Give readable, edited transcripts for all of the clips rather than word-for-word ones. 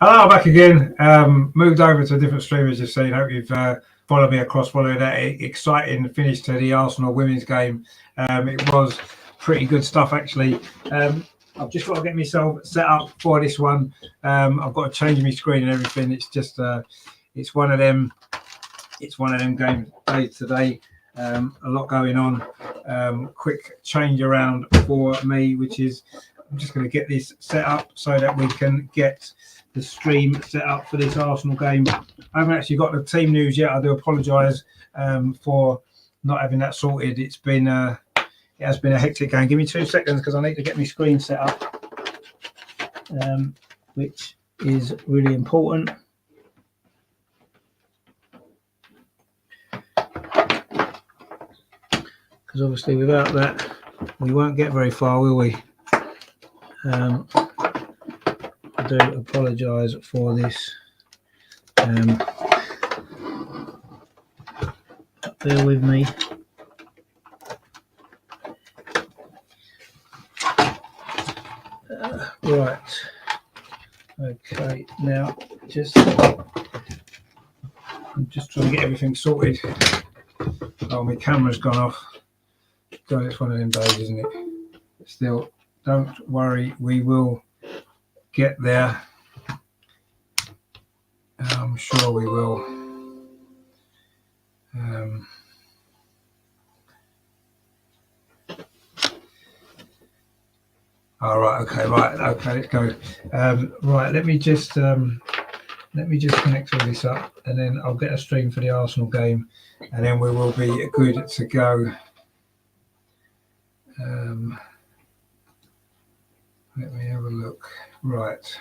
Hello, back again. Moved over to a different stream, as you've seen. Hope you've followed me across following that exciting finish to the Arsenal women's game. It was pretty good stuff, actually. I've just got to get myself set up for this one. I've got to change my screen and everything. It's just, it's one of them game days today. A lot going on. Quick change around for me, which is I'm just going to get this set up so that we can get the stream set up for this Arsenal game. I haven't actually got the team news yet. I do apologise for not having that sorted. It has been a hectic game. Give me 2 seconds because I need to get my screen set up, which is really important. Because obviously without that we won't get very far, will we? I do apologise for this. Bear with me. Right. Okay. Now, I'm just trying to get everything sorted. Oh, my camera's gone off. God, it's one of them days, isn't it? Still, don't worry. We will get there. I'm sure we will. All right. Okay. Right. Okay. Let's go. Right. Let me just connect all this up, and then I'll get a stream for the Arsenal game, and then we will be good to go. Let me have a look. Right.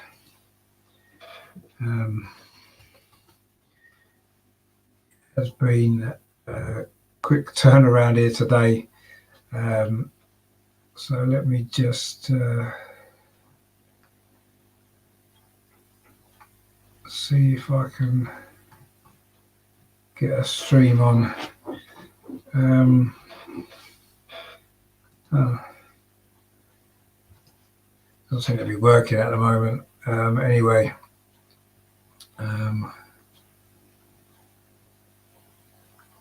Has been a quick turnaround here today. So let me just see if I can get a stream on. Doesn't seem to be working at the moment. Anyway,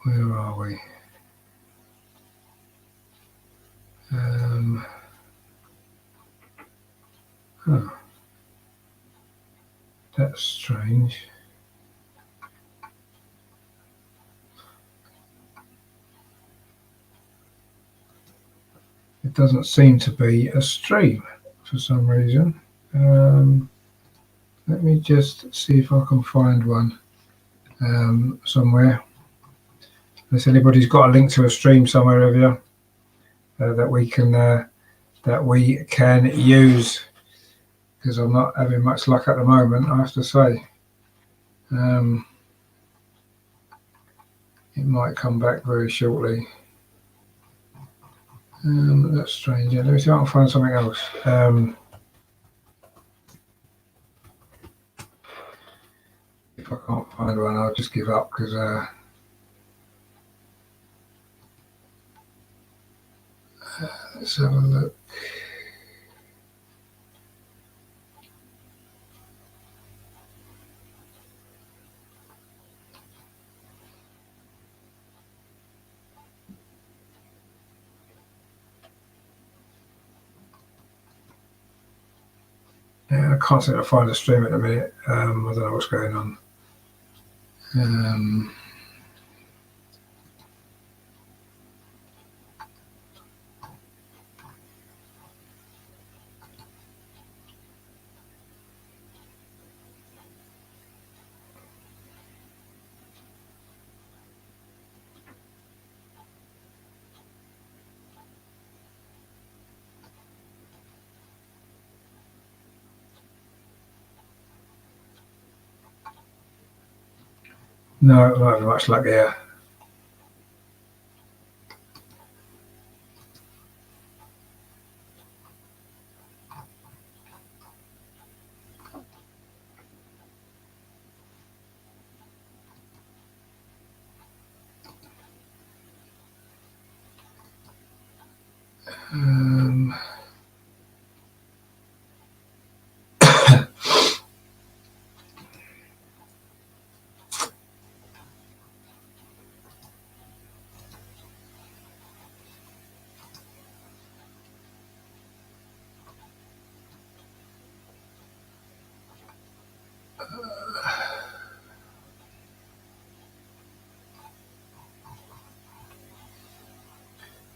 where are we? That's strange. It doesn't seem to be a stream for some reason. Let me just see if I can find one somewhere. Unless anybody's got a link to a stream somewhere over here that we can use, because I'm not having much luck at the moment, I have to say. It might come back very shortly. That's strange. Yeah, let me see if I can find something else. If I can't find one, I'll just give up, because let's have a look. Yeah, I can't seem to find a stream at the minute. I don't know what's going on. No, not having much luck here.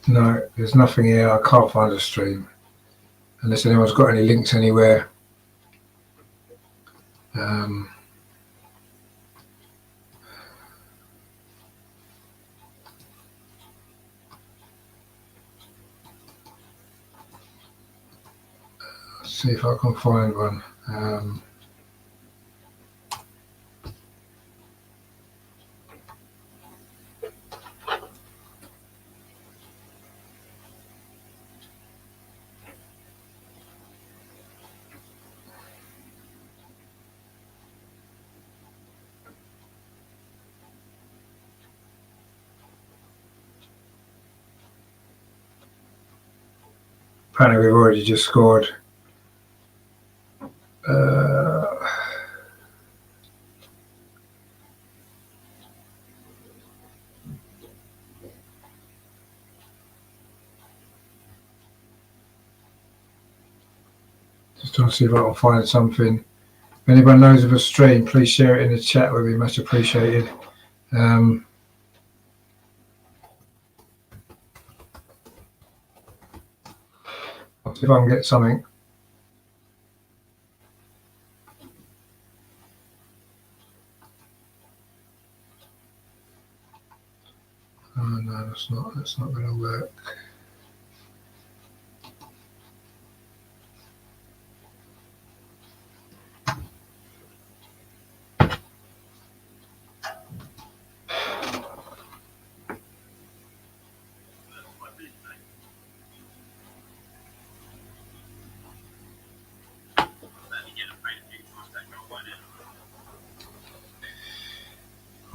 No, there's nothing here. I can't find a stream unless anyone's got any links anywhere. Let's see if I can find one. Apparently we've already just scored. Just trying to see if I can find something. If anyone knows of a stream, please share it in the chat. Would be much appreciated. I'll see if I can get something. Oh no, that's not going to work.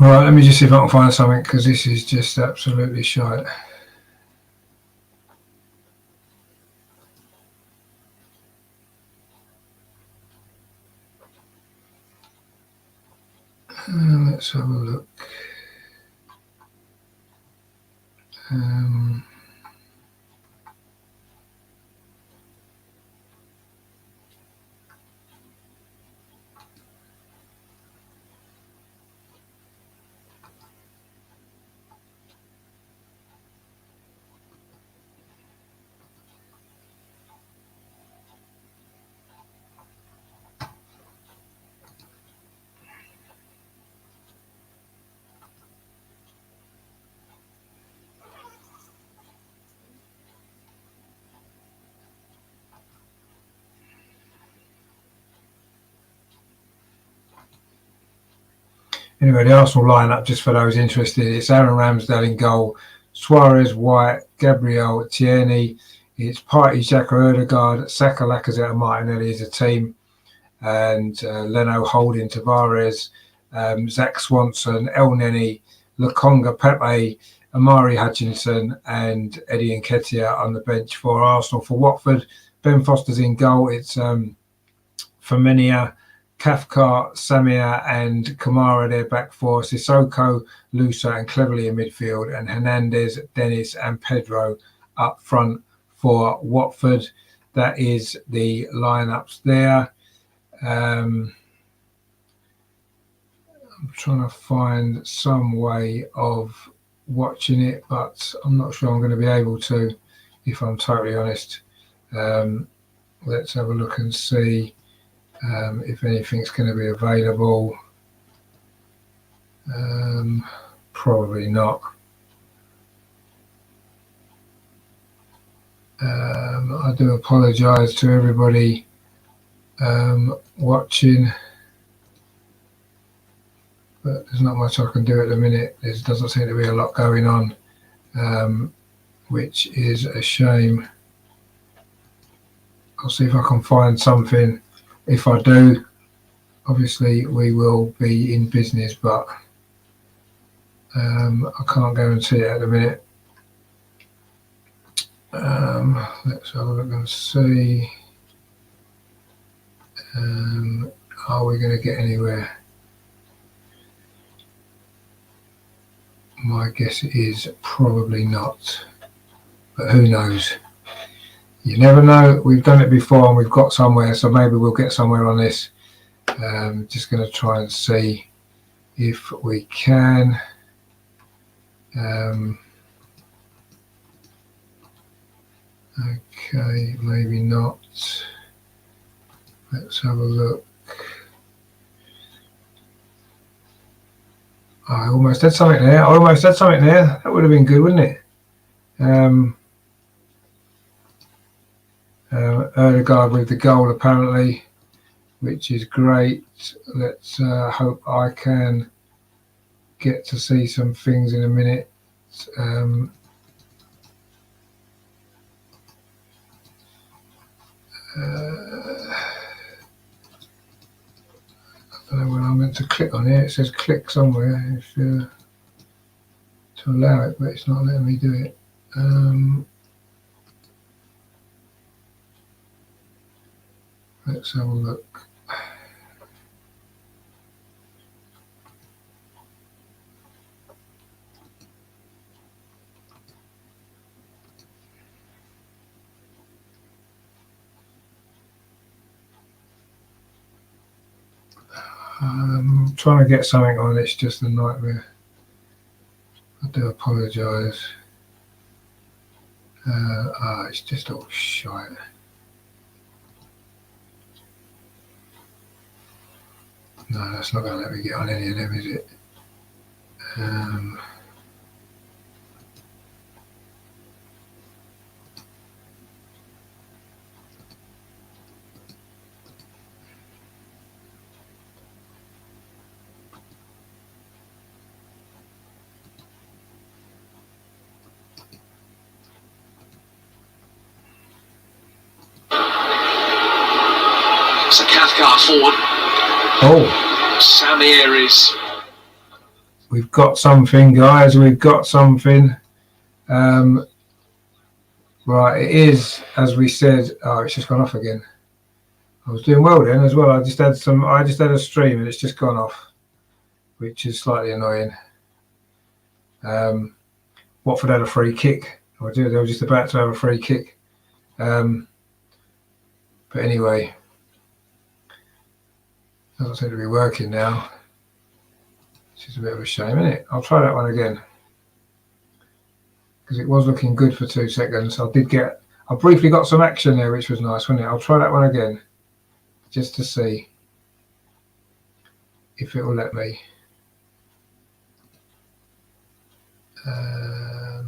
Right, let me just see if I can find something, because this is just absolutely shite. Let's have a look. Anyway, the Arsenal lineup, just for those interested, it's Aaron Ramsdale in goal, Suarez, White, Gabriel, Tierney, it's Partey, Xhaka, Odegaard, Saka, Lacazette and Martinelli as a team, and Leno, Holding, Tavares, Zach Swanson, El Neni, Lokonga, Pepe, Amari Hutchinson and Eddie Nketiah on the bench for Arsenal. For Watford, Ben Foster's in goal, it's Firmino, Cathcart, Samir and Kamara, their back four, Sissoko, Lusa and Cleverley in midfield, and Hernandez, Dennis and Pedro up front for Watford. That is the lineups there. I'm trying to find some way of watching it, but I'm not sure I'm going to be able to, if I'm totally honest. Let's have a look and see if anything's going to be available. Probably not. I do apologise to everybody watching, but there's not much I can do at the minute. There doesn't seem to be a lot going on, which is a shame. I'll see if I can find something. If I do, obviously we will be in business, but I can't guarantee it at the minute. Let's have a look and see. Are we going to get anywhere? My guess is probably not, but who knows? You never know. We've done it before and we've got somewhere, so maybe we'll get somewhere on this. Just going to try and see if we can. Okay, maybe not. Let's have a look. I almost had something there. That would have been good, wouldn't it? Erdegaard with the goal apparently, which is great. Let's hope I can get to see some things in a minute. I don't know when I'm meant to click on it. It says click somewhere if, to allow it, but it's not letting me do it. Let's have a look. I'm trying to get something on. It's just a nightmare. I do apologise. It's just all shite. No, that's not going to let me get on any of them, is it? It's a Cathcart forward. Oh, Sammy Aries. We've got something, guys. We've got something. Right, it is as we said. Oh, it's just gone off again. I was doing well then as well. I just had a stream and it's just gone off, which is slightly annoying. Watford had a free kick. They were just about to have a free kick. But anyway, doesn't seem to be working now. Which is a bit of a shame, isn't it? I'll try that one again. Because it was looking good for 2 seconds. I briefly got some action there, which was nice, wasn't it? I'll try that one again. Just to see if it will let me. Where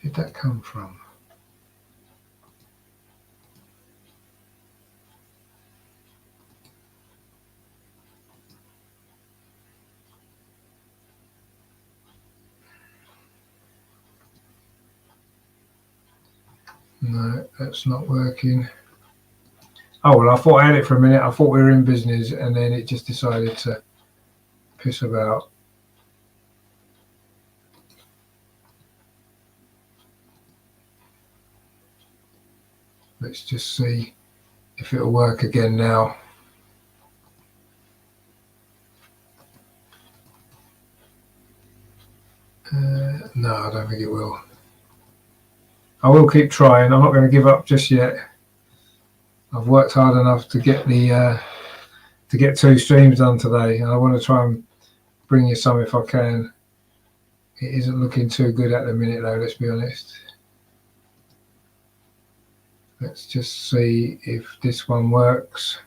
did that come from? No, that's not working. Oh, well, I thought I had it for a minute. I thought we were in business, and then it just decided to piss about. Let's just see if it'll work again now. No, I don't think it will. I will keep trying. I'm not going to give up just yet. I've worked hard enough to get the to get 2 streams done today, and I want to try and bring you some if I can. It isn't looking too good at the minute, though. Let's be honest. Let's just see if this one works.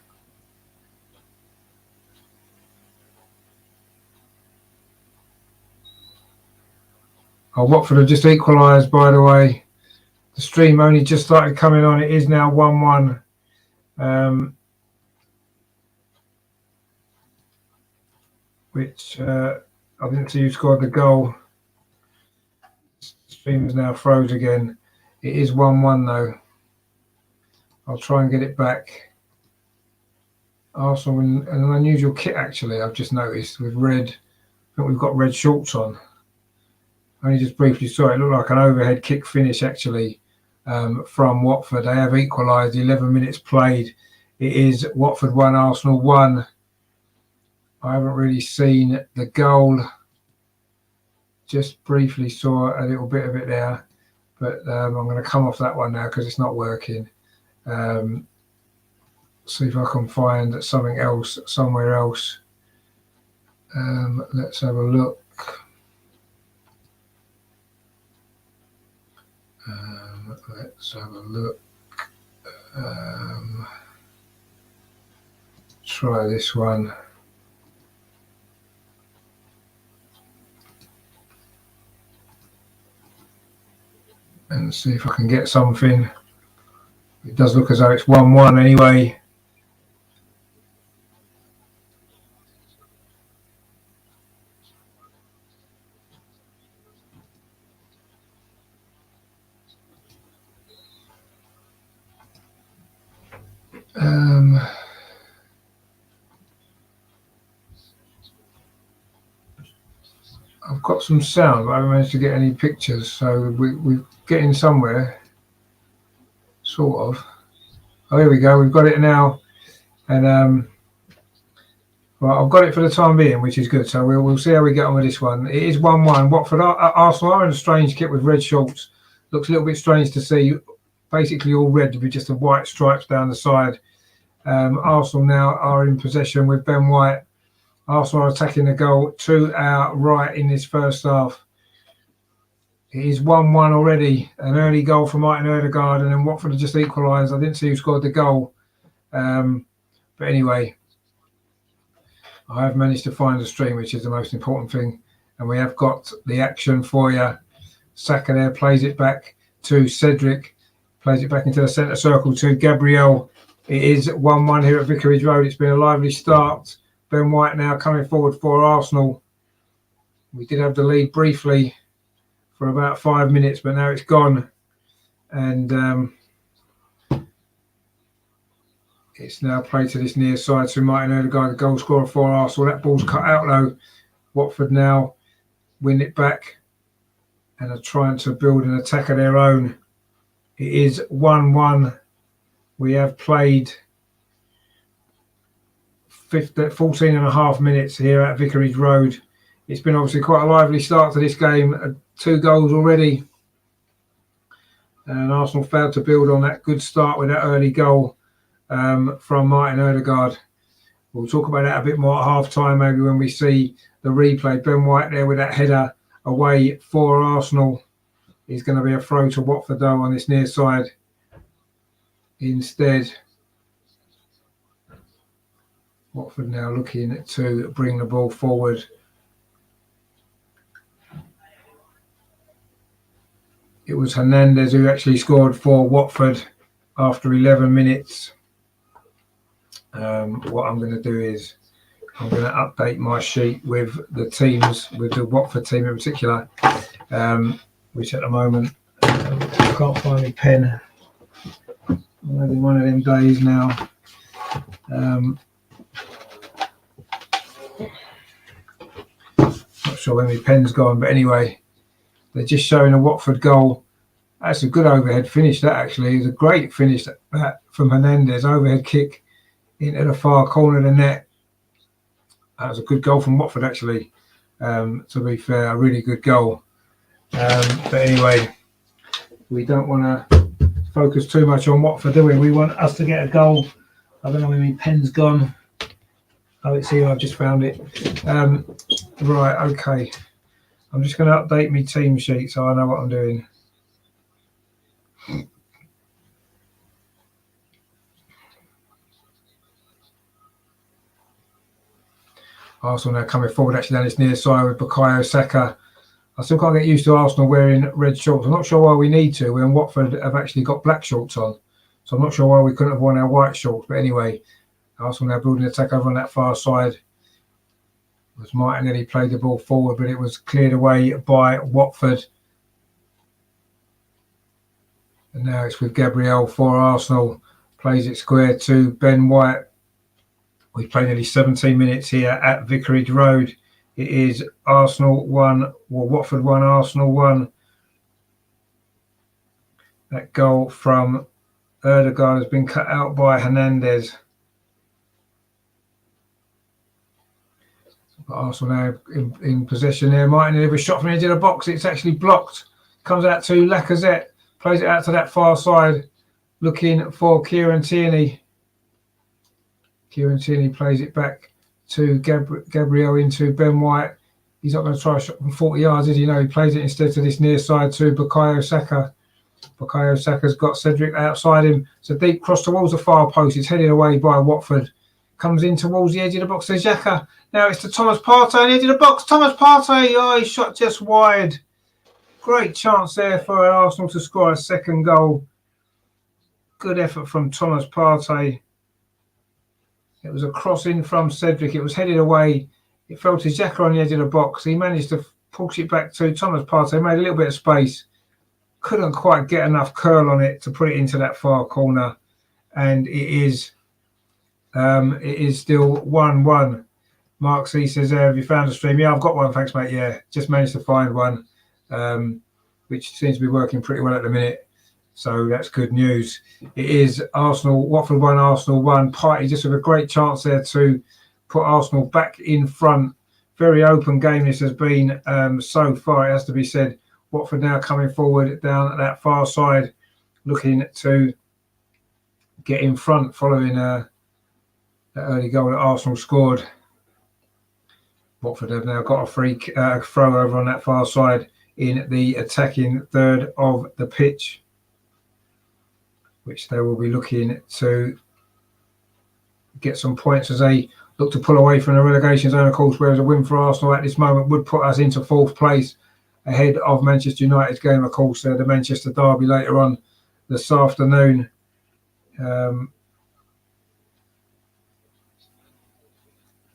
Oh, Watford have just equalised, by the way. The stream only just started coming on. It is now 1-1. Which I didn't see who scored the goal. The stream is now froze again. It is 1-1 though. I'll try and get it back. Arsenal in an unusual kit actually. I've just noticed with red. I think we've got red shorts on. I only just briefly saw it. It looked like an overhead kick finish actually from Watford. They have equalised. 11 minutes played. It is Watford 1, Arsenal 1. I haven't really seen the goal. Just briefly saw a little bit of it there, but I'm going to come off that one now because it's not working. see if I can find something else somewhere else. Let's have a look. Let's have a look. Try this one. And see if I can get something. It does look as though it's 1-1 anyway. I've got some sound, but I haven't managed to get any pictures, so we're getting somewhere, sort of. Oh, here we go, we've got it now. And well, I've got it for the time being, which is good, so we'll see how we get on with this one. It is 1-1. Watford, Arsenal are in a strange kit with red shorts. Looks a little bit strange to see, basically all red with just the white stripes down the side. Arsenal now are in possession with Ben White. Arsenal are attacking the goal to our right in this first half. It is 1-1 already. An early goal from Martin Ødegaard, and then Watford have just equalised. I didn't see who scored the goal. But anyway, I have managed to find the stream, which is the most important thing. And we have got the action for you. Saka there plays it back to Cedric. Plays it back into the centre circle to Gabriel. It is 1-1 here at Vicarage Road. It's been a lively start. Ben White now coming forward for Arsenal. We did have the lead briefly for about 5 minutes, but now it's gone. And it's now played to this near side to Martin Ødegaard, the goal scorer for Arsenal. That ball's cut out though. Watford now win it back and are trying to build an attack of their own. It is 1-1. We have played 14 and a half minutes here at Vicarage Road. It's been obviously quite a lively start to this game. 2 goals already. And Arsenal failed to build on that good start with that early goal from Martin Ødegaard. We'll talk about that a bit more at half-time, maybe when we see the replay. Ben White there with that header away for Arsenal. He's going to be a throw to Watford though on this near side instead. Watford now looking to bring the ball forward. It was Hernandez who actually scored for Watford after 11 minutes. What I'm going to do is I'm going to update my sheet with the teams, with the Watford team in particular, which at the moment I can't find my pen. I'm having one of them days now. Not sure when my pen's gone, but anyway, they're just showing a Watford goal. That's a good overhead finish, that actually. It's a great finish that from Hernandez. Overhead kick into the far corner of the net. That was a good goal from Watford, actually. To be fair, a really good goal. But anyway, we don't want to focus too much on Watford, do we? We want us to get a goal. I don't know where my pen's gone. Oh, it's here. I've just found it. Right, okay. I'm just going to update my team sheet so I know what I'm doing. Arsenal now coming forward actually down this near side with Bukayo Saka. I still can't get used to Arsenal wearing red shorts. I'm not sure why we need to when Watford have actually got black shorts on. So I'm not sure why we couldn't have worn our white shorts. But anyway, Arsenal now building an attack over on that far side. It was Martin and he played the ball forward, but it was cleared away by Watford. And now it's with Gabriel for Arsenal. Plays it square to Ben White. We've played nearly 17 minutes here at Vicarage Road. It is Arsenal 1, Watford 1, Arsenal 1. That goal from Ødegaard has been cut out by Hernandez. But Arsenal now in possession there. Martin delivered a shot from the edge of the box. It's actually blocked. Comes out to Lacazette. Plays it out to that far side. Looking for Kieran Tierney. Kieran Tierney plays it back to Gabriel into Ben White. He's not going to try a shot from 40 yards, is he? No, he plays it instead to this near side to Bukayo Saka. Bukayo Saka's got Cedric outside him. It's a deep cross towards the far post. It's headed away by Watford. Comes in towards the edge of the box to Xhaka. Now it's to Thomas Partey on the edge of the box. Thomas Partey, oh, he shot just wide. Great chance there for Arsenal to score a second goal. Good effort from Thomas Partey. It was a cross in from Cedric. It was headed away. It fell to Xhaka on the edge of the box. He managed to push it back to Thomas Partey. Made a little bit of space. Couldn't quite get enough curl on it to put it into that far corner. And it is still 1-1. Mark C says, have you found a stream? Yeah, I've got one. Thanks, mate. Yeah, just managed to find one, which seems to be working pretty well at the minute. So that's good news. It is Arsenal, Watford 1, Arsenal 1. Partey just with a great chance there to put Arsenal back in front. Very open game this has been so far, it has to be said. Watford now coming forward down at that far side, looking to get in front following that early goal that Arsenal scored. Watford have now got a free throw over on that far side in the attacking third of the pitch, which they will be looking to get some points as they look to pull away from the relegation zone, of course, whereas a win for Arsenal at this moment would put us into fourth place ahead of Manchester United's game, of course, the Manchester derby later on this afternoon.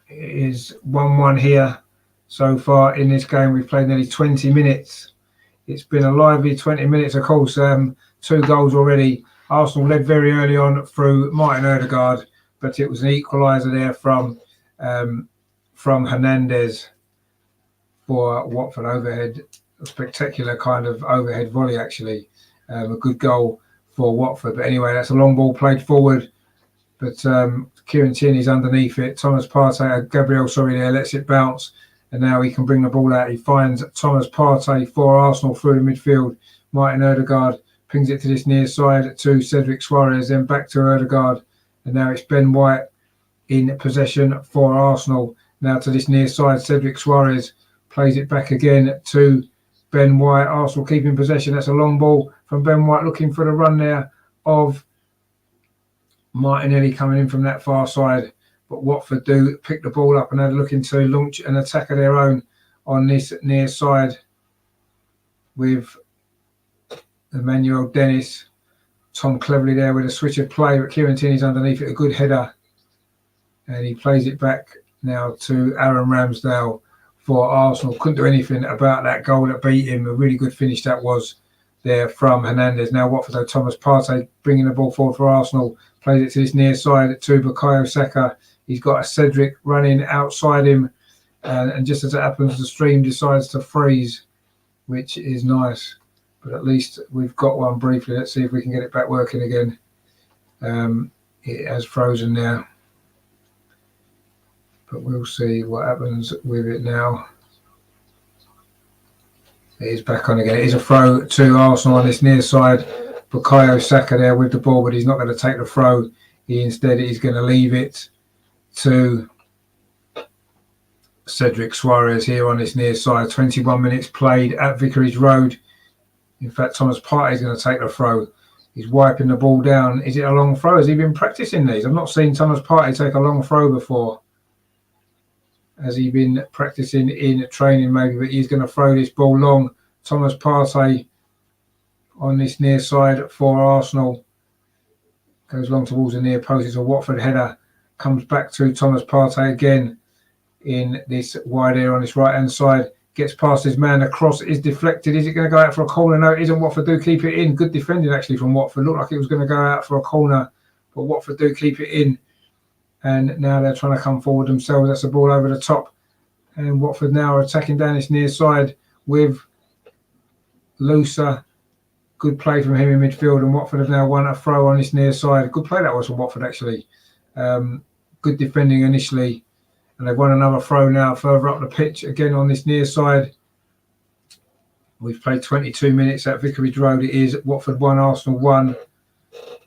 It is 1-1 here so far in this game. We've played nearly 20 minutes. It's been a lively 20 minutes, of course. 2 goals already. Arsenal led very early on through Martin Odegaard, but it was an equaliser there from Hernandez for Watford overhead. A spectacular kind of overhead volley, actually. A good goal for Watford. But anyway, that's a long ball played forward. But Kieran Tierney's underneath it. Thomas Partey, Gabriel, there, lets it bounce. And now he can bring the ball out. He finds Thomas Partey for Arsenal through the midfield. Martin Odegaard pings it to this near side to Cedric Suarez, then back to Odegaard. And now it's Ben White in possession for Arsenal. Now to this near side, Cedric Suarez plays it back again to Ben White. Arsenal keeping possession. That's a long ball from Ben White, looking for the run there of Martinelli coming in from that far side. But Watford do pick the ball up and they're looking to launch an attack of their own on this near side with Emmanuel Dennis. Tom cleverly there with a switch of play, but Kieran Tierney's underneath it, a good header. And he plays it back now to Aaron Ramsdale for Arsenal. Couldn't do anything about that goal that beat him. A really good finish that was there from Hernandez. Now Watford, though, Thomas Partey bringing the ball forward for Arsenal. Plays it to this near side to Bukayo Saka. He's got a Cedric running outside him. And just as it happens, the stream decides to freeze, which is nice. But at least we've got one briefly. Let's see if we can get it back working again. It has frozen now. But we'll see what happens with it now. It is back on again. It is a throw to Arsenal on this near side. Bukayo Saka there with the ball, but he's not going to take the throw. Instead is going to leave it to Cedric Suarez here on this near side. 21 minutes played at Vicarage Road. In fact, Thomas Partey is going to take the throw. He's wiping the ball down. Is it a long throw? Has he been practicing these? I've not seen Thomas Partey take a long throw before. Has he been practicing in training maybe? But he's going to throw this ball long. Thomas Partey on this near side for Arsenal. Goes long towards the near post. It's a Watford header. Comes back to Thomas Partey again in this wide area on this right-hand side. Gets past his man. The cross is deflected. Is it going to go out for a corner? No, it isn't. Watford do keep it in. Good defending, actually, from Watford. Looked like it was going to go out for a corner, but Watford do keep it in. And now they're trying to come forward themselves. That's the ball over the top. And Watford now are attacking down this near side with Lusa. Good play from him in midfield. And Watford have now won a throw on this near side. Good play that was from Watford, actually. Good defending initially. And they've won another throw now further up the pitch. Again on this near side. We've played 22 minutes at Vicarage Road. It is Watford 1, Arsenal 1.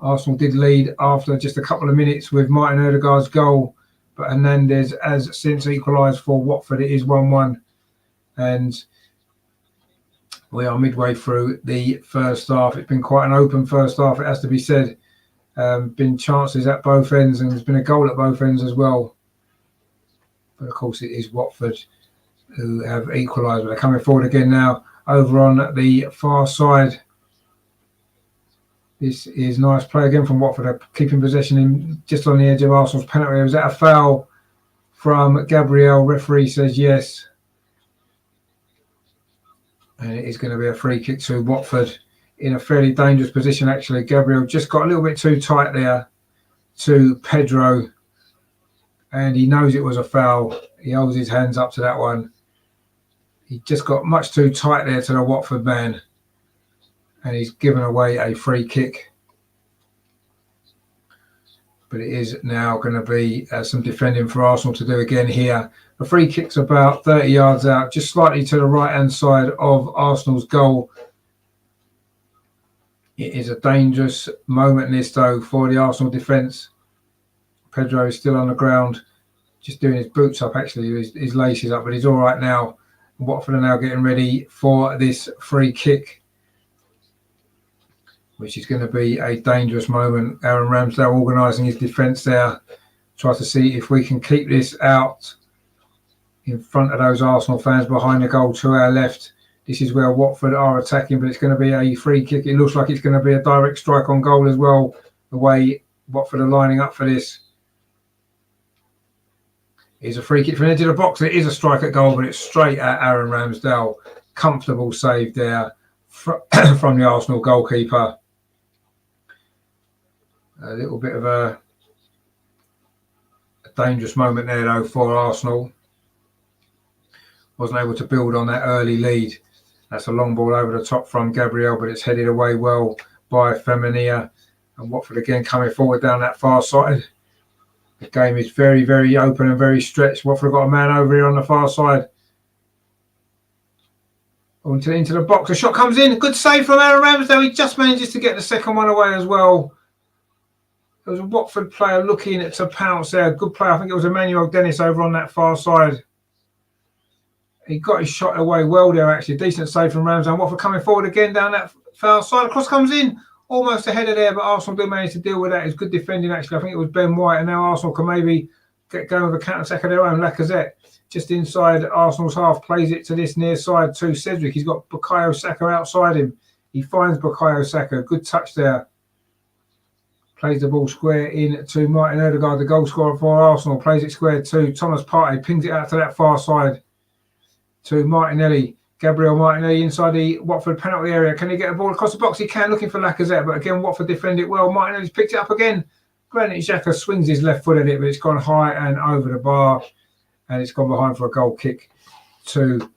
Arsenal did lead after just a couple of minutes with Martin Odegaard's goal, but Hernandez has since equalised for Watford. It is 1-1, and we are midway through the first half. It's been quite an open first half, it has to be said. Been chances at both ends, and there's been a goal at both ends as well. But of course, it is Watford who have equalised. But they're coming forward again now over on the far side. This is nice play again from Watford. They're keeping possession in just on the edge of Arsenal's penalty area. Was that a foul from Gabriel? Referee says yes. And it is going to be a free kick to Watford in a fairly dangerous position, actually. Gabriel just got a little bit too tight there to Pedro, and he knows it was a foul. He holds his hands up to that one. He just got much too tight there to the Watford man, and he's given away a free kick. But it is now going to be some defending for Arsenal to do again here. The free kick's about 30 yards out, just slightly to the right-hand side of Arsenal's goal. It is a dangerous moment, this, though, for the Arsenal defence. Pedro is still on the ground, just doing his boots up, actually, his laces up, but he's all right now. Watford are now getting ready for this free kick, which is going to be a dangerous moment. Aaron Ramsdale organising his defence there. Try to see if we can keep this out in front of those Arsenal fans behind the goal to our left. This is where Watford are attacking, but it's going to be a free kick. It looks like it's going to be a direct strike on goal as well, the way Watford are lining up for this. It's a free kick from the edge of the box. It is a strike at goal, but it's straight at Aaron Ramsdale. Comfortable save there from the Arsenal goalkeeper. A little bit of a dangerous moment there, though, for Arsenal. Wasn't able to build on that early lead. That's a long ball over the top from Gabriel, but it's headed away well by Femenia. And Watford again coming forward down that far side. The game is very, very open and very stretched. Watford got a man over here on the far side. Into the box. The shot comes in. Good save from Aaron Ramsdale. He just manages to get the second one away as well. There was a Watford player looking to pounce there. Good play. I think it was Emmanuel Dennis over on that far side. He got his shot away well there, actually. Decent save from Ramsdale. Watford coming forward again down that far side. The cross comes in. Almost ahead of there, but Arsenal did manage to deal with that. It's good defending, actually. I think it was Ben White, and now Arsenal can maybe get going with a counter-attack of their own. Lacazette, just inside Arsenal's half, plays it to this near side to Cedric. He's got Bukayo Saka outside him. He finds Bukayo Saka. Good touch there. Plays the ball square in to Martin Odegaard, the goal scorer for Arsenal. Plays it square to Thomas Partey. Pings it out to that far side to Martinelli. Gabriel Martinelli inside the Watford penalty area. Can he get a ball across the box? He can, looking for Lacazette. But again, Watford defend it well. Martinelli's picked it up again. Granit Xhaka swings his left foot at it, but it's gone high and over the bar. And it's gone behind for a goal kick to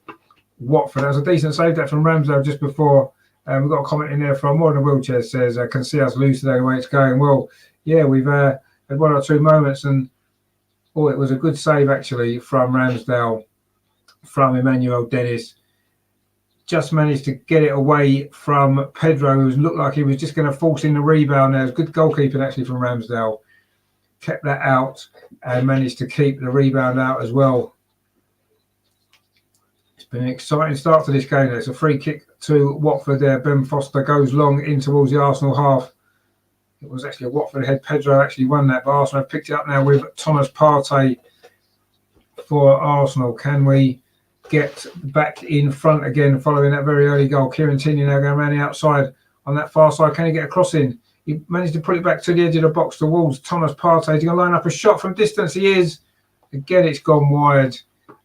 Watford. That was a decent save that from Ramsdale just before. We've got a comment in there from More Than a Wheelchair says, can see us lose today the way it's going. Well, yeah, we've had one or two moments. And it was a good save, actually, from Ramsdale, from Emmanuel Dennis. Just managed to get it away from Pedro, who looked like he was just going to force in the rebound there. It was good goalkeeping, actually, from Ramsdale. Kept that out and managed to keep the rebound out as well. It's been an exciting start to this game. It's a free kick to Watford there. Ben Foster goes long in towards the Arsenal half. It was actually a Watford head. Pedro actually won that, but Arsenal have picked it up now with Thomas Partey for Arsenal. Can we get back in front again following that very early goal? Kieran Tierney now going around the outside on that far side. Can he get a cross in? He managed to put it back to the edge of the box towards Thomas Partey. He's going to line up a shot from distance. He is. Again, it's gone wide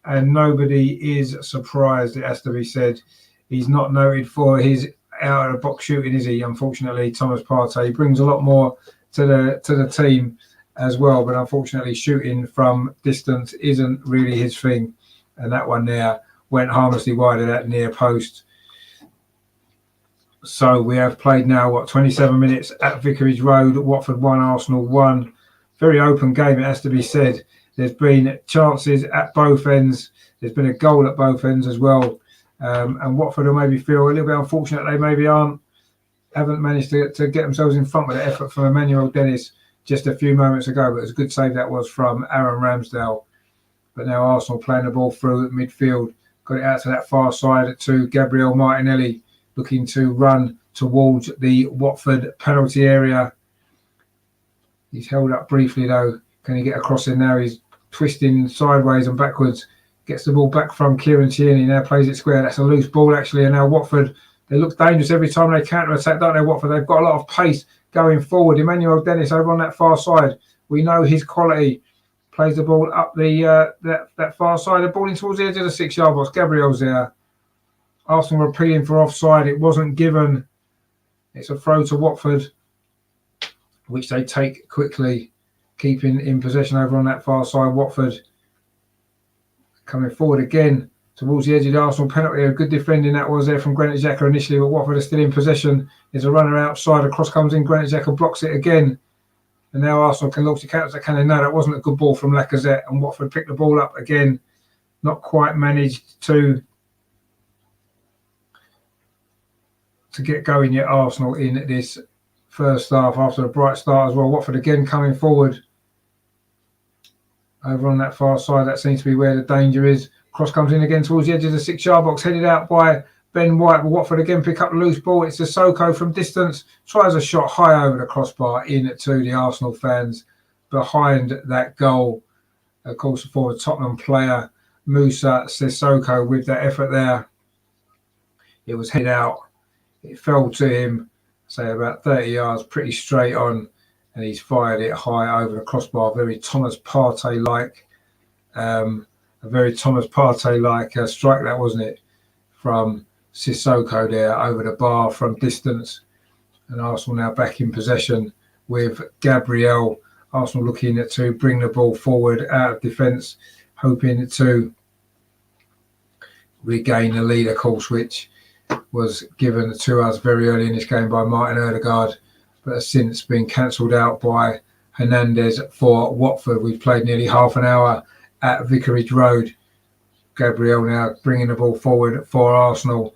and nobody is surprised, it has to be said. He's not noted for his out of the box shooting, is he? Unfortunately, Thomas Partey brings a lot more to the team as well, but unfortunately shooting from distance isn't really his thing. And that one there went harmlessly wide of that near post. So we have played now, 27 minutes at Vicarage Road. Watford 1, Arsenal 1. Very open game, it has to be said. There's been chances at both ends. There's been a goal at both ends as well. And Watford will maybe feel a little bit unfortunate they maybe aren't haven't managed to get themselves in front with the effort from Emmanuel Dennis just a few moments ago. But it was a good save that was from Aaron Ramsdale. But now Arsenal playing the ball through at midfield. Got it out to that far side to Gabriel Martinelli, looking to run towards the Watford penalty area. He's held up briefly though. Can he get across in now? He's twisting sideways and backwards. Gets the ball back from Kieran Tierney. Now plays it square. That's a loose ball actually. And now Watford, they look dangerous every time they counter-attack, don't they, Watford? They've got a lot of pace going forward. Emmanuel Dennis over on that far side. We know his quality. Plays the ball up the that far side. The ball in towards the edge of the 6-yard box. Gabriel's there. Arsenal were appealing for offside. It wasn't given. It's a throw to Watford, which they take quickly, keeping in possession over on that far side. Watford coming forward again towards the edge of the Arsenal penalty. A good defending that was there from Granit Xhaka initially, but Watford are still in possession. There's a runner outside. A cross comes in. Granit Xhaka blocks it again. And now Arsenal can launch the counter. Can they? No, that wasn't a good ball from Lacazette. And Watford picked the ball up again. Not quite managed to get going yet, Arsenal, in this first half after a bright start as well. Watford again coming forward. Over on that far side, that seems to be where the danger is. Cross comes in again towards the edge of the 6-yard box, headed out by Ben White. But Watford again pick up the loose ball. It's Sissoko from distance. Tries a shot high over the crossbar in to the Arsenal fans behind that goal. Of course, for the Tottenham player, Moussa Sissoko, with that effort there. It was headed out. It fell to him, say about 30 yards, pretty straight on. And he's fired it high over the crossbar. Very Thomas Partey-like. A very Thomas Partey-like strike that, wasn't it? From Sissoko there over the bar from distance. And Arsenal now back in possession with Gabriel. Arsenal looking to bring the ball forward out of defence, hoping to regain the lead, of course, which was given to us very early in this game by Martin Ødegaard, but has since been cancelled out by Hernandez for Watford. We've played nearly half an hour at Vicarage Road. Gabriel now bringing the ball forward for Arsenal.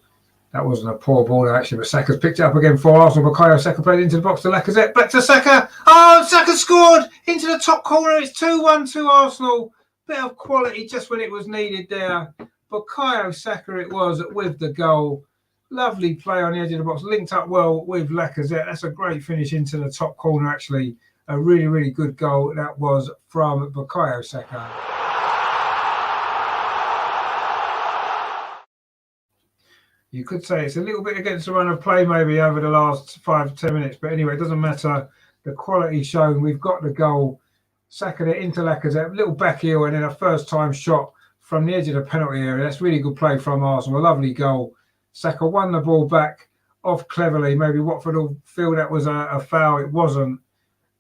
That wasn't a poor ball actually, but Saka's picked it up again for Arsenal. Bukayo Saka played into the box to Lacazette. Back to Saka. Oh, Saka scored into the top corner. It's 2-1 to Arsenal. Bit of quality just when it was needed there. Bukayo Saka it was with the goal. Lovely play on the edge of the box. Linked up well with Lacazette. That's a great finish into the top corner actually. A really, really good goal that was from Bukayo Saka. You could say it's a little bit against the run of play maybe over the last 5-10 minutes. But anyway, it doesn't matter. The quality shown. We've got the goal. Saka it into Lacazette. Little back heel and then a first-time shot from the edge of the penalty area. That's really good play from Arsenal. A lovely goal. Saka won the ball back off cleverly. Maybe Watford will feel that was a foul. It wasn't.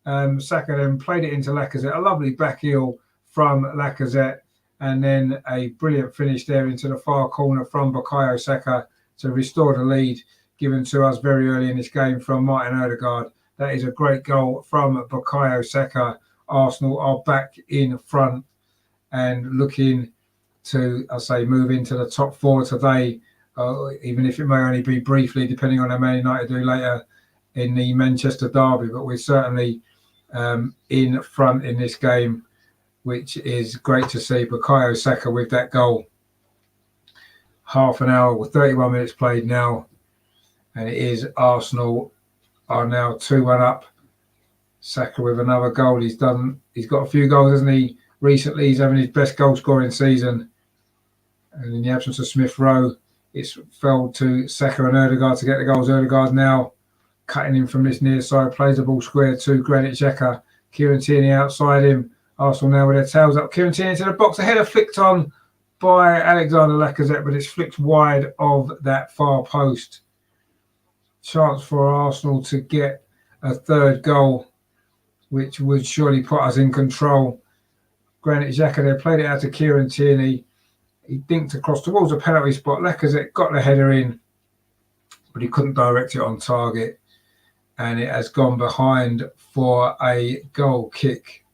Saka then played it into Lacazette. A lovely back heel from Lacazette. And then a brilliant finish there into the far corner from Bukayo Saka to restore the lead given to us very early in this game from Martin Ødegaard. That is a great goal from Bukayo Saka. Arsenal are back in front and looking to, I say, move into the top 4 today, even if it may only be briefly, depending on how Man United do later in the Manchester derby. But we're certainly in front in this game, which is great to see. Bukayo Saka with that goal. Half an hour with 31 minutes played now, and it is Arsenal are now 2-1 up. Saka with another goal. He's got a few goals, hasn't he? Recently, he's having his best goal scoring season. And in the absence of Smith Rowe, it's fell to Saka and Ødegaard to get the goals. Ødegaard now cutting in from this near side, plays the ball square to Granit Xhaka. Kieran Tierney outside him. Arsenal now with their tails up. Kieran Tierney to the box. A header flicked on by Alexander Lacazette, but it's flicked wide of that far post. Chance for Arsenal to get a third goal, which would surely put us in control. Granit Xhaka there played it out to Kieran Tierney. He dinked across towards the penalty spot. Lacazette got the header in, but he couldn't direct it on target. And it has gone behind for a goal kick,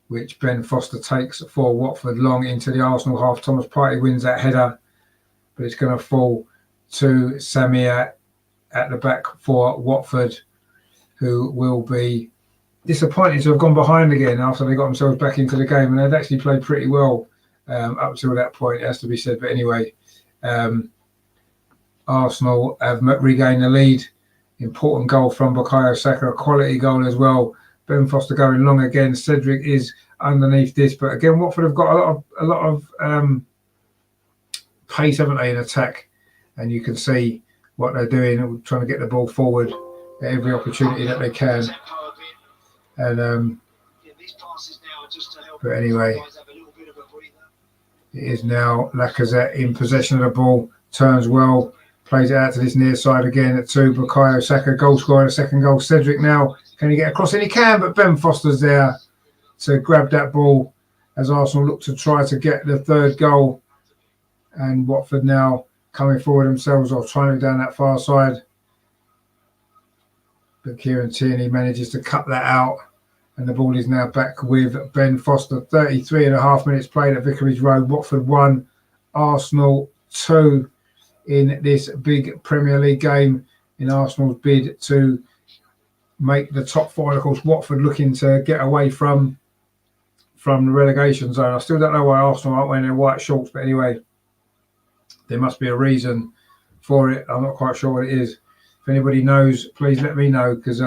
which Ben Foster takes for Watford long into the Arsenal half. Thomas Partey wins that header, but it's going to fall to Samir at the back for Watford, who will be disappointed to have gone behind again after they got themselves back into the game, and they'd actually played pretty well up until that point, it has to be said. But anyway, Arsenal have regained the lead. Important goal from Bukayo Saka, a quality goal as well. Ben Foster going long again. Cedric is underneath this, but again, Watford have got a lot of pace, haven't they, in attack, and you can see what they're doing, trying to get the ball forward at every opportunity that they can. And but anyway, it is now Lacazette in possession of the ball, turns well, plays it out to this near side again to Bukayo Saka, goal scorer, second goal. Cedric now, can he get across? And he can, but Ben Foster's there to grab that ball as Arsenal look to try to get the third goal. And Watford now coming forward themselves or trying to go down that far side. But Kieran Tierney manages to cut that out. And the ball is now back with Ben Foster. 33.5 minutes played at Vicarage Road. Watford 1, Arsenal 2 in this big Premier League game in Arsenal's bid to make the top 4. And of course, Watford looking to get away from the relegation zone. I still don't know why Arsenal aren't wearing their white shorts, but anyway, there must be a reason for it. I'm not quite sure what it is. If anybody knows, please let me know, because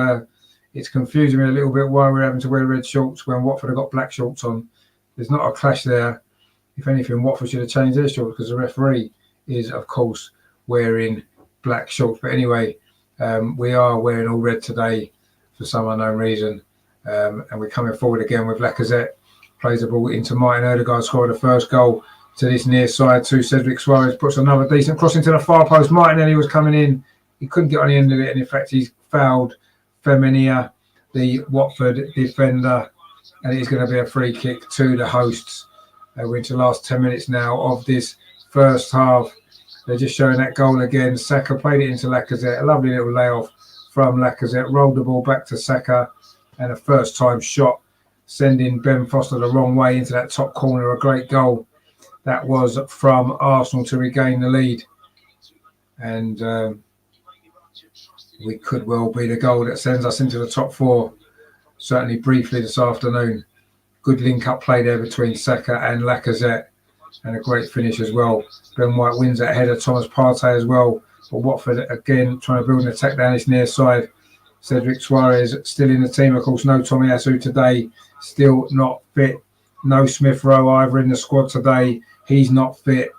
it's confusing me a little bit why we're having to wear red shorts when Watford have got black shorts on. There's not a clash there. If anything, Watford should have changed their shorts, because the referee is, of course, wearing black shorts. But anyway, we are wearing all red today for some unknown reason. And we're coming forward again with Lacazette. Plays the ball into Martin Ødegaard, scored the first goal to this near side to Cedric Suarez. Puts another decent cross into the far post. Martinelli was coming in. He couldn't get on the end of it. And in fact, he's fouled Femenia, the Watford defender. And it is going to be a free kick to the hosts. We're into the last 10 minutes now of this first half. They're just showing that goal again. Saka played it into Lacazette. A lovely little layoff from Lacazette. Rolled the ball back to Saka. And a first time shot, sending Ben Foster the wrong way into that top corner. A great goal that was from Arsenal to regain the lead. And we could well be the goal that sends us into the top 4, certainly briefly this afternoon. Good link-up play there between Saka and Lacazette, and a great finish as well. Ben White wins that header, Thomas Partey as well. But Watford, again, trying to build an attack down this near side. Cedric Suarez still in the team. Of course, no Tomiyasu today, still not fit. No Smith Rowe either in the squad today. He's not fit.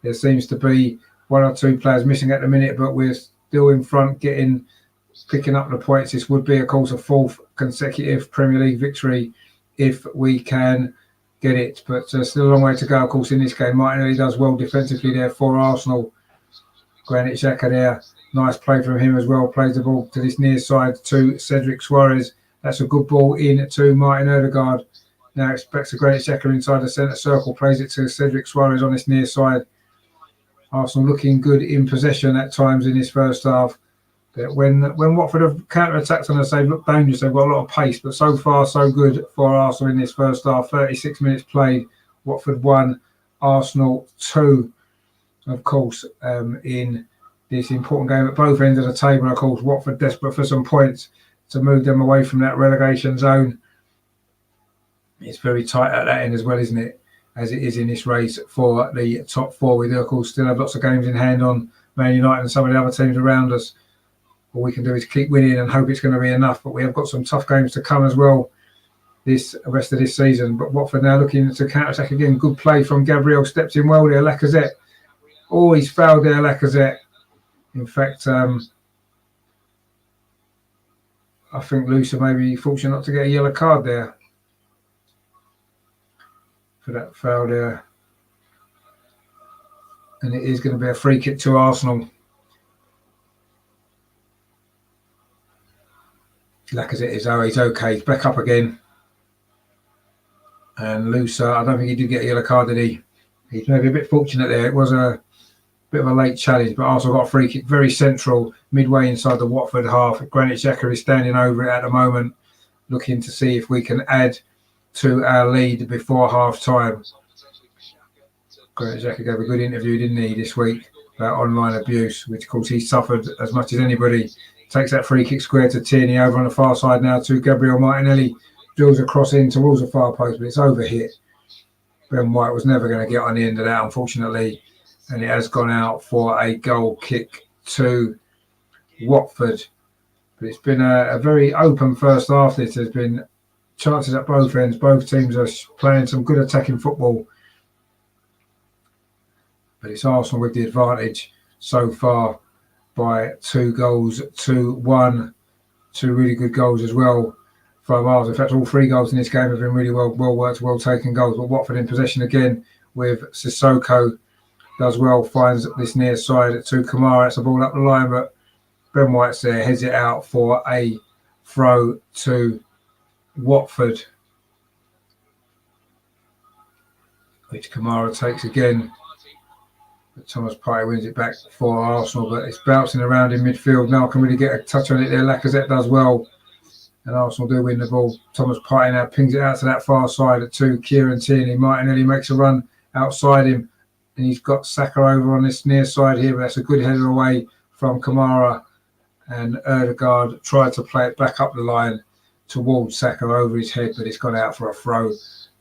There seems to be 1 or 2 players missing at the minute, but we're still in front, picking up the points. This would be, of course, a 4th consecutive Premier League victory if we can get it. But still a long way to go, of course, in this game. Martinelli does well defensively there for Arsenal. Granit Xhaka there. Nice play from him as well. Plays the ball to this near side to Cedric Suarez. That's a good ball in to Martin Ødegaard. Now expects a Granit Xhaka inside the centre circle. Plays it to Cedric Suarez on this near side. Arsenal looking good in possession at times in this first half. But when Watford have counter-attacked on us, they've looked dangerous. They've got a lot of pace. But so far, so good for Arsenal in this first half. 36 minutes played. Watford 1, Arsenal 2. Of course, in this important game at both ends of the table. Of course, Watford desperate for some points to move them away from that relegation zone. It's very tight at that end as well, isn't it? As it is in this race for the top 4. We do, of course, still have lots of games in hand on Man United and some of the other teams around us. All we can do is keep winning and hope it's going to be enough. But we have got some tough games to come as well this rest of this season. But Watford now looking to counter-attack again. Good play from Gabriel. Steps in well there. Lacazette. Always fouled there, Lacazette. In fact, I think Lusa may be fortunate not to get a yellow card there for that foul there. And it is going to be a free kick to Arsenal. Lacazette is he's okay. He's back up again. And Lusa, I don't think he did get a yellow card, did he? He's maybe a bit fortunate there. It was a bit of a late challenge, but Arsenal got a free kick very central, midway inside the Watford half. Granit Xhaka is standing over it at the moment, looking to see if we can add to our lead before half time. Granit Xhaka gave a good interview, didn't he, this week? about online abuse, which of course he suffered as much as anybody. Takes that free kick square to Tierney over on the far side now to Gabriel Martinelli. Drills across in towards the far post, but it's overhit. Ben White was never going to get on the end of that, unfortunately. And it has gone out for a goal kick to Watford. But it's been a very open first half. There's been chances at both ends. Both teams are playing some good attacking football. But it's Arsenal with the advantage so far by 2 goals to 1. 2 really good goals as well from Arsenal. In fact, all 3 goals in this game have been really well worked, well taken goals. But Watford in possession again with Sissoko. Does well, finds this near side to Kamara. It's a ball up the line, but Ben White's there, heads it out for a throw to Watford, which Kamara takes again. But Thomas Partey wins it back for Arsenal, but it's bouncing around in midfield. Now can really get a touch on it there. Lacazette does well, and Arsenal do win the ball. Thomas Partey now pings it out to that far side to Kieran Tierney. Martinelli makes a run outside him, and he's got Saka over on this near side here, but that's a good header away from Kamara. And Ødegaard tried to play it back up the line towards Saka over his head, but it's gone out for a throw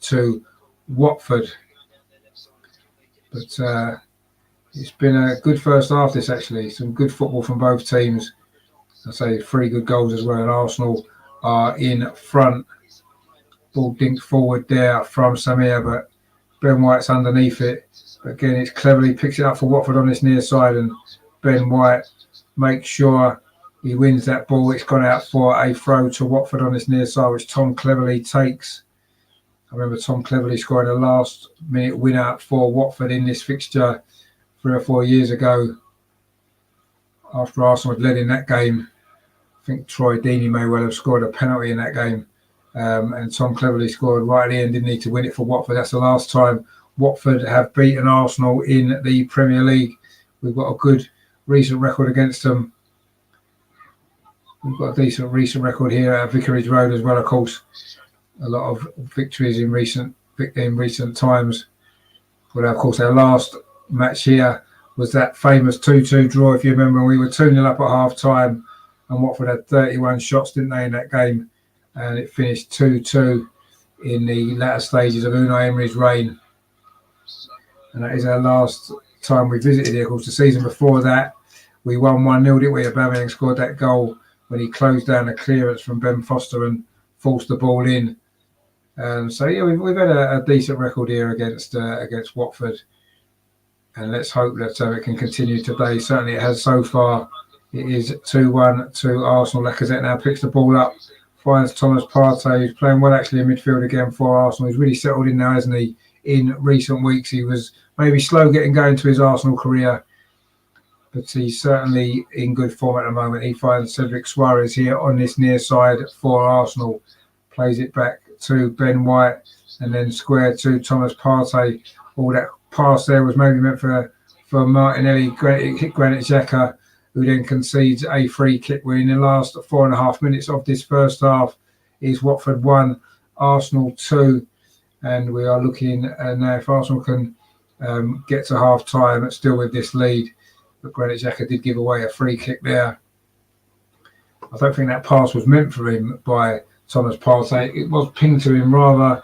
to Watford. But it's been a good first half, this actually. Some good football from both teams. I say 3 good goals as well, and Arsenal are in front. Ball dinked forward there from Samir, but Ben White's underneath it. Again, it's cleverly picks it up for Watford on this near side, and Ben White makes sure he wins that ball. It's gone out for a throw to Watford on this near side, which Tom Cleverley takes. I remember Tom Cleverley scoring a last-minute winner for Watford in this fixture 3 or 4 years ago. After Arsenal had led in that game, I think Troy Deeney may well have scored a penalty in that game. And Tom Cleverley scored right at the end, didn't need to win it for Watford. That's the last time Watford have beaten Arsenal in the Premier League. We've got a good recent record against them. We've got a decent recent record here at Vicarage Road as well, of course. A lot of victories in recent times. But of course, our last match here was that famous 2-2 draw, if you remember. We were 2-0 up at half time, and Watford had 31 shots, didn't they, in that game? And it finished 2-2 in the latter stages of Unai Emery's reign. And that is our last time we visited here. Of course, the season before that, we won 1-0, didn't we? Aubameyang scored that goal when he closed down a clearance from Ben Foster and forced the ball in. So yeah, we've had a decent record here against Watford, and let's hope that it can continue today. Certainly, it has so far. It is 2-1 to Arsenal. Lacazette now picks the ball up, finds Thomas Partey, who's playing well actually in midfield again for Arsenal. He's really settled in now, hasn't he? In recent weeks, he was maybe slow getting going to his Arsenal career, but he's certainly in good form at the moment. He finds Cedric Suarez here on this near side for Arsenal, plays it back to Ben White, and then square to Thomas Partey. All that pass there was maybe meant for Martinelli. Granit Xhaka, who then concedes a free kick. We're in the last 4.5 minutes of this first half. Is Watford 1, Arsenal 2, and we are looking now if Arsenal can get to half time still with this lead. But Granit Xhaka did give away a free kick there. I don't think that pass was meant for him by Thomas Partey. It was pinged to him rather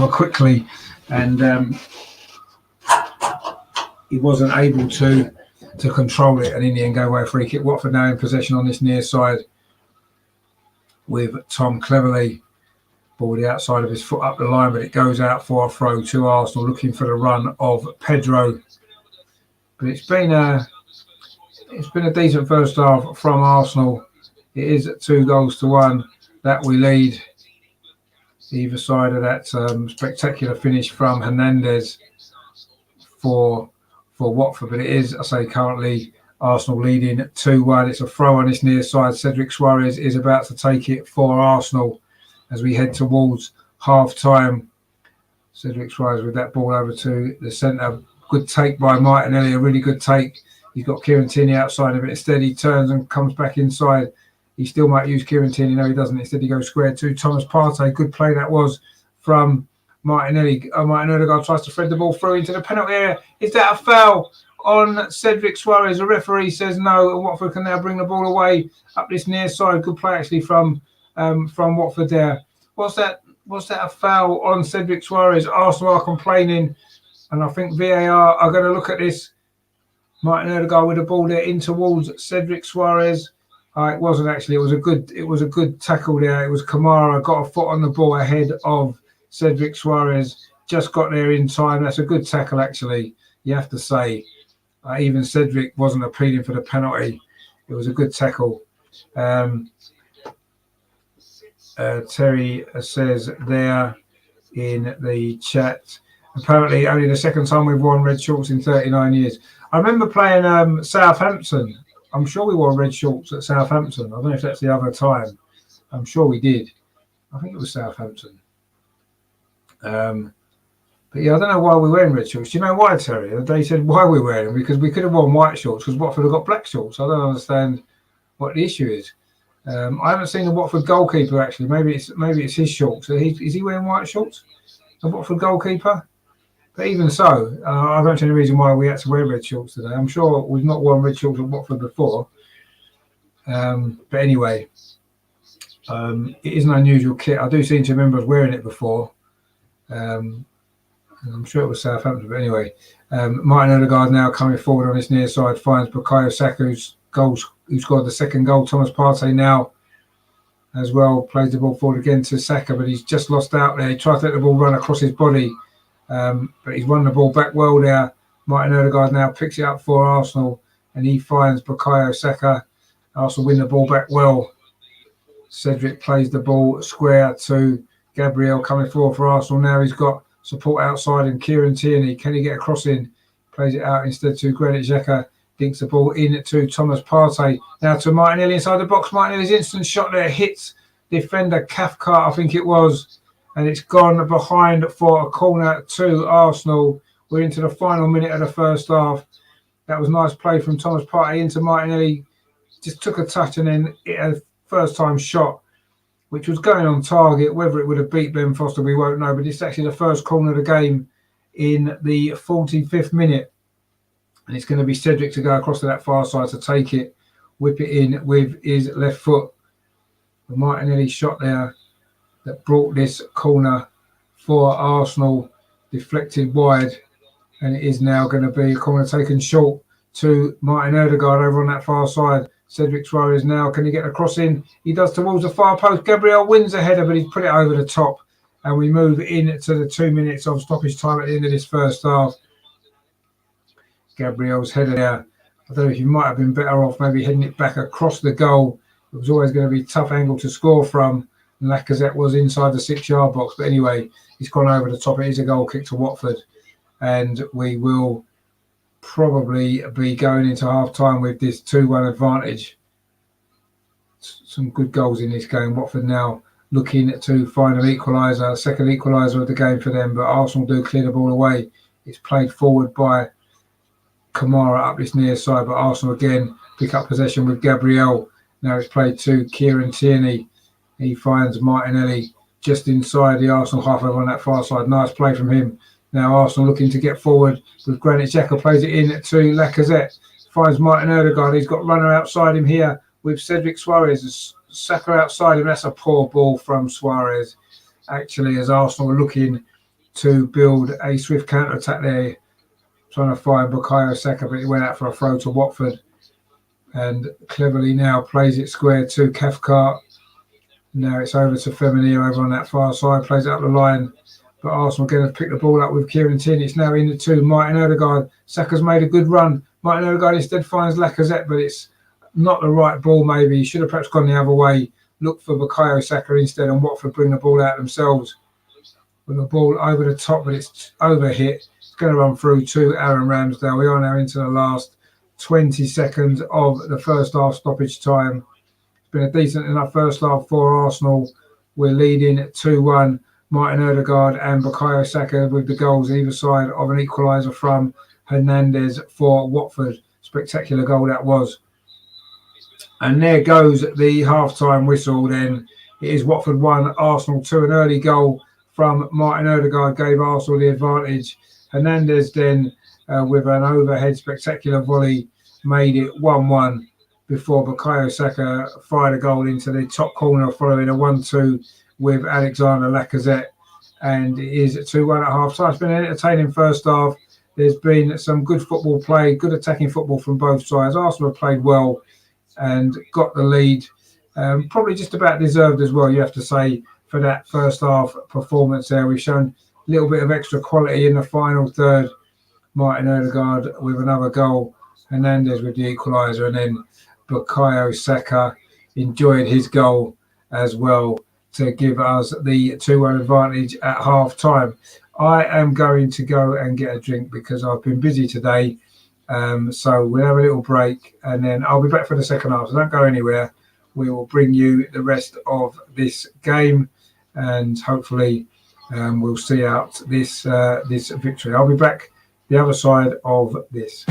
quickly, and he wasn't able to control it, and in the end go away a free kick. Watford now in possession on this near side with Tom Cleverley. Ball the outside of his foot up the line, but it goes out for a throw to Arsenal, looking for the run of Pedro. But it's been a decent first half from Arsenal. It is 2-1 that we lead. Either side of that spectacular finish from Hernandez for Watford, but it is, I say, currently Arsenal leading 2-1. It's a throw on this near side. Cedric Suarez is about to take it for Arsenal as we head towards half time. Cedric Suarez with that ball over to the centre. Good take by Martinelli, a really good take. He's got Kieran Tierney outside of it. Instead, he turns and comes back inside. He still might use Kieran Tierney. No, he doesn't. Instead, he goes square to Thomas Partey. Good play that was from Martinelli. Martin Ødegaard tries to thread the ball through into the penalty area. Is that a foul on Cedric Suarez. The referee says no, and Watford can now bring the ball away up this near side. Good play actually from Watford there. What's that? Was that a foul on Cedric Suarez? Arsenal are complaining, and I think VAR are going to look at this. Martin Odegaard with the ball there in towards Cedric Suarez. It wasn't actually. It was a good tackle there. It was Kamara got a foot on the ball ahead of Cedric Suarez. Just got there in time. That's a good tackle actually. You have to say. Even Cedric wasn't appealing for the penalty. It was a good tackle. Terry says there in the chat, apparently only the second time we've worn red shorts in 39 years. I remember playing Southampton. I'm sure we wore red shorts at Southampton. I don't know if that's the other time. I'm sure we did. I think it was Southampton. But yeah, I don't know why we're wearing red shorts. Do you know why, Terry? They said why we're wearing them, because we could have worn white shorts because Watford have got black shorts. I don't understand what the issue is. I haven't seen the Watford goalkeeper actually. Maybe it's his shorts. Is he wearing white shorts? The Watford goalkeeper? But even so, I don't see any reason why we had to wear red shorts today. I'm sure we've not worn red shorts at Watford before. But anyway, it is an unusual kit. I do seem to remember us wearing it before. I'm sure it was Southampton. But anyway, Martin Odegaard now coming forward on his near side finds Bukayo Saka, who scored the second goal. Thomas Partey now as well plays the ball forward again to Saka, but he's just lost out there. He tried to let the ball run across his body. But he's won the ball back well there. Martin Odegaard now picks it up for Arsenal and he finds Bukayo Saka. Arsenal win the ball back well. Cedric plays the ball square to Gabriel coming forward for Arsenal. Now he's got support outside and Kieran Tierney. Can he get a cross in? Plays it out instead to Granit Xhaka. Dinks the ball in to Thomas Partey. Now to Martinelli inside the box. Martinelli's instant shot there hits defender Cathcart, I think it was. And it's gone behind for a corner to Arsenal. We're into the final minute of the first half. That was nice play from Thomas Partey into Martinelli. Just took a touch and then hit a first-time shot, which was going on target. Whether it would have beat Ben Foster, we won't know. But it's actually the first corner of the game in the 45th minute. And it's going to be Cedric to go across to that far side to take it, whip it in with his left foot. The Martinelli shot there that brought this corner for Arsenal, deflected wide, and it is now going to be a corner taken short to Martin Odegaard over on that far side. Cedric Suarez now, can he get a cross in? He does towards the far post. Gabriel wins the header, but he's put it over the top, and we move into the 2 minutes of stoppage time at the end of this first half. Gabriel's header there. I don't know if you might have been better off maybe heading it back across the goal. It was always going to be a tough angle to score from. Lacazette was inside the 6-yard box, but anyway, he's gone over the top. It is a goal kick to Watford, and we will probably be going into half-time with this 2-1 advantage. Some good goals in this game. Watford now looking to find an equaliser, second equaliser of the game for them, but Arsenal do clear the ball away. It's played forward by Kamara up this near side, but Arsenal again pick up possession with Gabriel. Now it's played to Kieran Tierney. He finds Martinelli just inside the Arsenal half over on that far side. Nice play from him. Now Arsenal looking to get forward with Granit Xhaka. Plays it in to Lacazette. Finds Martin Odegaard. He's got runner outside him here with Cedric Suarez. Saka outside him. That's a poor ball from Suarez. Actually, as Arsenal are looking to build a swift counter-attack there. Trying to find Bukayo Saka, but he went out for a throw to Watford. And cleverly now plays it square to Cathcart. Now it's over to Feminio over on that far side. Plays it up the line. But Arsenal again have picked the ball up with Kieran Tierney. It's now in the 2. Martin Odegaard. Saka's made a good run. Martin Odegaard instead finds Lacazette, but it's not the right ball maybe. He should have perhaps gone the other way. Look for Bukayo Saka instead, and Watford bring the ball out themselves. With the ball over the top, but it's overhit. It's going to run through to Aaron Ramsdale. We are now into the last 20 seconds of the first half stoppage time. It's been a decent enough first half for Arsenal. We're leading 2-1. Martin Odegaard and Bukayo Saka with the goals either side of an equaliser from Hernandez for Watford. Spectacular goal that was. And there goes the half-time whistle then. It is Watford 1, Arsenal 2. An early goal from Martin Odegaard gave Arsenal the advantage. Hernandez then with an overhead spectacular volley, made it 1-1 before Bukayo Saka fired a goal into the top corner following a 1-2 with Alexander Lacazette. And it is 2-1 at half time. It's been an entertaining first half. There's been some good football played, good attacking football from both sides. Arsenal have played well and got the lead. Probably just about deserved as well, you have to say, for that first half performance there. We've shown a little bit of extra quality in the final third. Martin Odegaard with another goal, Hernandez with the equaliser, and then Bukayo Saka enjoyed his goal as well to give us the 2-1 advantage at half time. I am going to go and get a drink because I've been busy today. So we'll have a little break and then I'll be back for the second half. So don't go anywhere. We will bring you the rest of this game and hopefully we'll see out this victory. I'll be back the other side of this.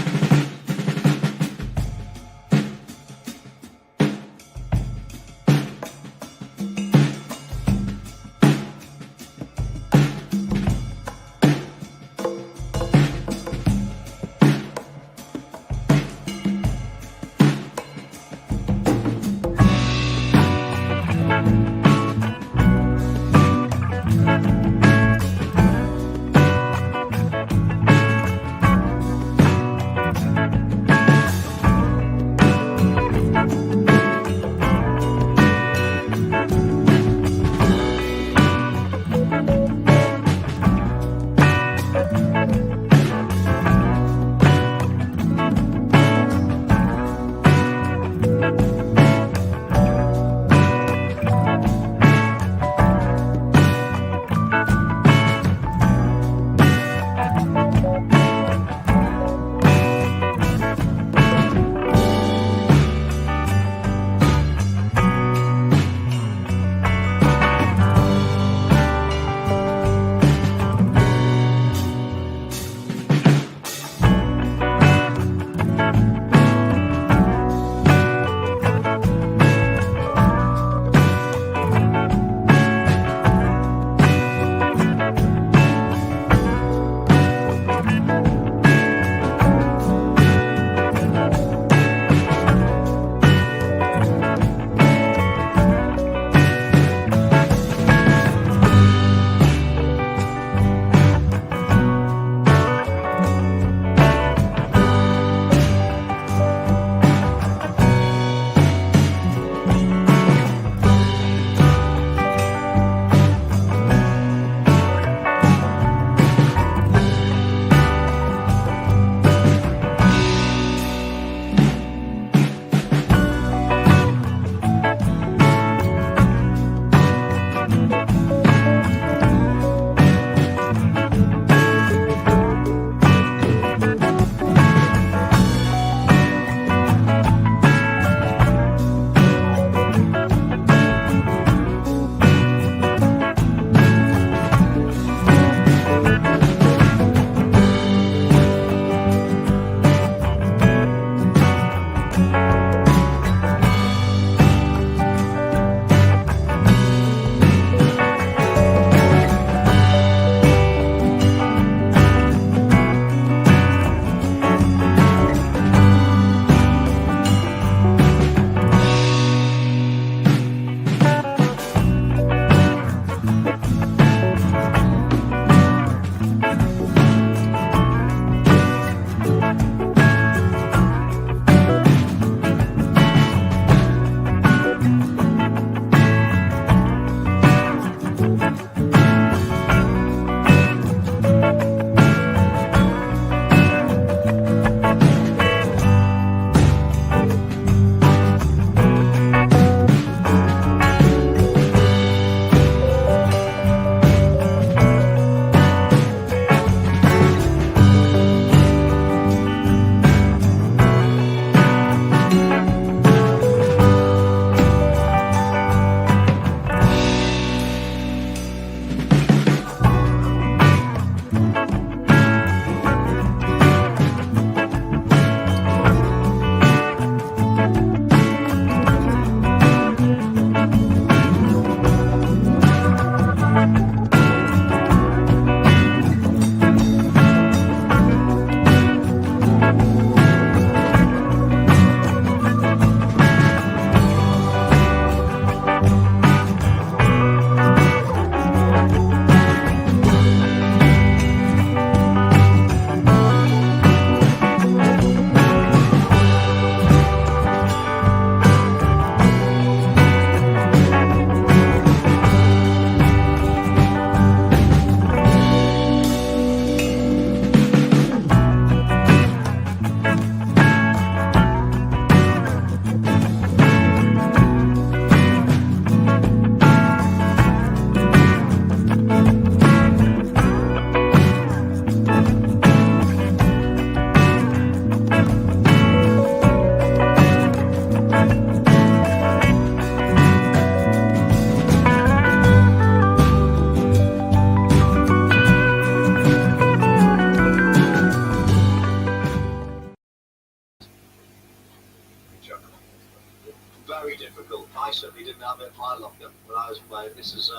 very difficult. I certainly didn't have it in my locker when I was playing. This is,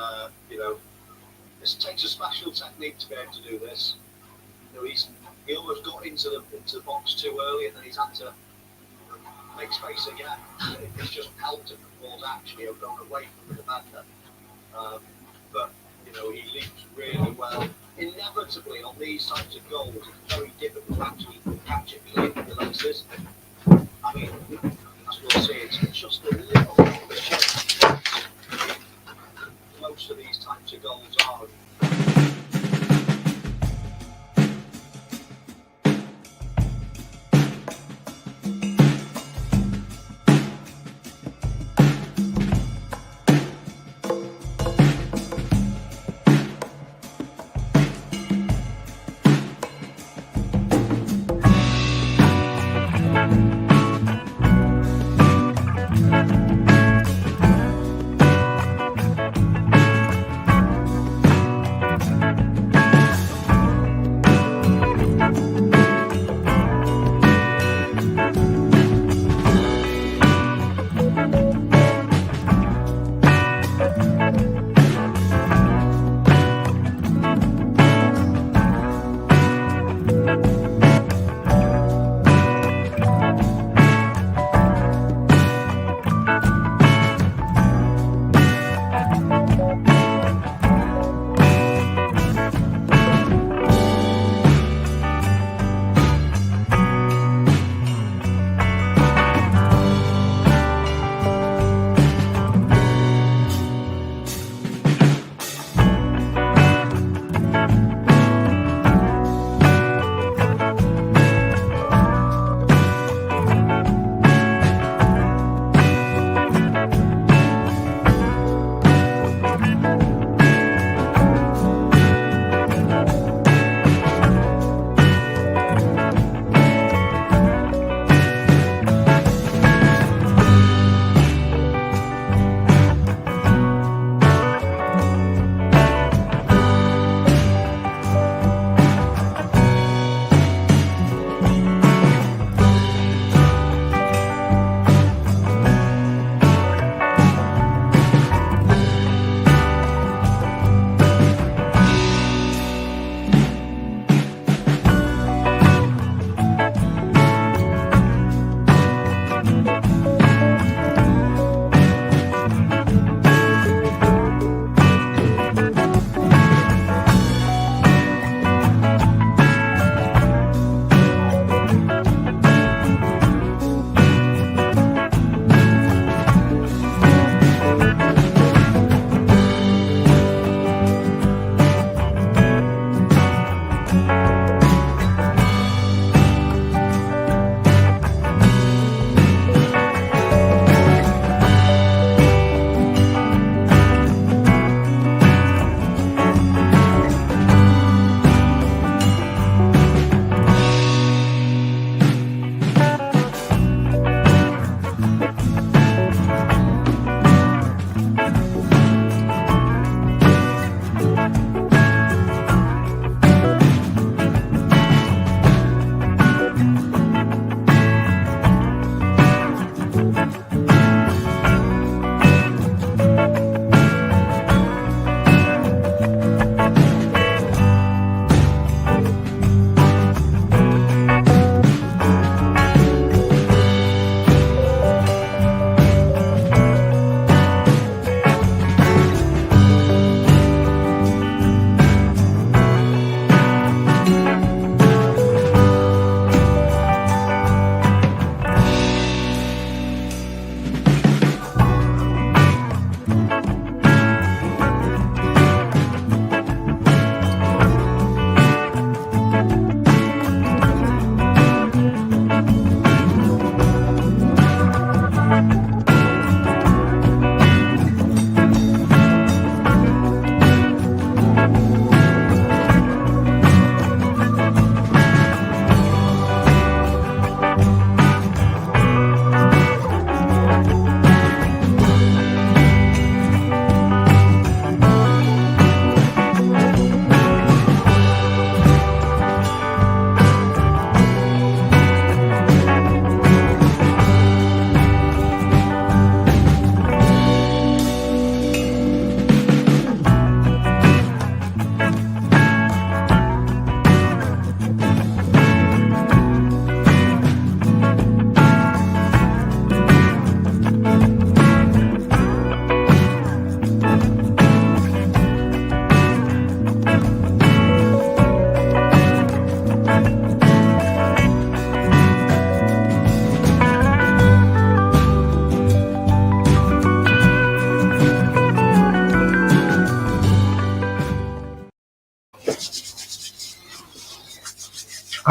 this takes a special technique to be able to do this. He almost got into the box too early, and then he's had to make space again. It's just helped him. The ball's actually gone away from the defender. But he leaps really well. Inevitably, on these types of goals, it's very difficult to actually catch it behind the lenses. I mean, as we'll see, it's just a little bit of a shape. Most of these types of goals are.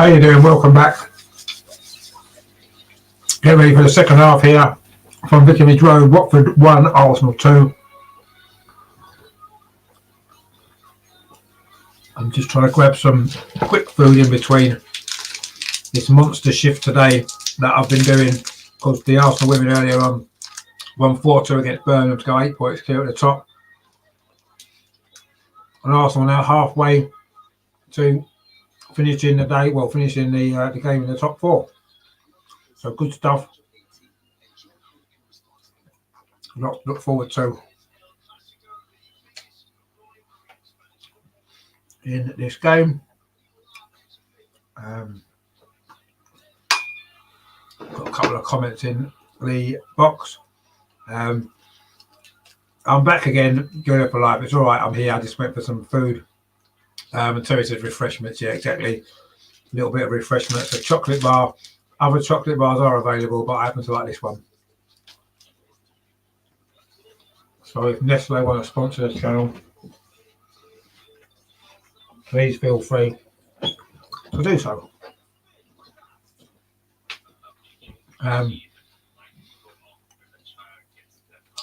How you doing? Welcome back. Get ready for the second half here from Vicarage Road. Watford 1, Arsenal 2. I'm just trying to grab some quick food in between this monster shift today that I've been doing, because the Arsenal women earlier on won 4-2 against Birmingham to go 8 points clear at the top. And Arsenal now halfway to finishing the day, well, finishing the game in the top 4. So good stuff. Look forward to in this game. Got a couple of comments in the box. I'm back again, going up for life. It's all right. I'm here. I just went for some food. And Terry says refreshments. Yeah, exactly. A little bit of refreshments. A chocolate bar. Other chocolate bars are available, but I happen to like this one. So if Nestle want to sponsor this channel, please feel free to do so.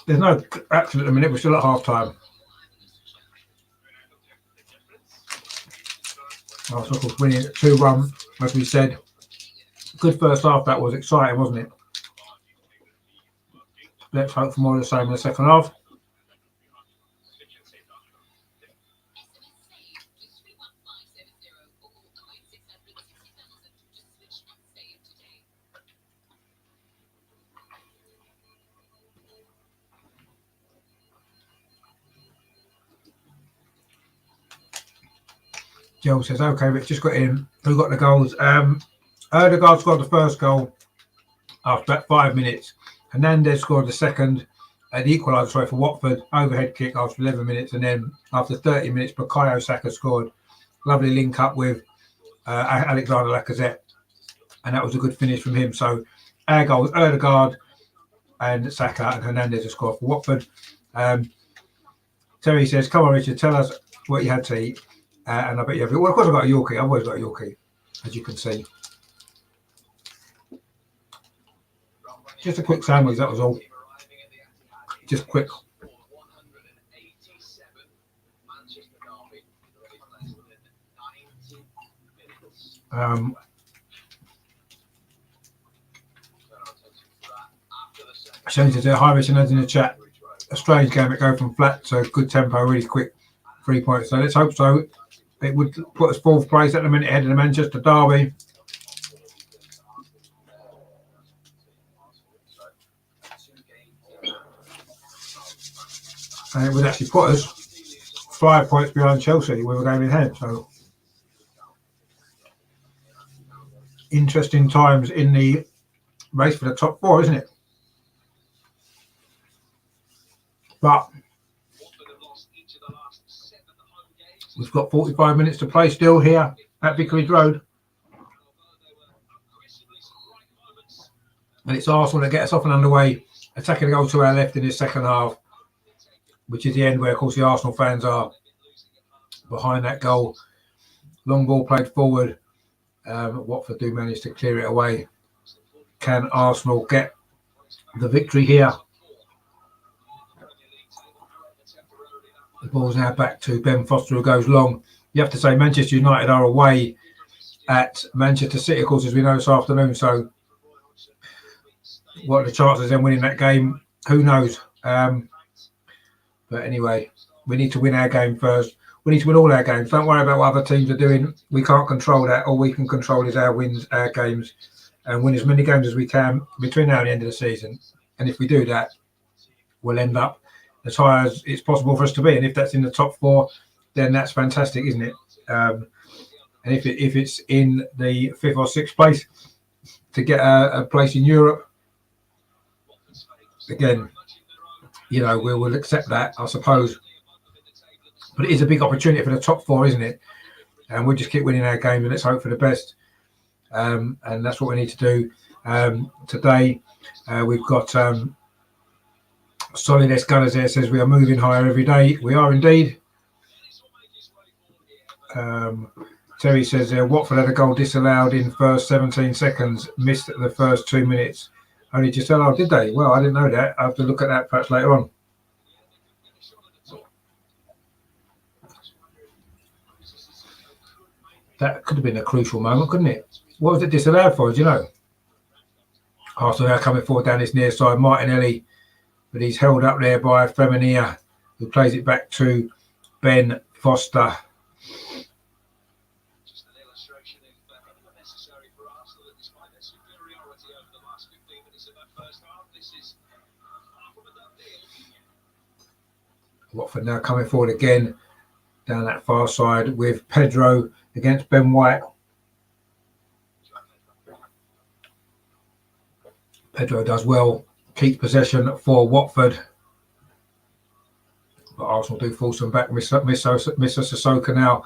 There's no action at the minute. We're still at half time. Arsenal was winning at 2-1, as we said. Good first half. That was exciting, wasn't it? Let's hope for more of the same in the second half. Joe says, okay, Rich, just got in. Who got the goals? Erdegaard scored the first goal after about 5 minutes. Hernandez scored the second, the equaliser for Watford, overhead kick after 11 minutes. And then after 30 minutes, Bukayo Saka scored. Lovely link up with Alexander Lacazette. And that was a good finish from him. So our goals, Erdegaard and Saka, and Hernandez have scored for Watford. Terry says, come on, Richard, tell us what you had to eat. And I bet you have. Well, of course, I've got a Yorkie. I've always got a Yorkie, as you can see. Just a quick sandwich, that was all. Just quick. Shane says, hi, Rich, and in the chat. A strange game. It go from flat to good tempo, really quick. 3 points. So let's hope so. It would put us 4th place at the minute ahead of the Manchester derby. And it would actually put us 5 points behind Chelsea. We were going in hand. So interesting times in the race for the top 4, isn't it? But we've got 45 minutes to play still here at Vicarage Road. And it's Arsenal that get us off and underway, attacking the goal to our left in this second half, which is the end where, of course, the Arsenal fans are behind that goal. Long ball played forward. Watford do manage to clear it away. Can Arsenal get the victory here? The ball's now back to Ben Foster, who goes long. You have to say Manchester United are away at Manchester City, of course, as we know this afternoon. So what are the chances of them winning that game? Who knows? But anyway, we need to win our game first. We need to win all our games. Don't worry about what other teams are doing. We can't control that. All we can control is our wins, our games, and win as many games as we can between now and the end of the season. And if we do that, we'll end up as high as it's possible for us to be. And if that's in the top 4, then that's fantastic, isn't it? And if it's in the 5th or 6th place to get a place in Europe, again, you know, we will accept that, I suppose. But it is a big opportunity for the top 4, isn't it? And we'll just keep winning our games and let's hope for the best. And that's what we need to do. Today, we've got Solid S Gunners there, says we are moving higher every day. We are indeed. Terry says Watford had a goal disallowed in first 17 seconds, missed the first 2 minutes. Only just allowed, did they? Well, I didn't know that. I'll have to look at that perhaps later on. That could have been a crucial moment, couldn't it? What was it disallowed for, do you know? Arsenal now coming forward down this near side, Martinelli, but he's held up there by Femenia, who plays it back to Ben Foster. Just an illustration of necessary for Arsenal that despite their superiority over the last 15 minutes of that first half, this is half of a done deal. Watford now coming forward again down that far side with Pedro against Ben White. Pedro does well, keeps possession for Watford. But Arsenal do force them back. Mr. Sissoko now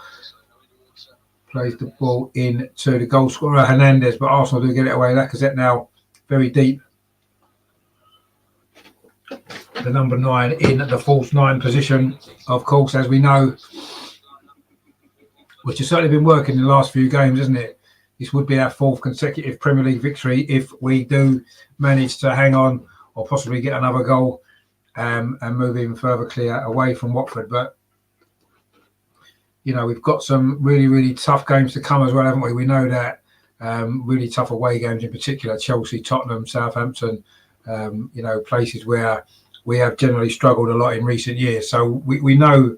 plays the ball into the goal scorer Hernandez, but Arsenal do get it away. Lacazette now very deep. The number 9 in the false 9 position, of course, as we know, which has certainly been working in the last few games, isn't it? This would be our 4th consecutive Premier League victory if we do manage to hang on or possibly get another goal and move even further clear away from Watford. But, you know, we've got some really, really tough games to come as well, haven't we? We know that. Really tough away games in particular, Chelsea, Tottenham, Southampton, you know, places where we have generally struggled a lot in recent years. So we know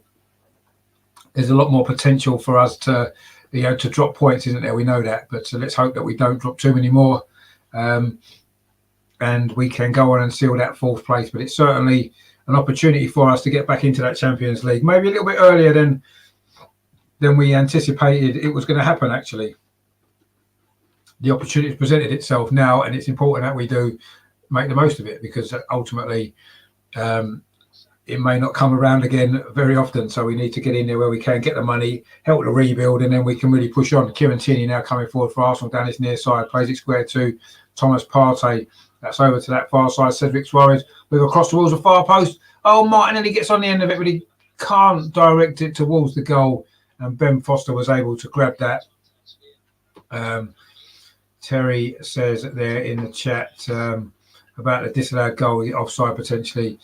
there's a lot more potential for us to, you know, to drop points, isn't there? We know that, but let's hope that we don't drop too many more, and we can go on and seal that 4th place. But it's certainly an opportunity for us to get back into that Champions League, maybe a little bit earlier than we anticipated it was going to happen. Actually, the opportunity has presented itself now, and it's important that we do make the most of it, because ultimately it may not come around again very often. So we need to get in there where we can, get the money, help the rebuild, and then we can really push on. Kieran Tierney now coming forward for Arsenal down his near side, plays it square to Thomas Partey. That's over to that far side. Cedric Suarez with across towards the far post. Oh, Martinelli gets on the end of it, but he can't direct it towards the goal. And Ben Foster was able to grab that. Terry says there in the chat about the disallowed goal, the offside potentially.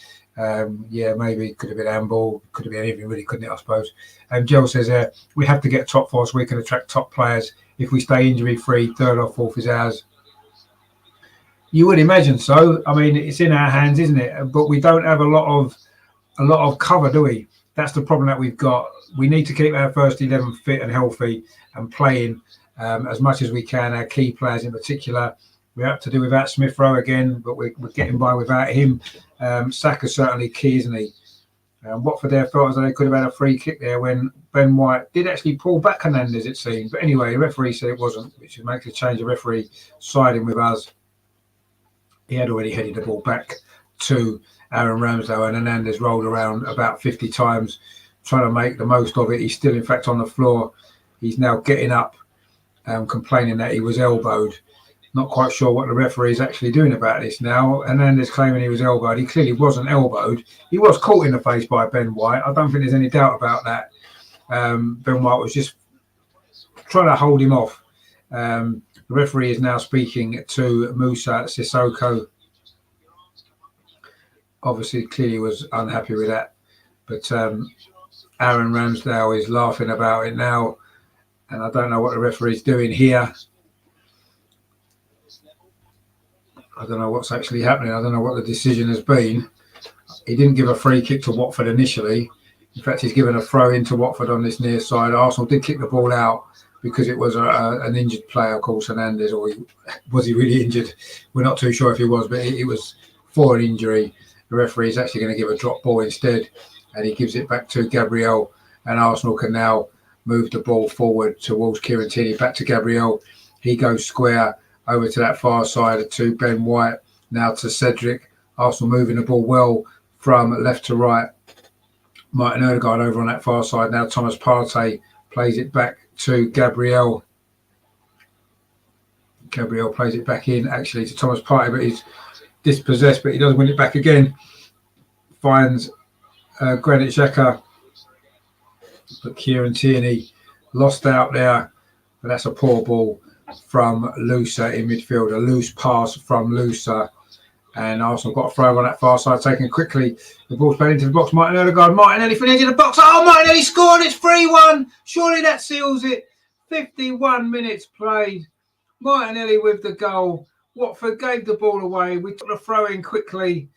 Yeah, maybe could have been handball, could have been anything really, couldn't it, I suppose. And Joe says we have to get top 4 so we can attract top players. If we stay injury free, 3rd or 4th is ours. You would imagine so. I mean, it's in our hands, isn't it? But we don't have a lot of cover, do we? That's the problem that we've got. We need to keep our first 11 fit and healthy and playing as much as we can. Our key players in particular. We have to do without Smith Rowe again, but we're getting by without him. Saka's certainly key, isn't he? Watford there felt as though they could have had a free kick there when Ben White did actually pull back Hernandez, it seemed. But anyway, the referee said it wasn't, which makes a change of referee siding with us. He had already headed the ball back to Aaron Ramsdale, and Hernandez rolled around about 50 times trying to make the most of it. He's still, in fact, on the floor. He's now getting up, complaining that he was elbowed. Not quite sure what the referee is actually doing about this now. Hernandez claiming he was elbowed. He clearly wasn't elbowed. He was caught in the face by Ben White. I don't think there's any doubt about that. Ben White was just trying to hold him off. The referee is now speaking to Musa Sissoko. Obviously, clearly was unhappy with that. But Aaron Ramsdale is laughing about it now. And I don't know what the referee's doing here. I don't know what's actually happening. I don't know what the decision has been. He didn't give a free kick to Watford initially. In fact, he's given a throw into Watford on this near side. Arsenal did kick the ball out because it was an injured player, of course, Hernandez. Or was he really injured? We're not too sure if he was, but it was for an injury. The referee is actually going to give a drop ball instead, and he gives it back to Gabriel. And Arsenal can now move the ball forward towards Kieran Tierney. Back to Gabriel. He goes square over to that far side to Ben White, now to Cedric. Arsenal moving the ball well from left to right. Martin Odegaard over on that far side. Now Thomas Partey plays it back to Gabriel. Gabriel plays it back in actually to Thomas Partey, but he's dispossessed, but he does win it back again. Finds Granit Xhaka, but Kieran Tierney lost out there but that's a poor ball from Looser in midfield, a loose pass from Looser. And Arsenal got a throw on that far side, taken quickly. The ball's played into the box. Martin Odegaard. Martinelli from the edge of the box. Oh, Martinelli scored. It's 3-1. Surely that seals it. 51 minutes played. Martinelli with the goal. Watford gave the ball away. We took the throw in quickly.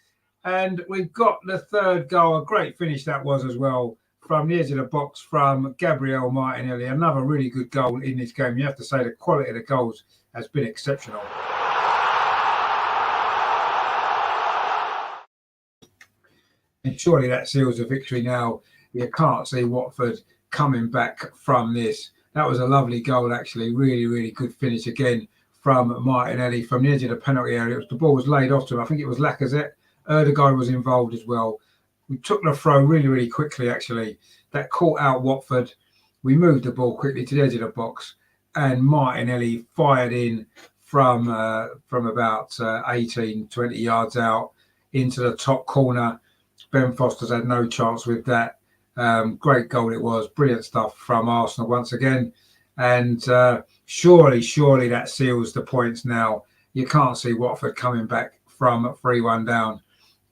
And we've got the third goal. A great finish that was as well. From the edge of the box from Gabriel Martinelli. Another really good goal in this game. You have to say the quality of the goals has been exceptional. And surely that seals the victory now. You can't see Watford coming back from this. That was a lovely goal, actually. Really, really good finish again from Martinelli from the edge of the penalty area. The ball was laid off to him. I think it was Lacazette. Odegaard was involved as well. We took the throw really, really quickly, actually. That caught out Watford. We moved the ball quickly to the edge of the box. And Martinelli fired in from about 18, 20 yards out into the top corner. Ben Foster's had no chance with that. Great goal it was. Brilliant stuff from Arsenal once again. And surely that seals the points now. You can't see Watford coming back from 3-1 down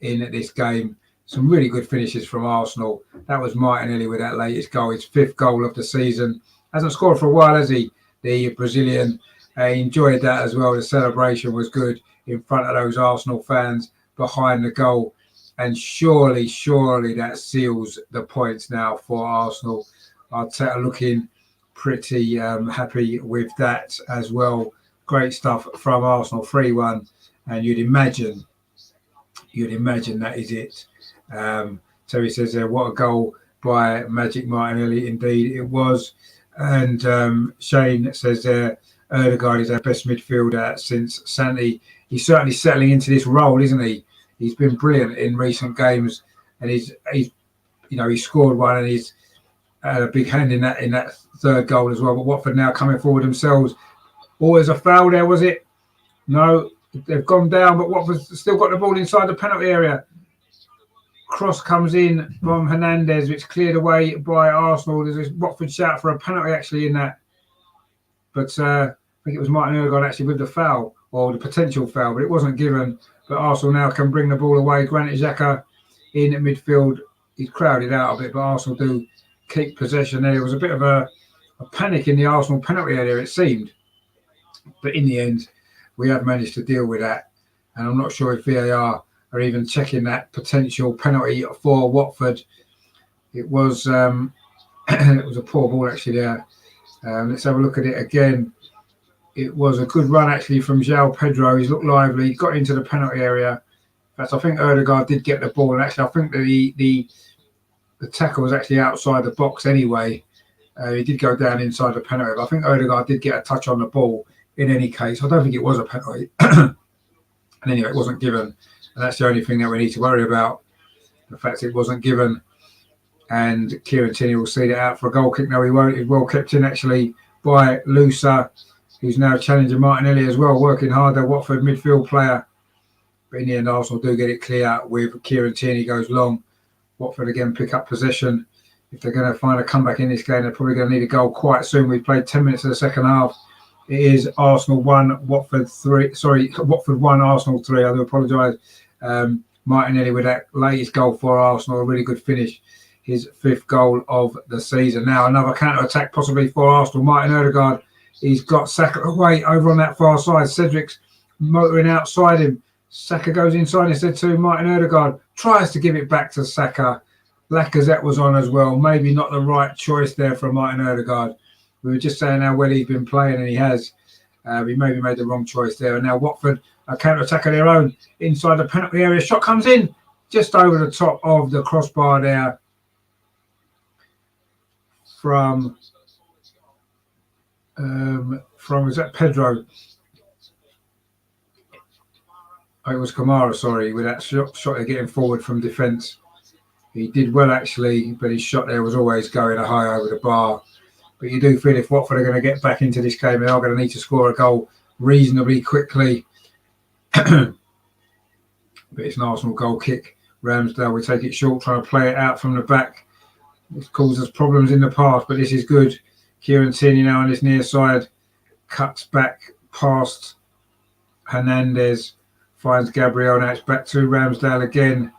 in this game. Some really good finishes from Arsenal. That was Martinelli with that latest goal, his 5th goal of the season. Hasn't scored for a while, has he? The Brazilian. Enjoyed that as well. The celebration was good in front of those Arsenal fans behind the goal. And surely that seals the points now for Arsenal. Arteta looking pretty happy with that as well. Great stuff from Arsenal, 3-1. And you'd imagine that is it. Terry says there, what a goal by Magic Martinelli. Indeed, it was. And Shane says there, Odegaard is our best midfielder since Santi. He's certainly settling into this role, isn't he? He's been brilliant in recent games, and he's scored one, and he's had a big hand in that third goal as well. But Watford now coming forward themselves. Always a foul there, was it? No, they've gone down, but Watford's still got the ball inside the penalty area. Cross comes in from Hernandez, which cleared away by Arsenal. There's a Watford shout for a penalty actually in that, but I think it was Martin Odegaard actually with the foul or the potential foul, but it wasn't given. But Arsenal now can bring the ball away. Granit Xhaka in at midfield. He's crowded out a bit, but Arsenal do keep possession there. There was a bit of a panic in the Arsenal penalty area, it seemed. But in the end, we have managed to deal with that. And I'm not sure if VAR are even checking that potential penalty for Watford. It was it was a poor ball actually there. Let's have a look at it again. It was a good run actually from João Pedro. He's looked lively. He got into the penalty area. In fact, I think Odegaard did get the ball. And actually, I think the tackle was actually outside the box anyway. He did go down inside the penalty. But I think Odegaard did get a touch on the ball in any case. I don't think it was a penalty. And anyway, it wasn't given. And that's the only thing that we need to worry about. The fact it wasn't given. And Kieran Tierney will see that out for a goal kick. No, he won't. He's well kept in actually by Looser, who's now challenging Martinelli as well, working hard, the Watford midfield player. But in the end, Arsenal do get it clear with Kieran Tierney goes long. Watford again pick up possession. If they're going to find a comeback in this game, they're probably going to need a goal quite soon. We've played 10 minutes of the second half. It is Arsenal 1, Watford 3. Sorry, Watford 1, Arsenal 3. I do apologise. Martinelli with that latest goal for Arsenal, a really good finish. His 5th goal of the season. Now another counter-attack possibly for Arsenal. Martin Odegaard. He's got Saka away over on that far side. Cedric's motoring outside him. Saka goes inside instead to Martin Odegaard. Tries to give it back to Saka. Lacazette was on as well. Maybe not the right choice there for Martin Odegaard. We were just saying how well he's been playing, and he has. He maybe made the wrong choice there. And now Watford a counter-attack of their own inside the penalty area. Shot comes in just over the top of the crossbar there from was that Pedro? Oh, it was Kamara, sorry, with that shot they're getting forward from defence. He did well actually, but his shot there was always going high over the bar. But you do feel if Watford are going to get back into this game, they are going to need to score a goal reasonably quickly. But it's an Arsenal goal kick. Ramsdale will take it short, trying to play it out from the back. It's caused us problems in the past, but this is good. Kieran Tierney now on his near side, cuts back past Hernandez, finds Gabriel. Now it's back to Ramsdale again.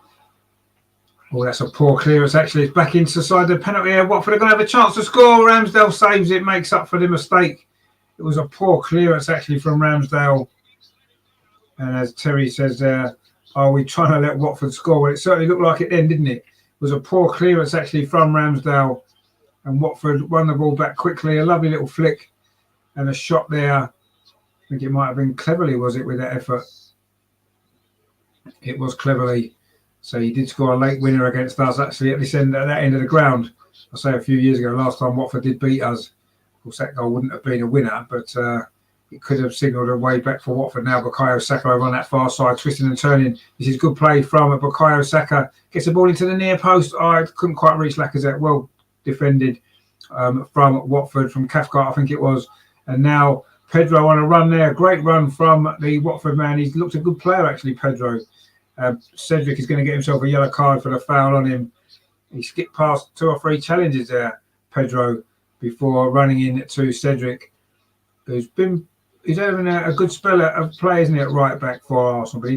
Oh, that's a poor clearance. Actually, it's back into the side of the penalty area. Watford are going to have a chance to score. Ramsdale saves it, makes up for the mistake. It was a poor clearance actually from Ramsdale. And as Terry says there, are we trying to let Watford score? Well, it certainly looked like it then, didn't it? It was a poor clearance actually from Ramsdale. And Watford won the ball back quickly. A lovely little flick and a shot there. I think it might have been Cleverly, was it, with that effort? It was Cleverly. So he did score a late winner against us actually at this end, at that end of the ground. I say a few years ago, last time Watford did beat us. Of course, that goal wouldn't have been a winner, but it could have signalled a way back for Watford. Now Bukayo Saka over on that far side, twisting and turning. This is good play from Bukayo Saka. Gets the ball into the near post. I couldn't quite reach Lacazette. Well defended from Watford, from Cathcart, I think it was. And now Pedro on a run there. Great run from the Watford man. He's looked a good player, actually, Pedro. Cedric is going to get himself a yellow card for the foul on him. He skipped past 2 or 3 challenges there, Pedro, before running in to Cedric, who's having a good spell of play, isn't it, right back for Arsenal. But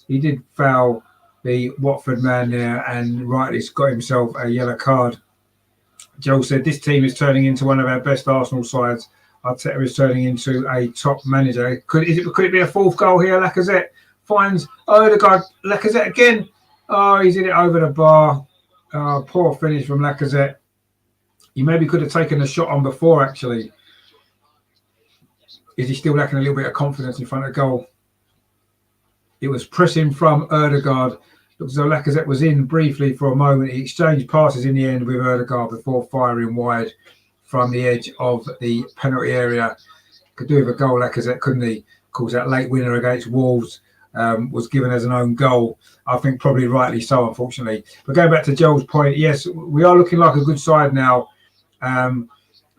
he did foul the Watford man there and rightly got himself a yellow card. Joel said this team is turning into one of our best Arsenal sides. Arteta is turning into a top manager. Could it be a 4th goal here? Lacazette finds Odegaard. Lacazette again. Oh, he's hit it over the bar. Poor finish from Lacazette. He maybe could have taken the shot on before, actually. Is he still lacking a little bit of confidence in front of goal? It was pressing from Odegaard. Looks as though Lacazette was in briefly for a moment. He exchanged passes in the end with Odegaard before firing wide from the edge of the penalty area. Could do with a goal, Lacazette, couldn't he? Of course, that late winner against Wolves was given as an own goal. I think probably rightly so, unfortunately. But going back to Joel's point, yes, we are looking like a good side now. I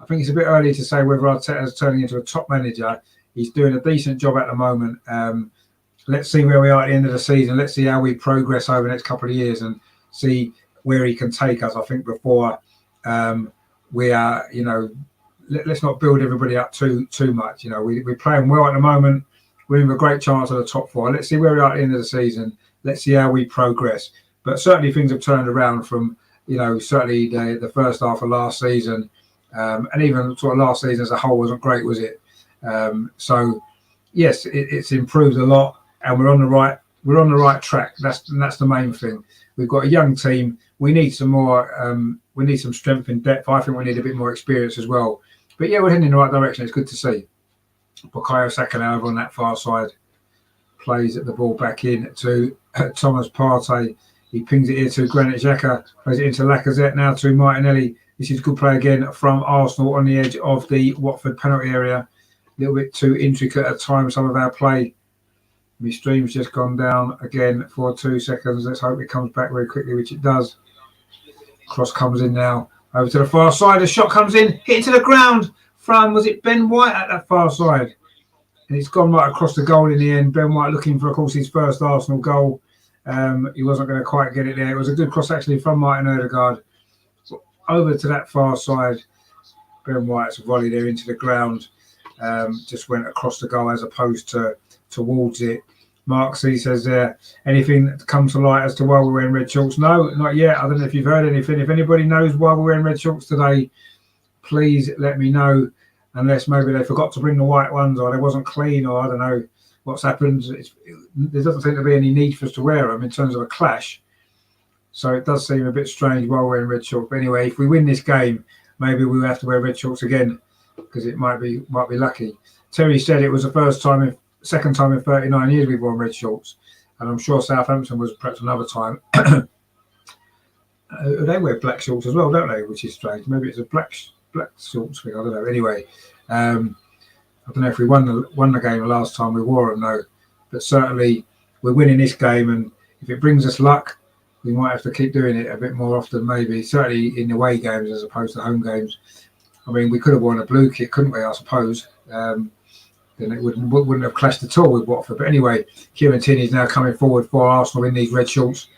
think it's a bit early to say whether Arteta is turning into a top manager. He's doing a decent job at the moment. Let's see where we are at the end of the season. Let's see how we progress over the next couple of years and see where he can take us. I think before we are, let's not build everybody up too much. We're playing well at the moment. We're in a great chance of the top 4. Let's see where we are at the end of the season. Let's see how we progress. But certainly things have turned around from, certainly the first half of last season. And even sort of last season as a whole wasn't great, was it? So yes, it's improved a lot. And we're on the right track. That's the main thing. We've got a young team. We need some more. We need some strength in depth. I think we need a bit more experience as well. But yeah, we're heading in the right direction. It's good to see. Bukayo Saka now over on that far side, plays the ball back in to Thomas Partey. He pings it here to Granit Xhaka. Plays it into Lacazette now to Martinelli. This is good play again from Arsenal on the edge of the Watford penalty area. A little bit too intricate at times, some of our play. My stream's just gone down again for 2 seconds. Let's hope it comes back very quickly, which it does. Cross comes in now. Over to the far side. A shot comes in. Hit into the ground from, was it Ben White at that far side? And it's gone right across the goal in the end. Ben White looking for, of course, his first Arsenal goal. He wasn't going to quite get it there. It was a good cross, actually, from Martin Odegaard. Over to that far side. Ben White's volley there into the ground. Just went across the goal as opposed to towards it. Mark C says there, anything that comes to light as to why we're wearing red shorts? No, not yet. I don't know if you've heard anything. If anybody knows why we're wearing red shorts today, please let me know. Unless maybe they forgot to bring the white ones, or they wasn't clean, or I don't know what's happened. There doesn't seem to be any need for us to wear them in terms of a clash. So it does seem a bit strange while we're wearing red shorts. But anyway, if we win this game, maybe we'll have to wear red shorts again because it might be lucky. Terry said it was the second time in 39 years we've worn red shorts, and I'm sure Southampton was perhaps another time. They wear black shorts as well, don't they? Which is strange. Maybe it's a black shorts thing. I don't know. Anyway, I don't know if we won the game the last time we wore them, though. But certainly we're winning this game, and if it brings us luck, we might have to keep doing it a bit more often. Maybe certainly in away games as opposed to home games. I mean, we could have worn a blue kit, couldn't we? I suppose. Then it wouldn't have clashed at all with Watford. But anyway, Kieran Tierney is now coming forward for Arsenal in these red shorts.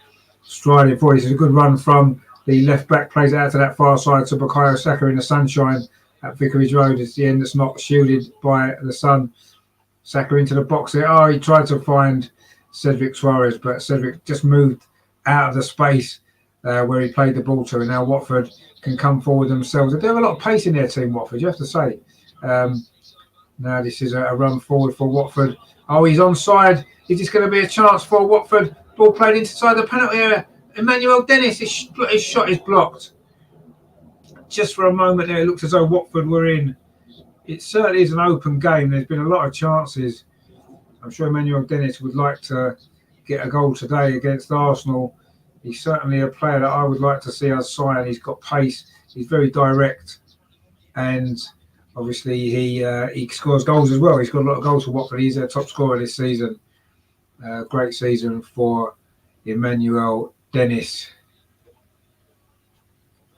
Striding forward. This is a good run from the left back. Plays it out to that far side to Bukayo Saka in the sunshine. at Vicarage Road. It's the end that's not shielded by the sun. Saka into the box there. Oh, he tried to find Cedric Suarez, but Cedric just moved out of the space where he played the ball to, and now Watford can come forward themselves. They have a lot of pace in their team, Watford, you have to say. Now this is a run forward for Watford. Oh, he's onside. Is this going to be a chance for Watford? Ball played inside the penalty area. Emmanuel Dennis, his shot is blocked. Just for a moment there, it looked as though Watford were in. It certainly is an open game. There's been a lot of chances. I'm sure Emmanuel Dennis would like to get a goal today against Arsenal. He's certainly a player that I would like to see us sign. He's got pace. He's very direct. And obviously he scores goals as well. He's got a lot of goals for Watford. He's their top scorer this season. Great season for Emmanuel Dennis.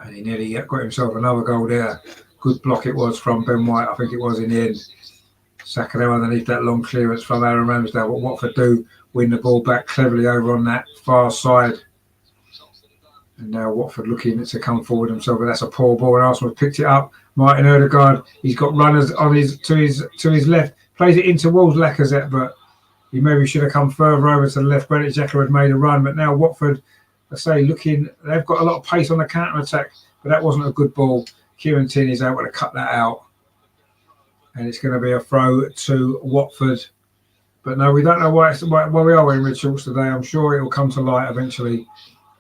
And he nearly got himself another goal there. Good block it was from Ben White, I think it was in the end. Saka there underneath that long clearance from Aaron Ramsdale. What Watford do, win the ball back cleverly over on that far side. And now Watford looking to come forward themselves, but that's a poor ball. And Arsenal picked it up. Martin Ødegaard, he's got runners on to his left. Plays it in towards Lacazette, but he maybe should have come further over to the left. Granit Xhaka had made a run, but now Watford, I say, they've got a lot of pace on the counter-attack, but that wasn't a good ball. Kieran Tierney is able to cut that out. And it's going to be a throw to Watford. But no, we don't know why we are wearing red shorts today. I'm sure it will come to light eventually.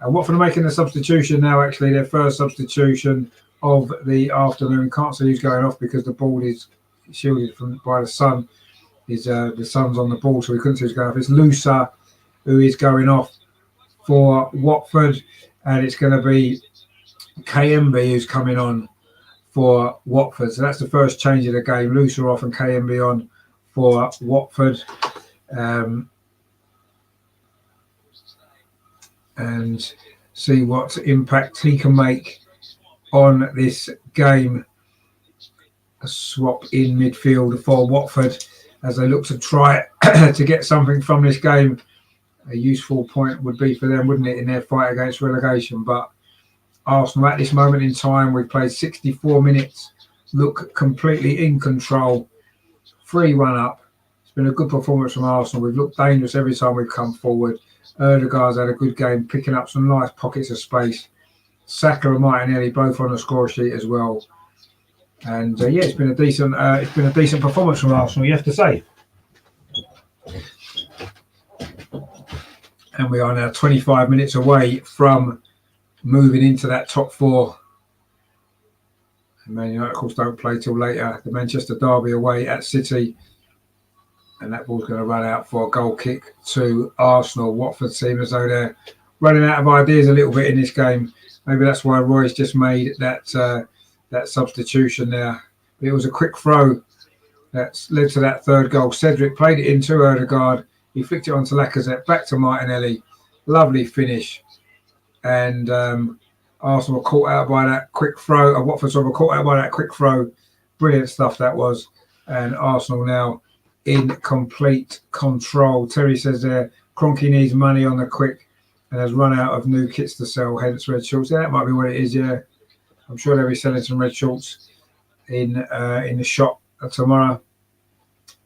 Watford are making a substitution now, actually, their first substitution of the afternoon. Can't see who's going off because the ball is shielded by the sun. The sun's on the ball, so we couldn't see who's going off. It's Lusa who is going off for Watford, and it's going to be KMB who's coming on for Watford. So that's the first change of the game. Lusa off and KMB on for Watford. And see what impact he can make on this game. A swap in midfield for Watford as they look to try to get something from this game. A useful point would be for them, wouldn't it, in their fight against relegation? But Arsenal at this moment in time, we've played 64 minutes, look completely in control, 3-1 up. It's been a good performance from Arsenal. We've looked dangerous every time we've come forward. Ødegaard's had a good game, picking up some nice pockets of space. Saka and Martinelli both on the score sheet as well. And yeah, it's been a decent performance from Arsenal, you have to say. And we are now 25 minutes away from moving into that top four. And Man United, of course, don't play till later. The Manchester derby away at City. And that ball's going to run out for a goal kick to Arsenal. Watford seem as though they're running out of ideas a little bit in this game. Maybe that's why Roy's just made that substitution there. But it was a quick throw that led to that third goal. Cedric played it into Ødegaard. He flicked it onto Lacazette, back to Martinelli. Lovely finish. And Arsenal were caught out by that quick throw. Watford were caught out by that quick throw. Brilliant stuff that was. And Arsenal now in complete control. Terry says there, Kroenke needs money on the quick and has run out of new kits to sell, hence red shorts. Yeah, that might be what it is, yeah. I'm sure they'll be selling some red shorts in the shop tomorrow.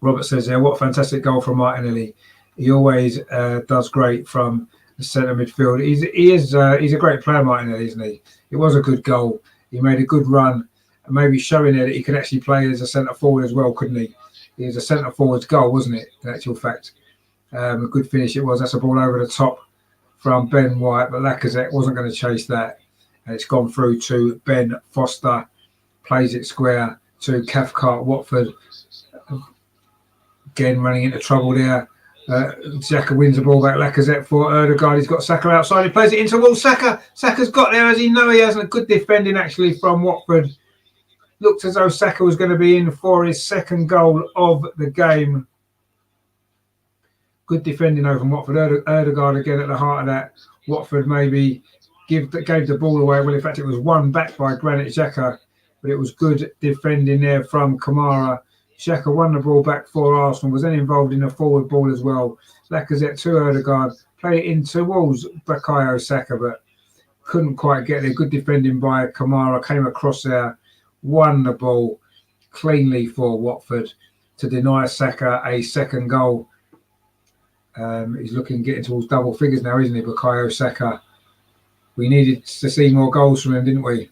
Robert says there, what a fantastic goal from Martinelli. He always does great from the centre midfield. He's a great player, Martinelli, isn't he? It was a good goal. He made a good run, and maybe showing there that he could actually play as a centre forward as well, couldn't he? It was a centre forward's goal, wasn't it? In actual fact, a good finish it was. That's a ball over the top from Ben White, but Lacazette wasn't going to chase that, and it's gone through to Ben Foster. Plays it square to Cathcart. Watford again running into trouble there. Xhaka wins the ball back. Lacazette for Ødegaard. He's got Saka outside. He plays it into Wall. Saka's got there, as he know he has, a good defending actually from Watford. Looked as though Saka was going to be in for his second goal of the game. Good defending over from Watford. Ødegaard again at the heart of that. Watford maybe gave the ball away. Well, in fact, it was won back by Granit Xhaka, but it was good defending there from Kamara. Xhaka won the ball back for Arsenal, was then involved in a forward ball as well. Lacazette to Ødegaard, played it in towards Bukayo Saka, but couldn't quite get there. Good defending by Kamara, came across there. won the ball cleanly for Watford to deny Saka a second goal. He's getting towards double figures now, isn't he, Bukayo Saka? We needed to see more goals from him, didn't we?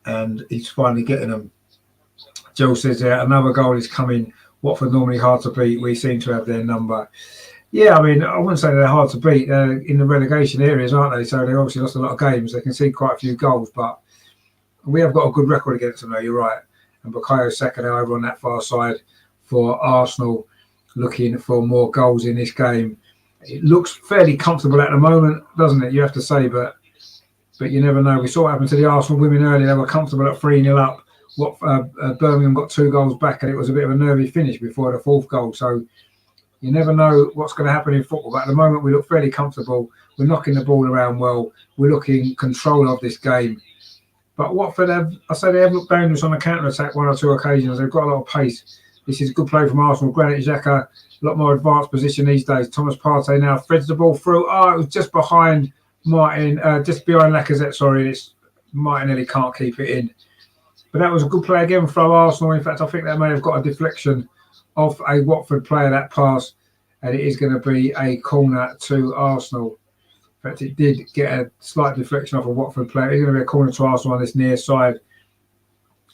And he's finally getting them. Joe says another goal is coming. Watford normally hard to beat. We seem to have their number. Yeah, I mean, I wouldn't say they're hard to beat. They're in the relegation areas, aren't they? So they obviously lost a lot of games. They can see quite a few goals, but we have got a good record against them, though. You're right. And Bukayo Saka now over on that far side for Arsenal, looking for more goals in this game. It looks fairly comfortable at the moment, doesn't it? You have to say, but you never know. We saw what happened to the Arsenal women earlier. They were comfortable at 3-0 up. Birmingham got 2 goals back, and it was a bit of a nervy finish before the 4th goal. So you never know what's going to happen in football. But at the moment, we look fairly comfortable. We're knocking the ball around well. We're looking control of this game. But Watford they have looked dangerous on the counter-attack 1 or 2 occasions. They've got a lot of pace. This is a good play from Arsenal. Granit Xhaka, a lot more advanced position these days. Thomas Partey now threads the ball through. It was just behind Martin, just behind Lacazette, sorry. It's Martinelli can't keep it in. But that was a good play again from Arsenal. In fact, I think that may have got a deflection off a Watford player, that pass. And it is going to be a corner to Arsenal. In fact, it did get a slight deflection off a Watford player. It's going to be a corner to Arsenal on this near side.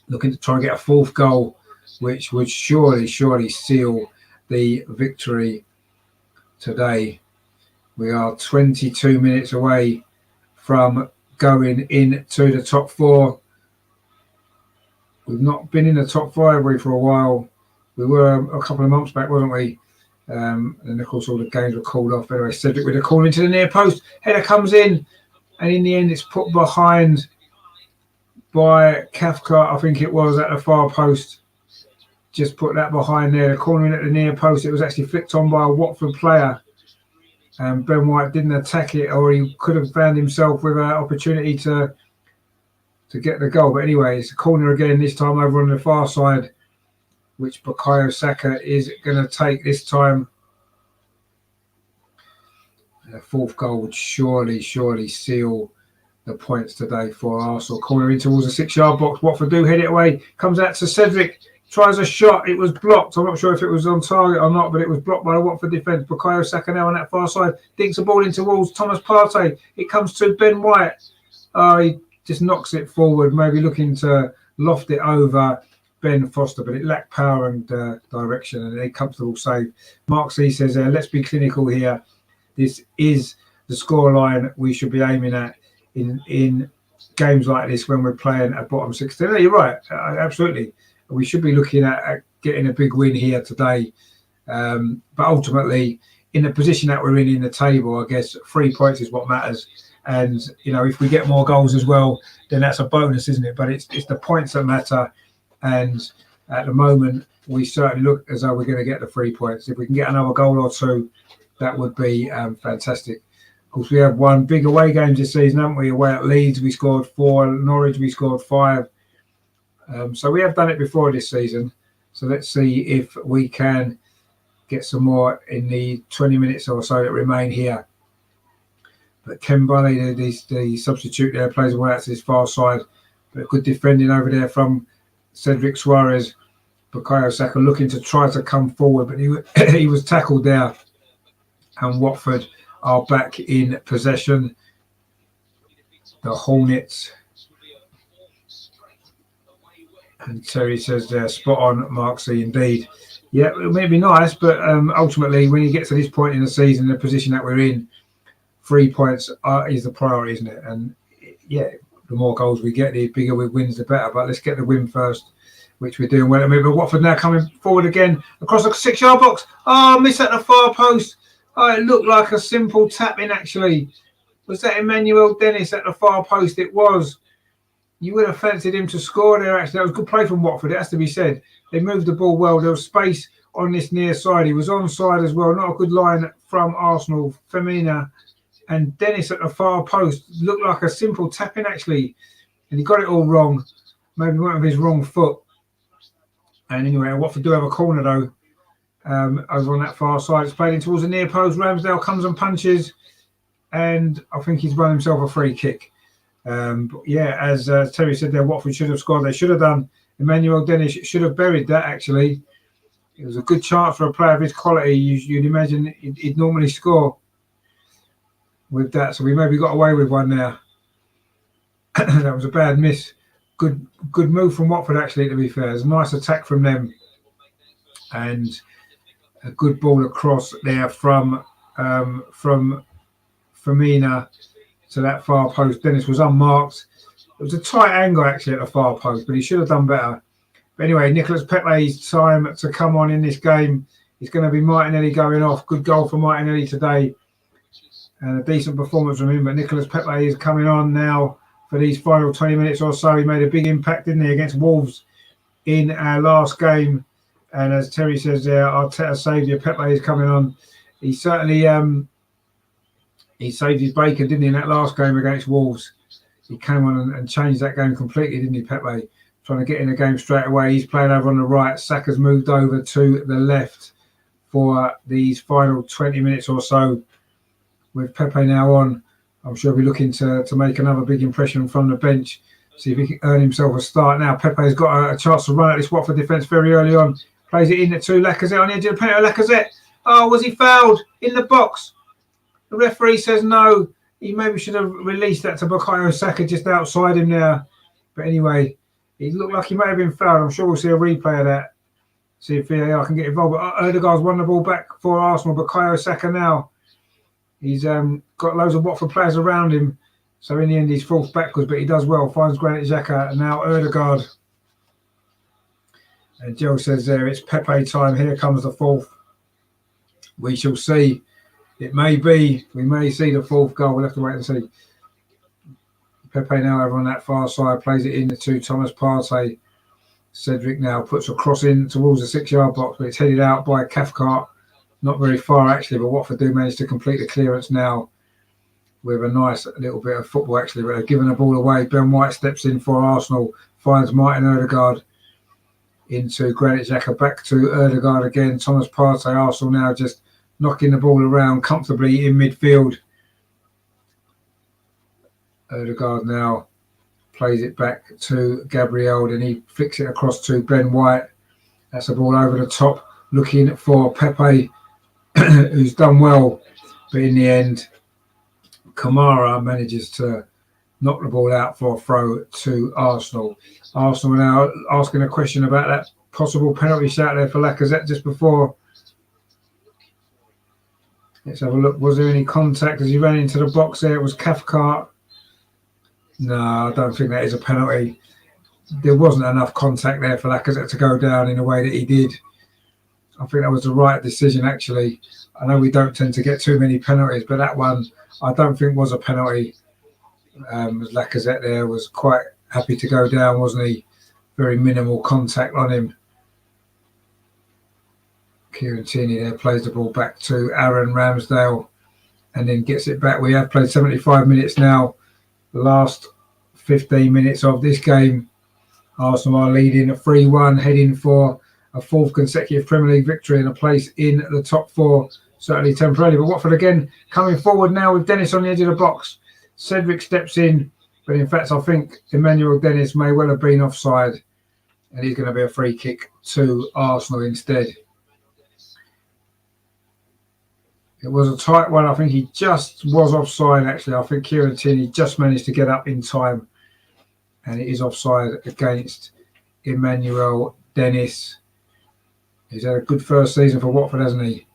Looking to try and get a 4th goal, which would surely seal the victory today. We are 22 minutes away from going into the top 4. We've not been in the top 5 for a while. We were a couple of months back, wasn't we? And of course, all the games were called off. Anyway, Cedric with a call into the near post. Header comes in, and in the end, it's put behind by Kafka. I think it was at the far post. Just put that behind there. The corner in at the near post. It was actually flicked on by a Watford player. And Ben White didn't attack it, or he could have found himself with an opportunity to get the goal. But anyway, it's a corner again, this time over on the far side, which Bukayo Saka is going to take this time. The 4th goal would surely seal the points today for Arsenal. Corner in towards the 6-yard box. Watford do head it away. Comes out to Cedric. Tries a shot. It was blocked. I'm not sure if it was on target or not, but it was blocked by the Watford defence. Bukayo Saka now on that far side. Dinks the ball in towards Thomas Partey. It comes to Ben White. He just knocks it forward, maybe looking to loft it over Ben Foster, but it lacked power and direction, and a comfortable save. Mark C says, let's be clinical here. This is the scoreline we should be aiming at in games like this when we're playing at bottom 16. No, you're right, absolutely. We should be looking at getting a big win here today. But ultimately, in the position that we're in the table, I guess 3 points is what matters. And, if we get more goals as well, then that's a bonus, isn't it? But it's the points that matter. And at the moment, we certainly look as though we're going to get the 3 points. If we can get another goal or 2, that would be fantastic. Of course, we have won big away games this season, haven't we? Away at Leeds, we scored 4. Norwich, we scored 5. So we have done it before this season. So let's see if we can get some more in the 20 minutes or so that remain here. But Ken Bunny, the substitute there, plays away out to his far side. But good defending over there from Cedric Suarez. Bukayo Saka looking to try to come forward, but he was tackled there. And Watford are back in possession. The Hornets. And Terry says they're spot on, Mark C, indeed. Yeah, it may be nice, but ultimately, when you get to this point in the season, the position that we're in, 3 points is the priority, isn't it? And yeah, the more goals we get, the bigger we wins, the better. But let's get the win first, which we're doing well. But Watford now coming forward again across the 6-yard box. Miss at the far post. It looked like a simple tap in, actually. Was that Emmanuel Dennis at the far post? It was. You would have fancied him to score there, actually. That was a good play from Watford, it has to be said. They moved the ball well. There was space on this near side. He was onside as well. Not a good line from Arsenal. Femina and Dennis at the far post. Looked like a simple tap-in, actually. And he got it all wrong. Maybe went with his wrong foot. And anyway, Watford do have a corner, though, over on that far side. It's played in towards the near post. Ramsdale comes and punches. And I think he's run himself a free kick. But yeah, as Terry said there, Watford should have scored. They should have done. Emmanuel Dennis should have buried that, actually. It was a good chance for a player of his quality. You'd imagine he'd normally score with that. So we maybe got away with one there. That was a bad miss. Good move from Watford, actually, to be fair. It's a nice attack from them. And a good ball across there from Firmina to that far post. Dennis was unmarked. It was a tight angle, actually, at the far post, but he should have done better. But anyway, Nicolas Pepe's time to come on in this game. It's going to be Martinelli going off. Good goal for Martinelli today. And a decent performance from him. But Nicolas Pepe is coming on now for these final 20 minutes or so. He made a big impact, didn't he, against Wolves in our last game. And as Terry says there, Arteta saved you. Pepe is coming on. He certainly he saved his bacon, didn't he, in that last game against Wolves. He came on and changed that game completely, didn't he, Pepe? Trying to get in the game straight away. He's playing over on the right. Saka's moved over to the left for these final 20 minutes or so. With Pepe now on, I'm sure he'll be looking to make another big impression from the bench. See if he can earn himself a start. Now Pepe's got a chance to run at this Watford defence very early on. Plays it in to Lacazette on the edge of the penalty. Lacazette. Oh, was he fouled in the box? The referee says no. He maybe should have released that to Bukayo Saka just outside him there. But anyway, it looked like he may have been fouled. I'm sure we'll see a replay of that. See if VAR can get involved. But Ødegaard's won the ball back for Arsenal. Bukayo Saka now. He's got loads of Watford players around him. So in the end, he's forced backwards, but he does well. Finds Granit Xhaka and now Ødegaard. And Joe says there, it's Pepe time. Here comes the fourth. We shall see. It may be. We may see the fourth goal. We'll have to wait and see. Pepe now over on that far side. Plays it in to Thomas Partey. Cedric now puts a cross in towards the 6-yard box, but it's headed out by Cathcart. Not very far, actually, but Watford do manage to complete the clearance now with a nice little bit of football, actually. But they've given the ball away. Ben White steps in for Arsenal. Finds Martin Ødegaard into Granit Xhaka. Back to Ødegaard again. Thomas Partey. Arsenal now just knocking the ball around comfortably in midfield. Ødegaard now plays it back to Gabriel, and he flicks it across to Ben White. That's a ball over the top, looking for Pepe, who's done well, but in the end, Kamara manages to knock the ball out for a throw to Arsenal. Arsenal now asking a question about that possible penalty shot there for Lacazette just before. Let's have a look. Was there any contact as he ran into the box there? It was Cathcart. No, I don't think that is a penalty. There wasn't enough contact there for Lacazette to go down in the way that he did. I think that was the right decision, actually. I know we don't tend to get too many penalties, but that one I don't think was a penalty. Lacazette there was quite happy to go down, wasn't he? Very minimal contact on him. Kieran Tierney there plays the ball back to Aaron Ramsdale and then gets it back. We have played 75 minutes now. The last 15 minutes of this game, Arsenal are leading 3-1, heading for a fourth consecutive Premier League victory and a place in the top four, certainly temporarily. But Watford again coming forward now with Dennis on the edge of the box. Cedric steps in, but in fact I think Emmanuel Dennis may well have been offside, and he's going to be a free kick to Arsenal instead. It was a tight one. I think he just was offside, actually. I think Kieran Tierney just managed to get up in time, and it is offside against Emmanuel Dennis. He's had a good first season for Watford, hasn't he?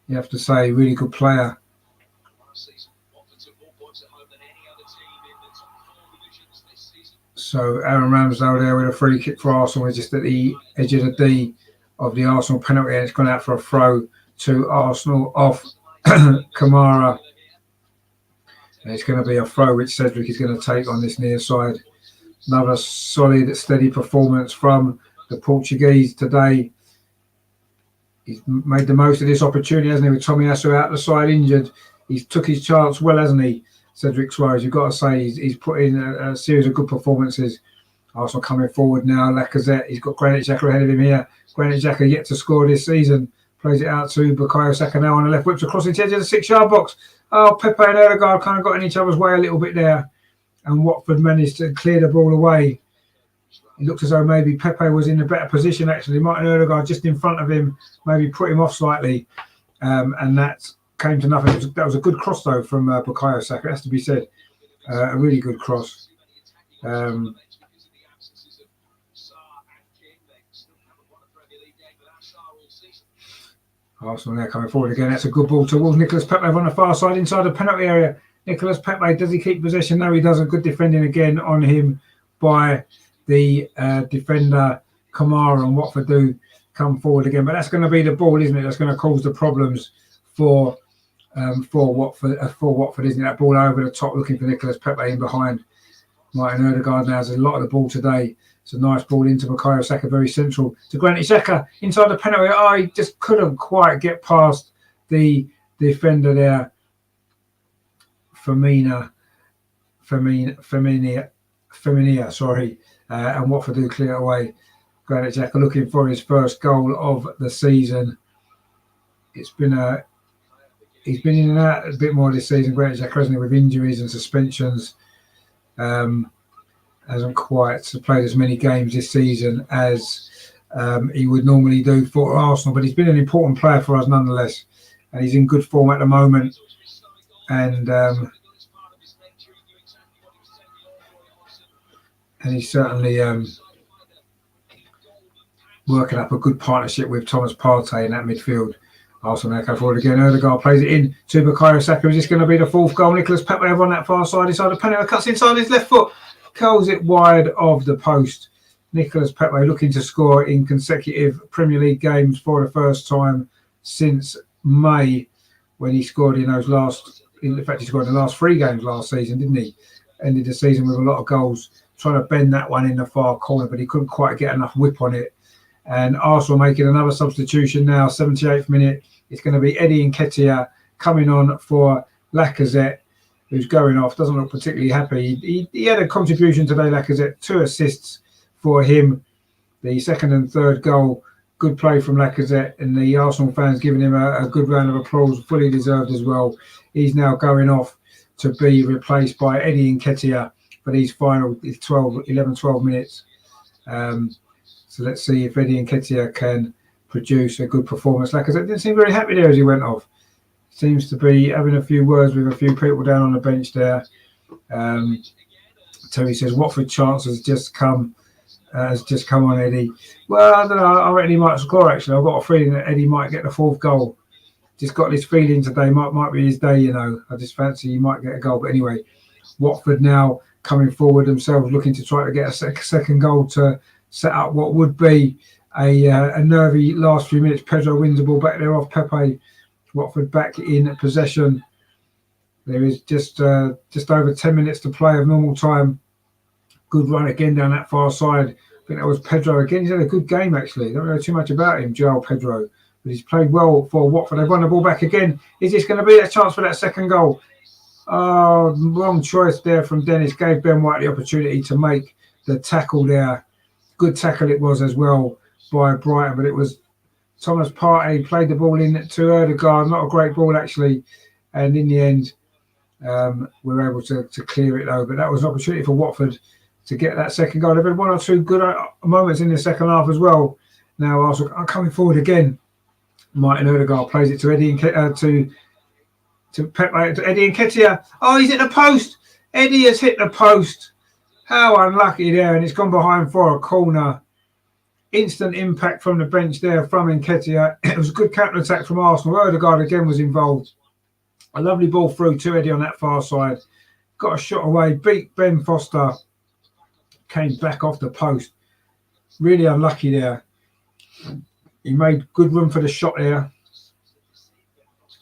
You have to say, really good player. So Aaron Ramsdale there with a free kick for Arsenal. We're just at the edge of the D of the Arsenal penalty, and it's gone out for a throw to Arsenal off Kamara. And it's going to be a throw which Cedric is going to take on this near side. Another solid, steady performance from the Portuguese today. He's made the most of this opportunity, hasn't he, with Tomiyasu out the side injured. He's took his chance well, hasn't he, Cedric Suarez? You've got to say he's put in a series of good performances. Arsenal coming forward now. Lacazette, he's got Granit Xhaka ahead of him here. Granit Xhaka yet to score this season. Plays it out to Bukayo Saka now on the left, whips across the edge of the 6-yard box. Oh, Pepe and Ødegaard kind of got in each other's way a little bit there. and Watford managed to clear the ball away. It looked as though maybe Pepe was in a better position actually. Martin Odegaard just in front of him, maybe put him off slightly, and that came to nothing. That was a good cross though from Bukayo Saka, it has to be said. A really good cross. Arsenal now coming forward again. That's a good ball towards Nicolas Pepe on the far side inside the penalty area. Nicolas Pepe, does he keep possession? No, he doesn't. Good defending again on him by the defender Kamara, and Watford do come forward again. But that's going to be the ball, isn't it? That's going to cause the problems for Watford, isn't it? That ball over the top looking for Nicolas Pepe in behind. Martin Odegaard now has a lot of the ball today. It's a nice ball into Bukayo Saka, very central to Granit Xhaka inside the penalty. Oh, he just couldn't quite get past the defender there. Firmina, sorry. And Watford do clear it away. Granit Xhaka looking for his first goal of the season. He's been in and out a bit more this season, Granit Xhaka, hasn't he, with injuries and suspensions. Hasn't quite played as many games this season as he would normally do for Arsenal, but he's been an important player for us nonetheless, and he's in good form at the moment. And he's certainly working up a good partnership with Thomas Partey in that midfield. Arsenal now come forward again. Odegaard plays it in to Bukayo Saka. Is this going to be the fourth goal? Nicolas Pepe over on that far side inside the penalty, cuts inside his left foot, curls it wide of the post. Nicolas Pepe looking to score in consecutive Premier League games for the first time since May, when he scored in those last. In fact, he scored in the last 3 games last season, didn't he? Ended the season with a lot of goals, trying to bend that one in the far corner, but he couldn't quite get enough whip on it. And Arsenal making another substitution now, 78th minute. It's going to be Eddie Nketiah coming on for Lacazette, who's going off. Doesn't look particularly happy. He had a contribution today, Lacazette, 2 assists for him. The second and third goal, good play from Lacazette, and the Arsenal fans giving him a good round of applause, fully deserved as well. He's now going off to be replaced by Eddie Nketiah for these final 11-12 minutes. So let's see if Eddie Nketiah can produce a good performance. Lacazette didn't seem very happy there as he went off. Seems to be having a few words with a few people down on the bench there. Terry says Watford chance has just come on Eddie. Well, I don't know. I reckon he might score actually. I've got a feeling that Eddie might get the 4th goal. Just got this feeling today. Might be his day, you know. I just fancy he might get a goal. But anyway, Watford now coming forward themselves, looking to try to get a second goal to set up what would be a nervy last few minutes. Pedro wins the ball back there off Pepe. Watford back in possession. There is just over 10 minutes to play of normal time. Good run again down that far side. I think that was Pedro again. He's had a good game actually. Don't know too much about him, Joel Pedro, but he's played well for Watford. They've won the ball back again. Is this going to be that chance for that second goal? Oh, wrong choice there from Dennis. Gave Ben White the opportunity to make the tackle there. Good tackle it was as well by Brighton, but it was Thomas Partey played the ball in to Odegaard. Not a great ball actually, and in the end we were able to clear it though. But that was an opportunity for Watford to get that second goal. They've had 1 or 2 good moments in the second half as well. Now Arsenal are coming forward again. Martin Odegaard plays it to Eddie to Pepe, to Eddie Nketiah. Oh, he's hit the post. Eddie has hit the post. How unlucky there, and it's gone behind for a corner. Instant impact from the bench there from Nketiah. It was a good counter-attack from Arsenal. Odegaard again was involved. A lovely ball through to Eddie on that far side. Got a shot away, beat Ben Foster. Came back off the post. Really unlucky there. He made good room for the shot there.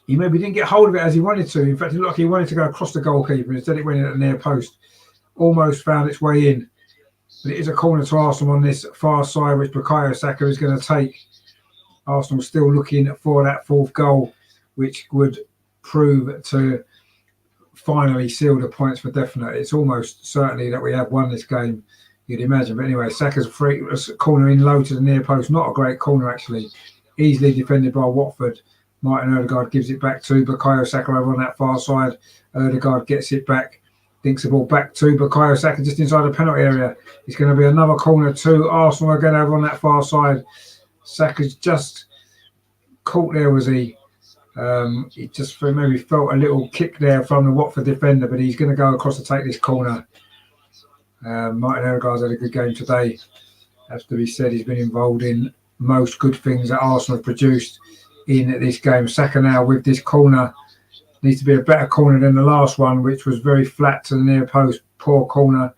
He maybe didn't get hold of it as he wanted to. In fact, it looked like he wanted to go across the goalkeeper. Instead, it went in at the near post. Almost found its way in. But it is a corner to Arsenal on this far side, which Bukayo Saka is going to take. Arsenal still looking for that 4th goal, which would prove to finally seal the points for definite. It's almost certainly that we have won this game, you'd imagine. But anyway, Saka's free corner in low to the near post. Not a great corner, actually. Easily defended by Watford. Martin Odegaard gives it back to Bukayo Saka over on that far side. Odegaard gets it back Dinks the ball back to Bukayo Saka just inside the penalty area. It's going to be another corner to Arsenal again over on that far side. Saka's just caught there, was he? He just maybe felt a little kick there from the Watford defender, but he's going to go across to take this corner. Martin Odegaard's had a good game today. Has to be said, he's been involved in most good things that Arsenal have produced in this game. Saka now with this corner. Needs to be a better corner than the last one, which was very flat to the near post. Poor corner.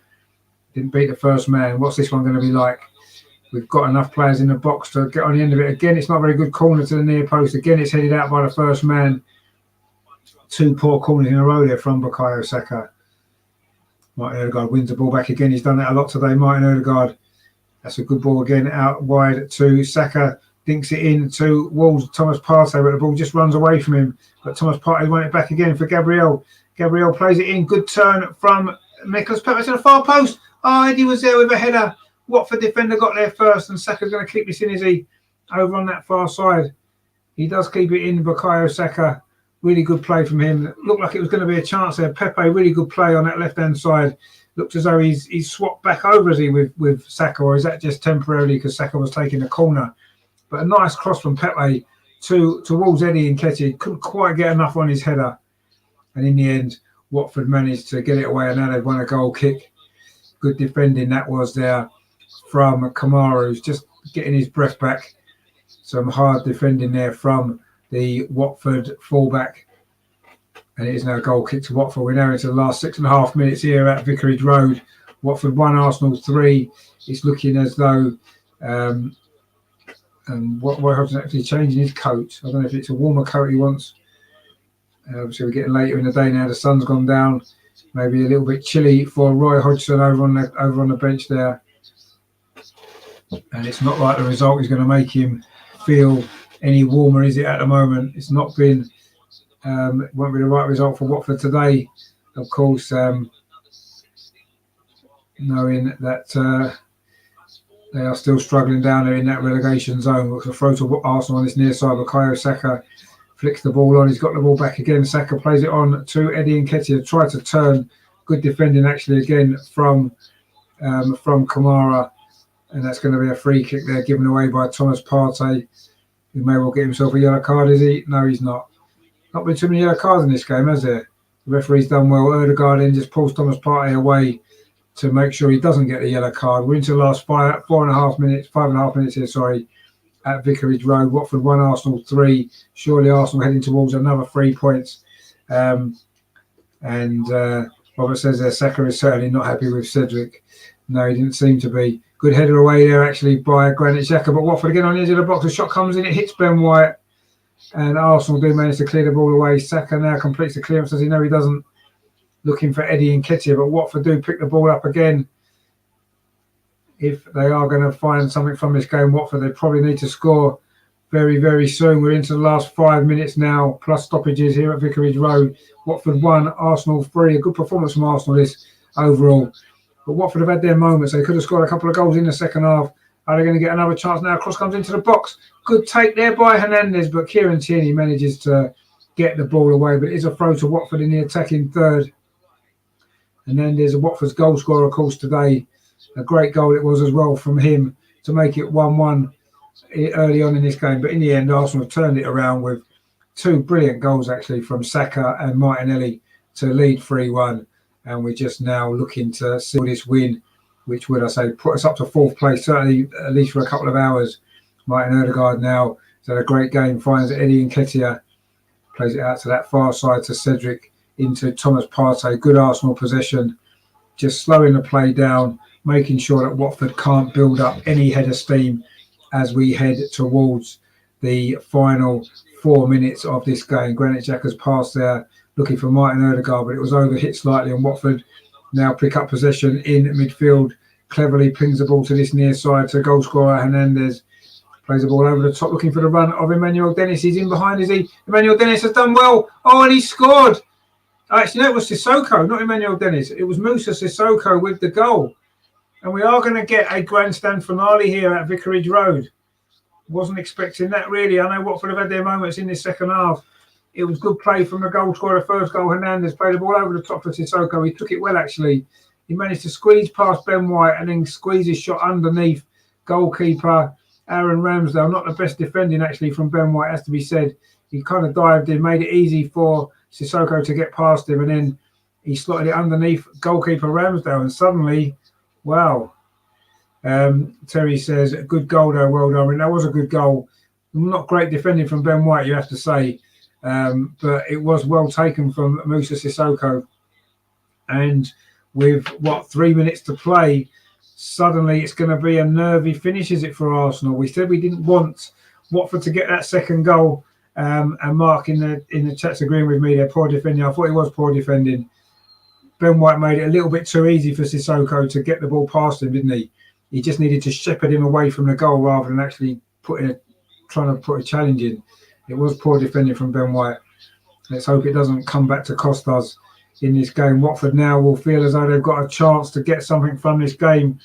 Didn't beat the first man. What's this one going to be like? We've got enough players in the box to get on the end of it. Again, it's not a very good corner to the near post. Again, it's headed out by the first man. 2 poor corners in a row there from Bukayo Saka. Martin Odegaard wins the ball back again. He's done that a lot today, Martin Odegaard. That's a good ball again, out wide to Saka. Dinks it in to Wolves, Thomas Partey, but the ball just runs away from him. But Thomas Partey won it back again for Gabriel. Gabriel plays it in. Good turn from Nicholas Pepe to the far post. Oh, Eddie was there with a header. Watford defender got there first, and Saka's going to keep this in, is he? Over on that far side. He does keep it in, Bukayo Saka. Really good play from him. Looked like it was going to be a chance there. Pepe, really good play on that left-hand side. Looked as though he's swapped back over, is he, with Saka, or is that just temporarily because Saka was taking the corner? But a nice cross from Pepe towards Eddie Nketiah. Couldn't quite get enough on his header. And in the end, Watford managed to get it away, and now they've won a goal kick. Good defending that was there from Kamara, who's just getting his breath back. Some hard defending there from the Watford fullback. And it is now a goal kick to Watford. We're now into the last 6.5 minutes here at Vicarage Road. Watford 1, Arsenal 3. It's looking as though Watford's actually changing his coat. I don't know if it's a warmer coat he wants. Obviously, we're getting later in the day now. The sun's gone down. Maybe a little bit chilly for Roy Hodgson over on the bench there. And it's not like the result is going to make him feel any warmer, is it, at the moment? It's not been, it won't be the right result for Watford today, of course, knowing that they are still struggling down there in that relegation zone. Looks a throw to Arsenal on this near side. Bukayo Saka flicks the ball on. He's got the ball back again. Saka plays it on to Eddie Nketiah. Tried to turn. Good defending actually again from Kamara. And that's going to be a free kick there given away by Thomas Partey. He may well get himself a yellow card, is he? No, he's not. Not been too many yellow cards in this game, has there? The referee's done well. Odegaard then just pulls Thomas Partey away to make sure he doesn't get the yellow card. We're into the last 5.5 minutes here, sorry, at Vicarage Road. Watford 1, Arsenal 3. Surely Arsenal heading towards another 3 points. Robert says there, Saka is certainly not happy with Cedric. No, he didn't seem to be. Good header away there actually by Granit Xhaka, but Watford again on the edge of the box. The shot comes in, it hits Ben White, and Arsenal do manage to clear the ball away. Saka now completes the clearance, as he know he doesn't. Looking for Eddie Nketiah, but Watford do pick the ball up again. If they are going to find something from this game, Watford, they probably need to score very, very soon. We're into the last 5 minutes now, plus stoppages here at Vicarage Road. Watford 1, Arsenal 3. A good performance from Arsenal this overall. But Watford have had their moments. They could have scored a couple of goals in the second half. Are they going to get another chance now? Cross comes into the box. Good take there by Hernandez, but Kieran Tierney manages to get the ball away. But it is a throw to Watford in the attacking third. And then there's Watford's goal scorer, of course, today. A great goal it was as well from him to make it 1-1 early on in this game. But in the end, Arsenal have turned it around with 2 brilliant goals, actually, from Saka and Martinelli to lead 3-1. And we're just now looking to seal this win, which would, I say, put us up to 4th place, certainly at least for a couple of hours. Martin Odegaard now has had a great game, finds Eddie Nketiah, plays it out to that far side to Cedric, into Thomas Partey. Good Arsenal possession, just slowing the play down, making sure that Watford can't build up any head of steam as we head towards the final 4 minutes of this game. Granit Xhaka's pass there, looking for Martin Odegaard, but it was overhit slightly, and Watford now pick up possession in midfield. Cleverly pings the ball to this near side to goal scorer Hernandez. Plays the ball over the top, looking for the run of Emmanuel Dennis. He's in behind, is he? Emmanuel Dennis has done well. Oh, and he scored. Actually, no, it was Sissoko, not Emmanuel Dennis. It was Musa Sissoko with the goal. And we are going to get a grandstand finale here at Vicarage Road. Wasn't expecting that, really. I know Watford have had their moments in this second half. it was good play from the goal scorer. First goal, Hernandez played the ball over the top for Sissoko. He took it well, actually. He managed to squeeze past Ben White and then squeeze his shot underneath goalkeeper Aaron Ramsdale. Not the best defending, actually, from Ben White, has to be said. He kind of dived in, made it easy for Sissoko to get past him, and then he slotted it underneath goalkeeper Ramsdale. And suddenly, wow. Terry says, good goal, though. Well done. I mean, that was a good goal. Not great defending from Ben White, you have to say. But it was well taken from Moussa Sissoko. And with, 3 minutes to play, suddenly it's going to be a nervy finish, is it, for Arsenal? We said we didn't want Watford to get that second goal. And Mark in the chat's agreeing with me, they're poor defending. I thought it was poor defending. Ben White made it a little bit too easy for Sissoko to get the ball past him, didn't he? He just needed to shepherd him away from the goal rather than actually trying to put a challenge in. It was poor defending from Ben White. Let's hope it doesn't come back to cost us in this game. Watford now will feel as though they've got a chance to get something from this game.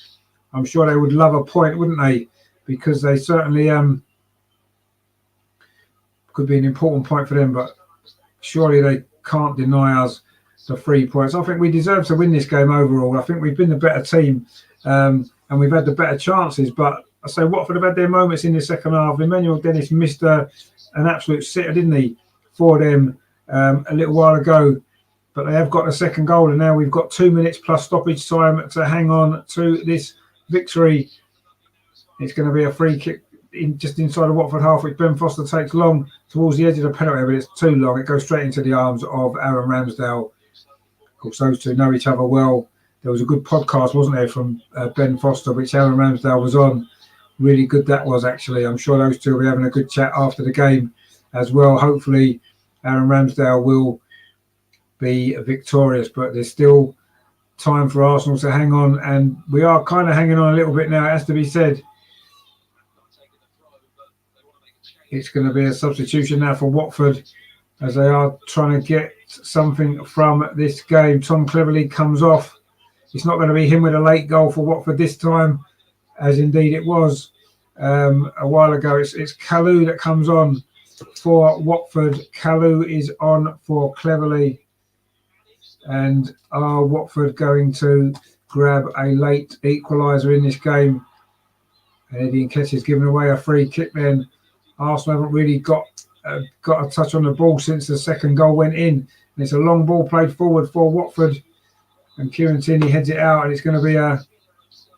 I'm sure they would love a point, wouldn't they? Because they certainly could be an important point for them, but surely they can't deny us the 3 points. I think we deserve to win this game overall. I think we've been the better team and we've had the better chances, but I say Watford have had their moments in the second half. Emmanuel Dennis missed an absolute sitter, didn't he, for them a little while ago, but they have got the second goal, and now we've got 2 minutes plus stoppage time to hang on to this victory. It's going to be a free kick just inside the Watford half, which Ben Foster takes long towards the edge of the penalty area, but it's too long. It goes straight into the arms of Aaron Ramsdale. Of course, those two know each other well. There was a good podcast, wasn't there, from Ben Foster, which Aaron Ramsdale was on. Really good that was, actually. I'm sure those two will be having a good chat after the game as well. Hopefully, Aaron Ramsdale will be victorious, but there's still time for Arsenal to hang on, and we are kind of hanging on a little bit now, it has to be said. It's going to be a substitution now for Watford as they are trying to get something from this game. Tom Cleverley comes off. It's not going to be him with a late goal for Watford this time, as indeed it was a while ago. It's Kalou that comes on for Watford. Kalou is on for Cleverley. And are Watford going to grab a late equaliser in this game? And Eddie Nketiah's given away a free kick then. Arsenal haven't really got a touch on the ball since the second goal went in. And it's a long ball played forward for Watford. And Kieran Tierney heads it out, and it's going to be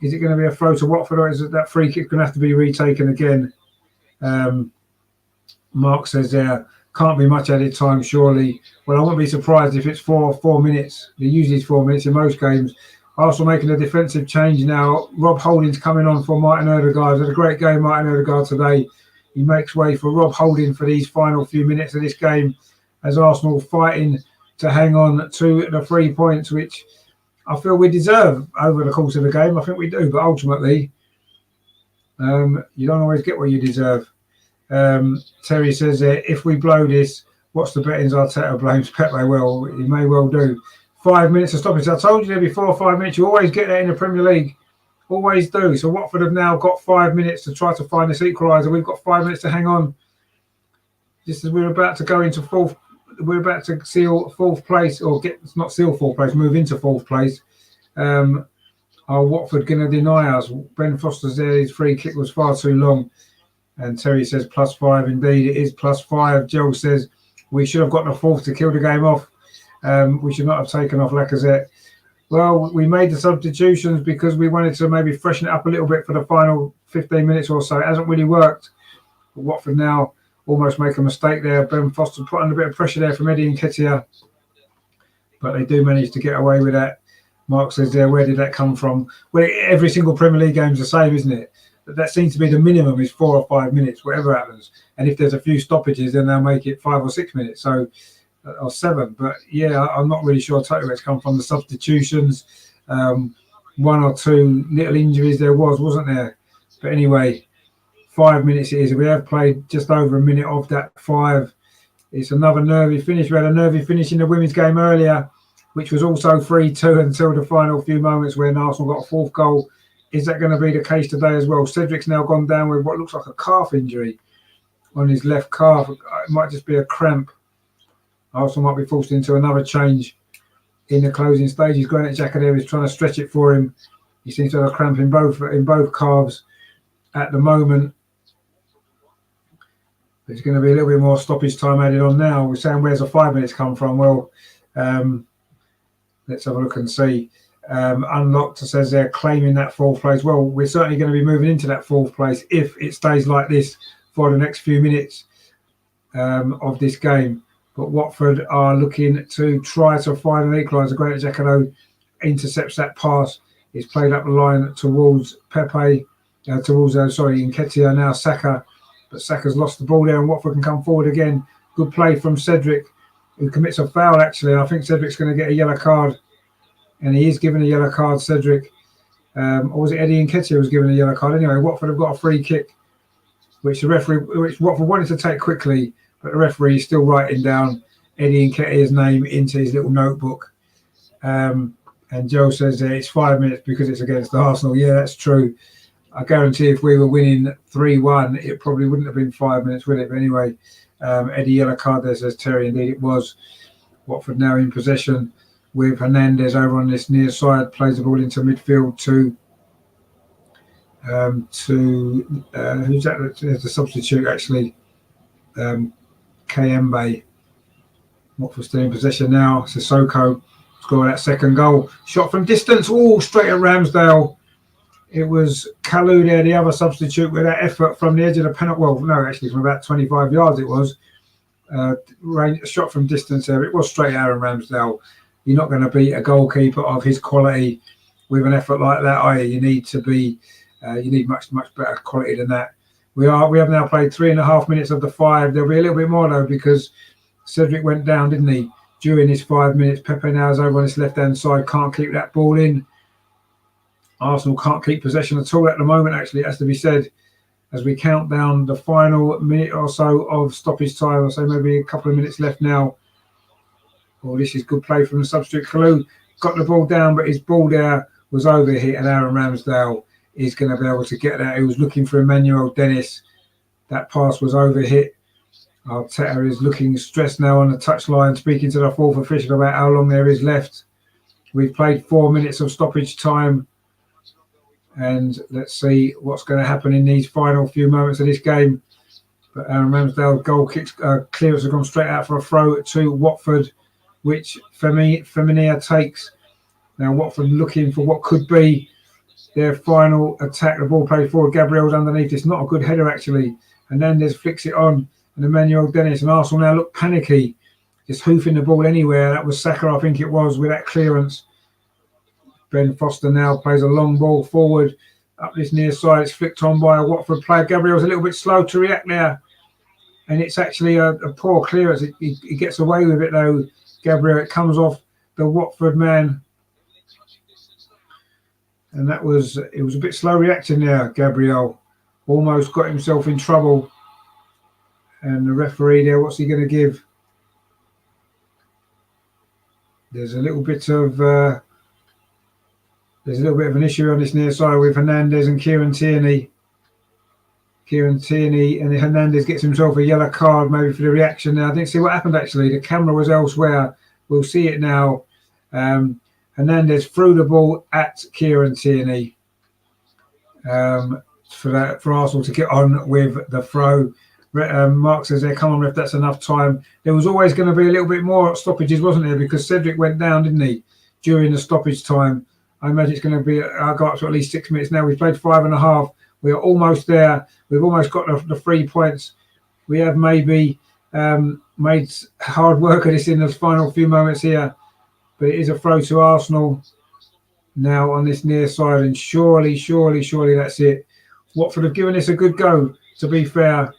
is it going to be a throw to Watford, or is it that free kick going to have to be retaken again? Mark says there can't be much added time, surely. Well, I wouldn't be surprised if it's 4 minutes. They usually it's 4 minutes in most games. Arsenal making a defensive change now. Rob Holding's coming on for Martin Odegaard. Had a great game, Martin Odegaard, today. He makes way for Rob Holding for these final few minutes of this game as Arsenal fighting to hang on to the 3 points, which I feel we deserve over the course of the game. I think we do, but ultimately, you don't always get what you deserve. Terry says, if we blow this, what's the bettings? Arteta blames Pep. Well, he may well do. 5 minutes of stoppage. I told you there before, 5 minutes. You always get that in the Premier League. Always do. So Watford have now got 5 minutes to try to find this equaliser. We've got 5 minutes to hang on. Just as we're about to go into fourth, we're about to seal fourth place, or not seal fourth place, move into fourth place. Are Watford going to deny us? Ben Foster's there. His free kick was far too long. And Terry says +5. Indeed, it is +5. Joe says we should have gotten a fourth to kill the game off. We should not have taken off Lacazette. Well, we made the substitutions because we wanted to maybe freshen it up a little bit for the final 15 minutes or so. It hasn't really worked. But Watford now almost make a mistake there. Ben Foster put under a bit of pressure there from Eddie Nketiah. But they do manage to get away with that. Mark says there, where did that come from? Well, every single Premier League game is the same, isn't it? That seems to be the minimum is 4 or 5 minutes, whatever happens. And if there's a few stoppages, then they'll make it 5 or 6 minutes, or 7. But yeah, I'm not really sure totally where it's come from. The substitutions, 1 or 2 little injuries there wasn't there? But anyway, 5 minutes it is. We have played just over a minute of that 5. It's another nervy finish. We had a nervy finish in the women's game earlier, which was also 3-2 until the final few moments when Arsenal got a 4th goal. Is that going to be the case today as well? Cedric's now gone down with what looks like a calf injury on his left calf. It might just be a cramp Arsenal might be forced into another change in the closing stages. Granit Xhaka there is trying to stretch it for him. He seems to have a cramp in both calves at the moment. There's going to be a little bit more stoppage time added on now. We're saying, where's the 5 minutes come from? Well, let's have a look and see. Unlocked says they're claiming that fourth place. Well, we're certainly going to be moving into that fourth place if it stays like this for the next few minutes of this game. But Watford are looking to try to find an equaliser. Granit Xhaka intercepts that pass. It's played up the line towards Pepe, towards Nketiah, now Saka. But Saka's lost the ball there, and Watford can come forward again. Good play from Cedric, who commits a foul, actually. I think Cedric's going to get a yellow card, and he is given a yellow card, Cedric. Or was it Eddie Nketiah was given a yellow card? Anyway, Watford have got a free kick, which Watford wanted to take quickly, but the referee is still writing down Eddie Nketiah's name into his little notebook. And Joe says that it's 5 minutes because it's against Arsenal. Yeah, that's true. I guarantee if we were winning 3-1, it probably wouldn't have been 5 minutes, would it? But anyway, Eddie yellow card there, says Terry. Indeed it was. Watford now in possession with Hernandez over on this near side, plays the ball into midfield to who's that? There's a substitute, actually. Kayembe. Watford still in possession now. Sissoko scoring that second goal. Shot from distance, straight at Ramsdale. It was Kalou there, the other substitute, with that effort from the edge of the penalty. Well, no, actually from about 25 yards it was. Shot from distance there. It was straight at Aaron Ramsdale. You're not going to beat a goalkeeper of his quality with an effort like that, are you? You need to be, you need much better quality than that. We have now played 3.5 minutes of the 5. There'll be a little bit more though, because Cedric went down, didn't he, during his 5 minutes. Pepe now is over on his left-hand side, can't keep that ball in. Arsenal can't keep possession at all at the moment, actually, it has to be said, as we count down the final minute or so of stoppage time. I'll say maybe a couple of minutes left now. Oh, this is good play from the substitute. Kalou got the ball down, but his ball there was overhit, and Aaron Ramsdale is going to be able to get that. He was looking for Emmanuel Dennis. That pass was overhit. Arteta is looking stressed now on the touchline, speaking to the fourth official about how long there is left. We've played 4 minutes of stoppage time, and let's see what's going to happen in these final few moments of this game. But Aaron Ramsdale's goal kicks clearance have gone straight out for a throw to Watford, which Femenia takes. Now Watford looking for what could be their final attack. The ball played forward. Gabriel's underneath. It's not a good header, actually. Hernandez flicks it on. And Emmanuel Dennis, and Arsenal now look panicky, just hoofing the ball anywhere. That was Saka, I think it was, with that clearance. Ben Foster now plays a long ball forward up this near side. It's flicked on by a Watford player. Gabriel's a little bit slow to react there, and it's actually a poor clearance. He gets away with it though, Gabriel. It comes off the Watford man, and it was a bit slow reacting there. Gabriel almost got himself in trouble. And the referee there, what's he going to give? There's a little bit of an issue on this near side with Hernandez and Kieran Tierney. And Hernandez gets himself a yellow card, maybe for the reaction there. I didn't see what happened, actually. The camera was elsewhere. We'll see it now. Hernandez threw the ball at Kieran Tierney for Arsenal to get on with the throw. Mark says there, come on, ref, that's enough time. There was always going to be a little bit more stoppages, wasn't there? Because Cedric went down, didn't he, during the stoppage time. I imagine it's going to be, I'll go up to at least 6 minutes now. We've played 5.5. We are almost there. We've almost got the 3 points. We have maybe made hard work of this in the final few moments here. But it is a throw to Arsenal now on this near side. And surely that's it. Watford have given this a good go, to be fair.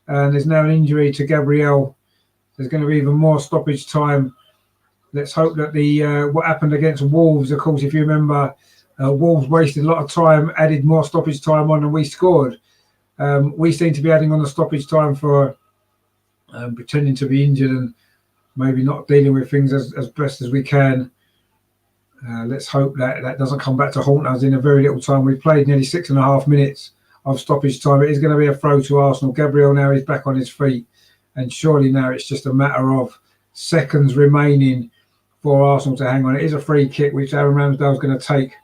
And there's now an injury to Gabriel. There's going to be even more stoppage time. Let's hope that what happened against Wolves, of course, if you remember, Wolves wasted a lot of time, added more stoppage time on, and we scored. We seem to be adding on the stoppage time for pretending to be injured and maybe not dealing with things as best as we can. Let's hope that doesn't come back to haunt us in a very little time. We've played nearly 6.5 minutes of stoppage time. It is going to be a throw to Arsenal. Gabriel now is back on his feet, and surely now it's just a matter of seconds remaining for Arsenal to hang on. It is a free kick which Aaron Ramsdale's going to take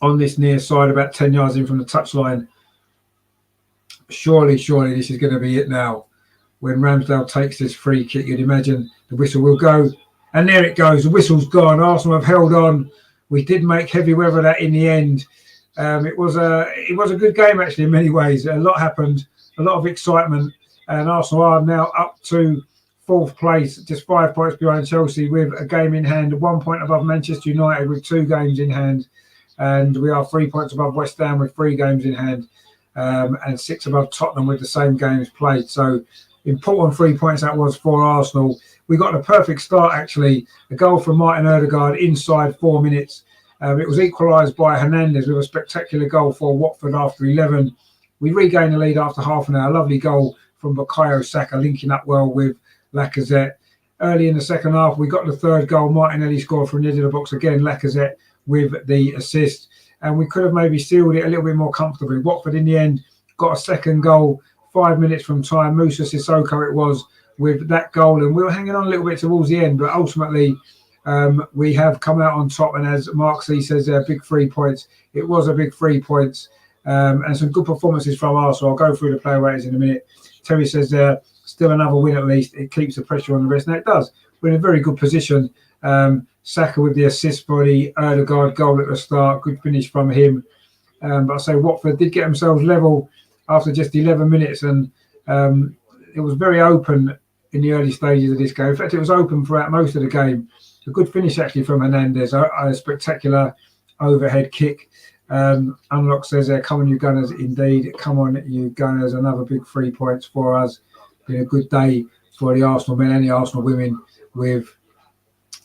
on this near side, about 10 yards in from the touchline. Surely this is going to be it now. When Ramsdale takes this free kick, you'd imagine the whistle will go. And there it goes. The whistle's gone. Arsenal have held on. We did make heavy weather of that in the end. It was a good game, actually, in many ways. A lot happened, a lot of excitement. And Arsenal are now up to 4th place, just 5 points behind Chelsea with a game in hand, 1 point above Manchester United with 2 games in hand. And we are 3 points above West Ham with 3 games in hand, and 6 above Tottenham with the same games played. So important 3 points that was for Arsenal. We got a perfect start, actually. A goal from Martin Ødegaard inside 4 minutes. It was equalised by Hernandez with a spectacular goal for Watford after 11. We regained the lead after half an hour. Lovely goal from Bukayo Saka, linking up well with Lacazette. Early in the second half, we got the 3rd goal. Martinelli scored from the edge of the box again. Lacazette with the assist. And we could have maybe sealed it a little bit more comfortably. Watford, in the end, got a 2nd goal 5 minutes from time. Moussa Sissoko it was with that goal. And we were hanging on a little bit towards the end. But ultimately, we have come out on top. And as Mark C says, they're big 3 points. It was a big 3 points. And some good performances from Arsenal. I'll go through the player ratings in a minute. Terry says still another win at least. It keeps the pressure on the rest. Now it does. We're in a very good position. Saka with the assist for the Ødegaard goal at the start. Good finish from him. But I say Watford did get themselves level after just 11 minutes. And it was very open in the early stages of this game. In fact, it was open throughout most of the game. A good finish actually from Hernandez. A spectacular overhead kick. Unlock says there, come on you Gunners, indeed, come on you Gunners. Another big 3 points for us. Been a good day for the Arsenal men and the Arsenal women with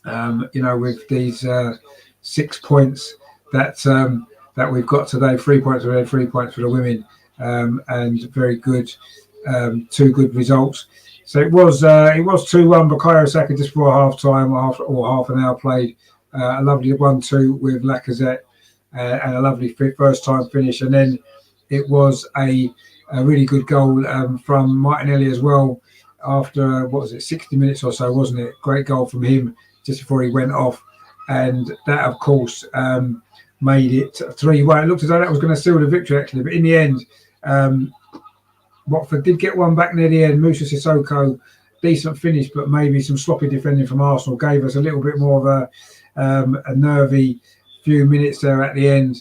with these 6 points that we've got today. 3 points for the men, 3 points for the women, and very good, 2 good results. So it was 2-1. Bukayo Saka just before half time or half an hour played. A lovely 1-2 with Lacazette. And a lovely first time finish, and then it was a really good goal from Martinelli as well after 60 minutes or so, wasn't it? Great goal from him just before he went off, and that of course made it 3-1. It looked as though that was going to seal the victory actually, but in the end Watford did get one back near the end. Moussa Sissoko, decent finish, but maybe some sloppy defending from Arsenal gave us a little bit more of a nervy few minutes there at the end,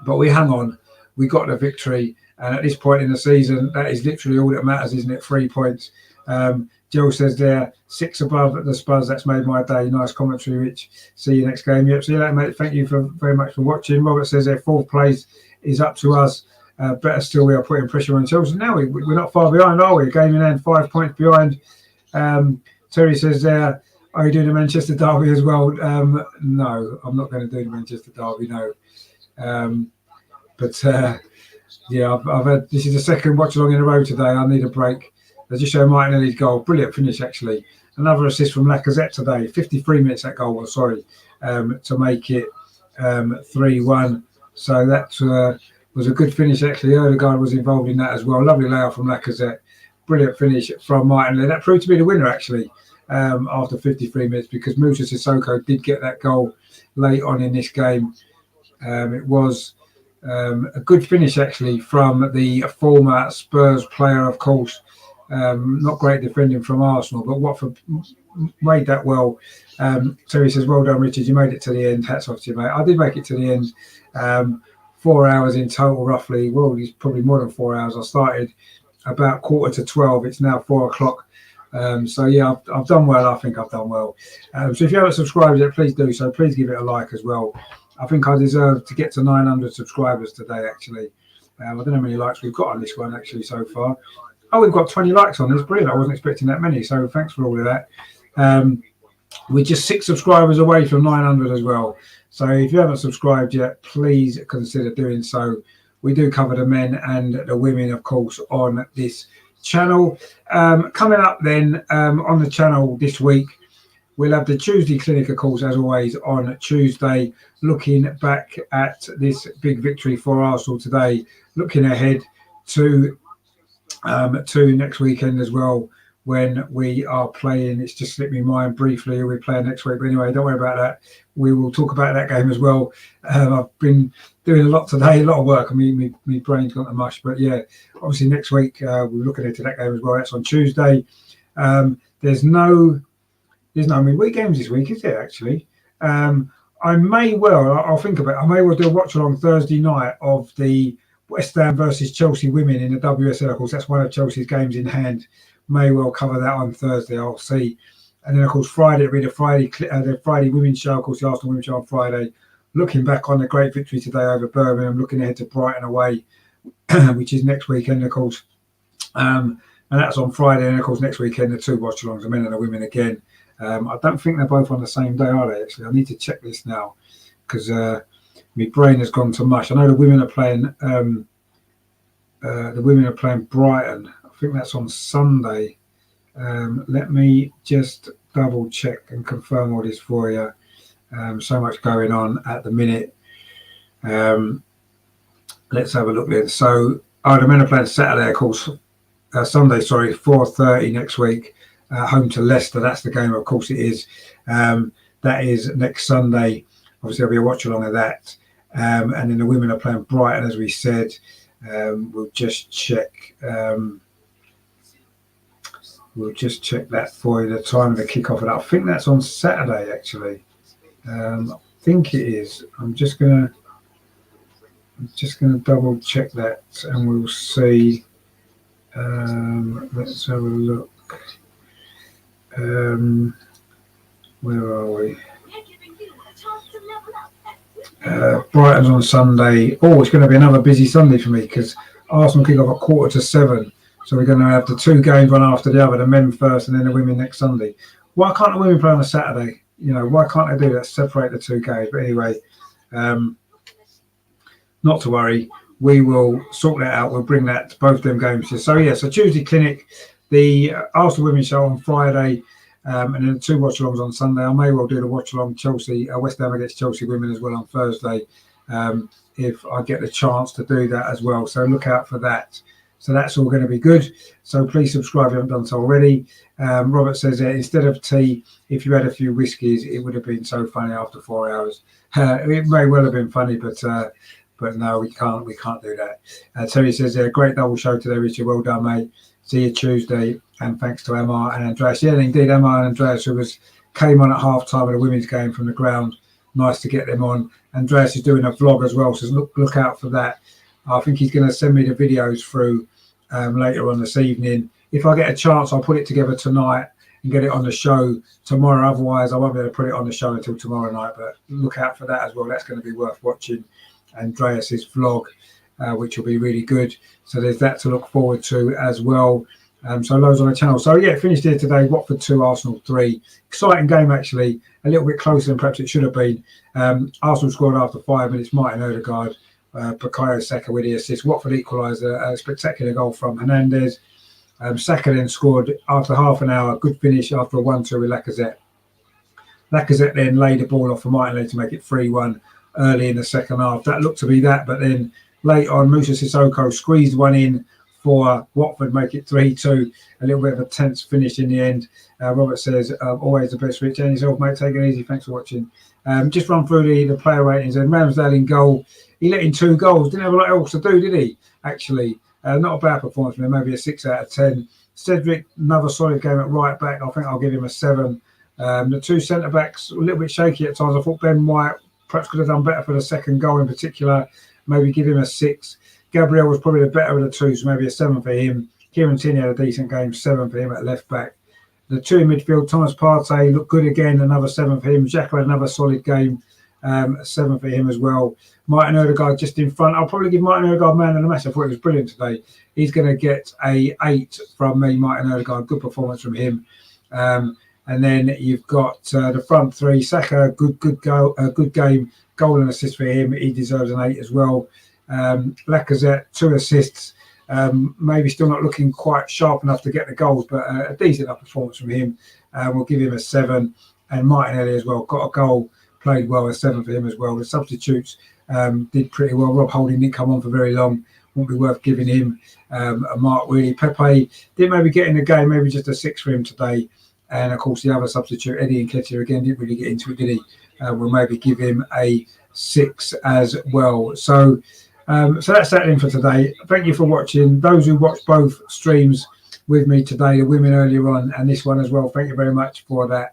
but we hung on. We got the victory, and at this point in the season, that is literally all that matters, isn't it? 3 points. Joe says there, 6 above the Spurs. That's made my day. Nice commentary, Rich. See you next game. Yep, see you later, mate. Thank you very much for watching. Robert says there, 4th place is up to us. Better still, we are putting pressure on Chelsea. Now we're not far behind, are we? A game in hand, 5 points behind. Terry says there, are you doing the Manchester derby as well? No, I'm not going to do the Manchester derby, no. Yeah, I've had, this is the 2nd watch along in a row today. I need a break. They just show Martinelli's goal. Brilliant finish, actually. Another assist from Lacazette today. 53 minutes that goal was, to make it 3-1. So that was a good finish, actually. Ødegaard was involved in that as well. Lovely layout from Lacazette. Brilliant finish from Martinelli. That proved to be the winner, actually. After 53 minutes, because Moussa Sissoko did get that goal late on in this game. It was a good finish actually from the former Spurs player, of course. Not great defending from Arsenal, but Watford made that well. Terry says, well done, Richard, you made it to the end. Hats off to you, mate. I did make it to the end. 4 hours in total, roughly. Well, it's probably more than 4 hours. I started about 11:45. It's now 4 o'clock. So yeah, I've done well. I think I've done well. So if you haven't subscribed yet, please do so. Please give it a like as well. I think I deserve to get to 900 subscribers today, actually. I don't know how many likes we've got on this one, actually, so far. Oh, we've got 20 likes on this. Brilliant. I wasn't expecting that many, so thanks for all of that. We're just 6 subscribers away from 900 as well. So if you haven't subscribed yet, please consider doing so. We do cover the men and the women, of course, on this channel. Coming up then on the channel this week, we'll have the Tuesday clinic, of course, as always, on Tuesday, looking back at this big victory for Arsenal today, looking ahead to next weekend as well, when we are playing. It's just slipped me mind briefly who we're playing next week. But anyway, don't worry about that. We will talk about that game as well. I've been doing a lot today, a lot of work. I mean, my brain's gone to mush. But yeah, obviously next week we're looking into that game as well. That's on Tuesday. There's no midweek games this week, is there actually? I may well, I'll think about it. I may well do a watch along Thursday night of the West Ham versus Chelsea women in the WSL. Of course, that's one of Chelsea's games in hand. May well cover that on Thursday. I'll see. And then, of course, Friday will be the Friday women's show. Of course, the Arsenal women's show on Friday. Looking back on the great victory today over Birmingham. Looking ahead to Brighton away, which is next weekend, of course. And that's on Friday. And, of course, next weekend, the two watch-alongs, the men and the women again. I don't think they're both on the same day, are they? Actually, I need to check this now because my brain has gone to mush. I know the women are playing. Brighton. I think that's on Sunday. Let me just double check and confirm all this for you. So much going on at the minute. Let's have a look then. So, the men are playing Saturday, of course. Sunday, 4:30 next week. Home to Leicester. That's the game, of course it is. That is next Sunday. Obviously, there'll be a watch along of that. And then the women are playing Brighton, as we said. We'll just check. We'll just check that for you. The time of the kickoff, and I think that's on Saturday. Actually, I think it is. I'm just gonna double check that, and we'll see. Let's have a look. Where are we? Brighton's on Sunday. Oh, it's going to be another busy Sunday for me because Arsenal kick off at 6:45. So we're going to have the two games one after the other, the men first and then the women next Sunday. Why can't the women play on a Saturday? Why can't they do that? Separate the two games. But anyway, not to worry. We will sort that out. We'll bring that to both them games. So Tuesday clinic, the Arsenal women's show on Friday, and then the two watch-alongs on Sunday. I may well do the watch-along Chelsea, West Ham against Chelsea women as well on Thursday, if I get the chance to do that as well. So look out for that. So that's all going to be good. So please subscribe if you haven't done so already. Robert says instead of tea, if you had a few whiskies, it would have been so funny after 4 hours. It may well have been funny, but no, we can't do that. Terry says, great double show today, Richard. Well done, mate. See you Tuesday. And thanks to Emma and Andreas. Yeah, indeed, Emma and Andreas, who came on at half-time of the women's game from the ground. Nice to get them on. Andreas is doing a vlog as well, so look out for that. I think he's going to send me the videos through later on this evening. If I get a chance, I'll put it together tonight and get it on the show tomorrow. Otherwise, I won't be able to put it on the show until tomorrow night. But look out for that as well. That's going to be worth watching. Andreas's vlog, which will be really good. So there's that to look forward to as well. So loads on the channel. So yeah, finished here today. Watford 2, Arsenal 3. Exciting game actually. A little bit closer than perhaps it should have been. Arsenal scored after 5 minutes. Martin Odegaard, Bukayo Saka with the assist. Watford equalised a spectacular goal from Hernandez. Saka then scored after half an hour. Good finish after a 1-2 with Lacazette. Lacazette then laid the ball off for Martinelli to make it 3-1 early in the second half. That looked to be that, but then late on, Musa Sissoko squeezed one in for Watford, make it 3-2. A little bit of a tense finish in the end. Robert says, always the best, Rich. And yourself, mate, take it easy. Thanks for watching. Just run through the player ratings. And Ramsdale in goal. He let in 2 goals. Didn't have a lot else to do, did he? Actually, not a bad performance from him. Maybe a 6 out of 10. Cedric, another solid game at right back. I think I'll give him a 7. The two centre backs, a little bit shaky at times. I thought Ben White perhaps could have done better for the second goal in particular. Maybe give him a 6. Gabriel was probably the better of the two, so maybe a 7 for him. Kieran Tierney had a decent game, 7 for him at left back. The two in midfield, Thomas Partey looked good again, another 7 for him. Xhaka had another solid game, a 7 for him as well. Martin Odegaard just in front. I'll probably give Martin Odegaard man of the match. I thought it was brilliant today. He's going to get a 8 from me, Martin Odegaard. Good performance from him. And then you've got the front three. Saka, good goal, good game, goal and assist for him. He deserves an 8 as well. Lacazette, 2 assists. Maybe still not looking quite sharp enough to get the goals, but a decent enough performance from him. We'll give him a 7. And Martinelli as well, got a goal, played well, a 7 for him as well. The substitutes did pretty well. Rob Holding didn't come on for very long. wouldn't be worth giving him a mark really. Pepe didn't maybe get in the game, maybe just a 6 for him today. And of course, the other substitute, Eddie Nketiah, again, didn't really get into it, did he? We'll maybe give him a 6 as well. So that's that in for today. Thank you for watching. Those who watched both streams with me today, the women earlier on and this one as well, thank you very much for that.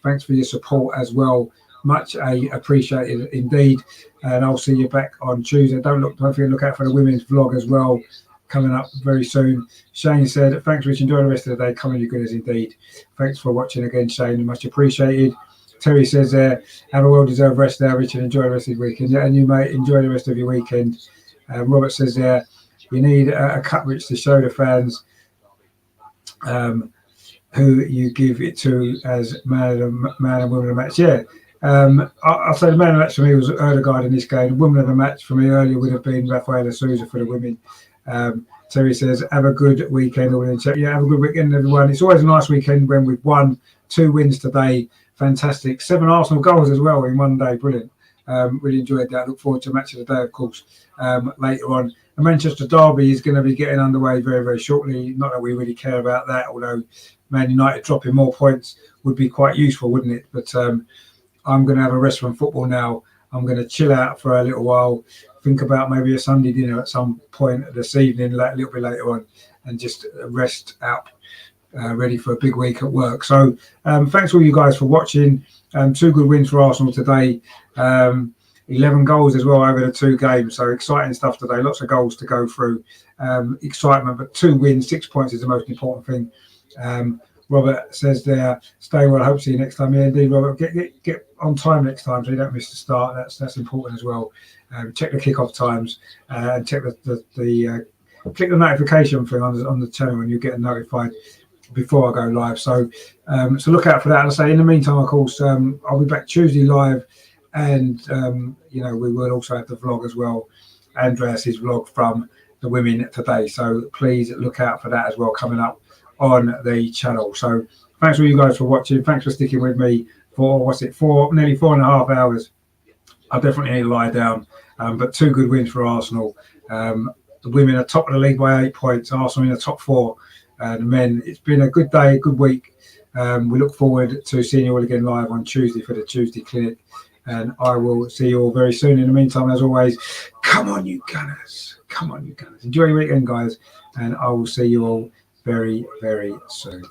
Thanks for your support as well. Much appreciated indeed. And I'll see you back on Tuesday. Don't forget to look out for the women's vlog as well, coming up very soon. Shane said, thanks, Rich. Enjoy the rest of the day. Coming, you goodness indeed. Thanks for watching again, Shane. Much appreciated. Terry says, have a well-deserved rest there, Richard. Enjoy the rest of the weekend. Yeah, and you, mate, enjoy the rest of your weekend. Robert says, you need a cut, Rich, to show the fans who you give it to as man and woman of the match. Yeah. I'll say the man of the match for me was Erdegaard in this game. The woman of the match for me earlier would have been Rafaela Souza for the women. Terry says, have a good weekend. Yeah, have a good weekend, everyone. It's always a nice weekend when we've won 2 wins today. Fantastic. 7 Arsenal goals as well in one day. Brilliant. Really enjoyed that. Look forward to match of the day, of course, later on. The Manchester derby is going to be getting underway very, very shortly. Not that we really care about that, although Man United dropping more points would be quite useful, wouldn't it? But I'm going to have a rest from football now. I'm going to chill out for a little while, think about maybe a Sunday dinner at some point this evening, a little bit later on, and just rest out, ready for a big week at work. So thanks all you guys for watching. 2 good wins for Arsenal today. 11 goals as well over the 2 games. So exciting stuff today. Lots of goals to go through. Excitement, but 2 wins, 6 points is the most important thing. Robert says there, stay well. I hope to see you next time. Yeah, indeed, Robert. Get on time next time so you don't miss the start. That's important as well. Check the kickoff times and check click the notification thing on the channel and you get notified before I go live. So look out for that. And I say in the meantime, of course, I'll be back Tuesday live, and we will also have the vlog as well, Andreas's vlog from the women today. So please look out for that as well coming up on the channel. So thanks all you guys for watching. Thanks for sticking with me for nearly 4.5 hours. I definitely need to lie down, but 2 good wins for Arsenal. The women are top of the league by 8 points. Arsenal in the top 4. The men, it's been a good day, good week. We look forward to seeing you all again live on Tuesday for the Tuesday clinic, and I will see you all very soon. In the meantime, as always, come on you Gunners, enjoy your weekend, guys, and I will see you all very, very soon.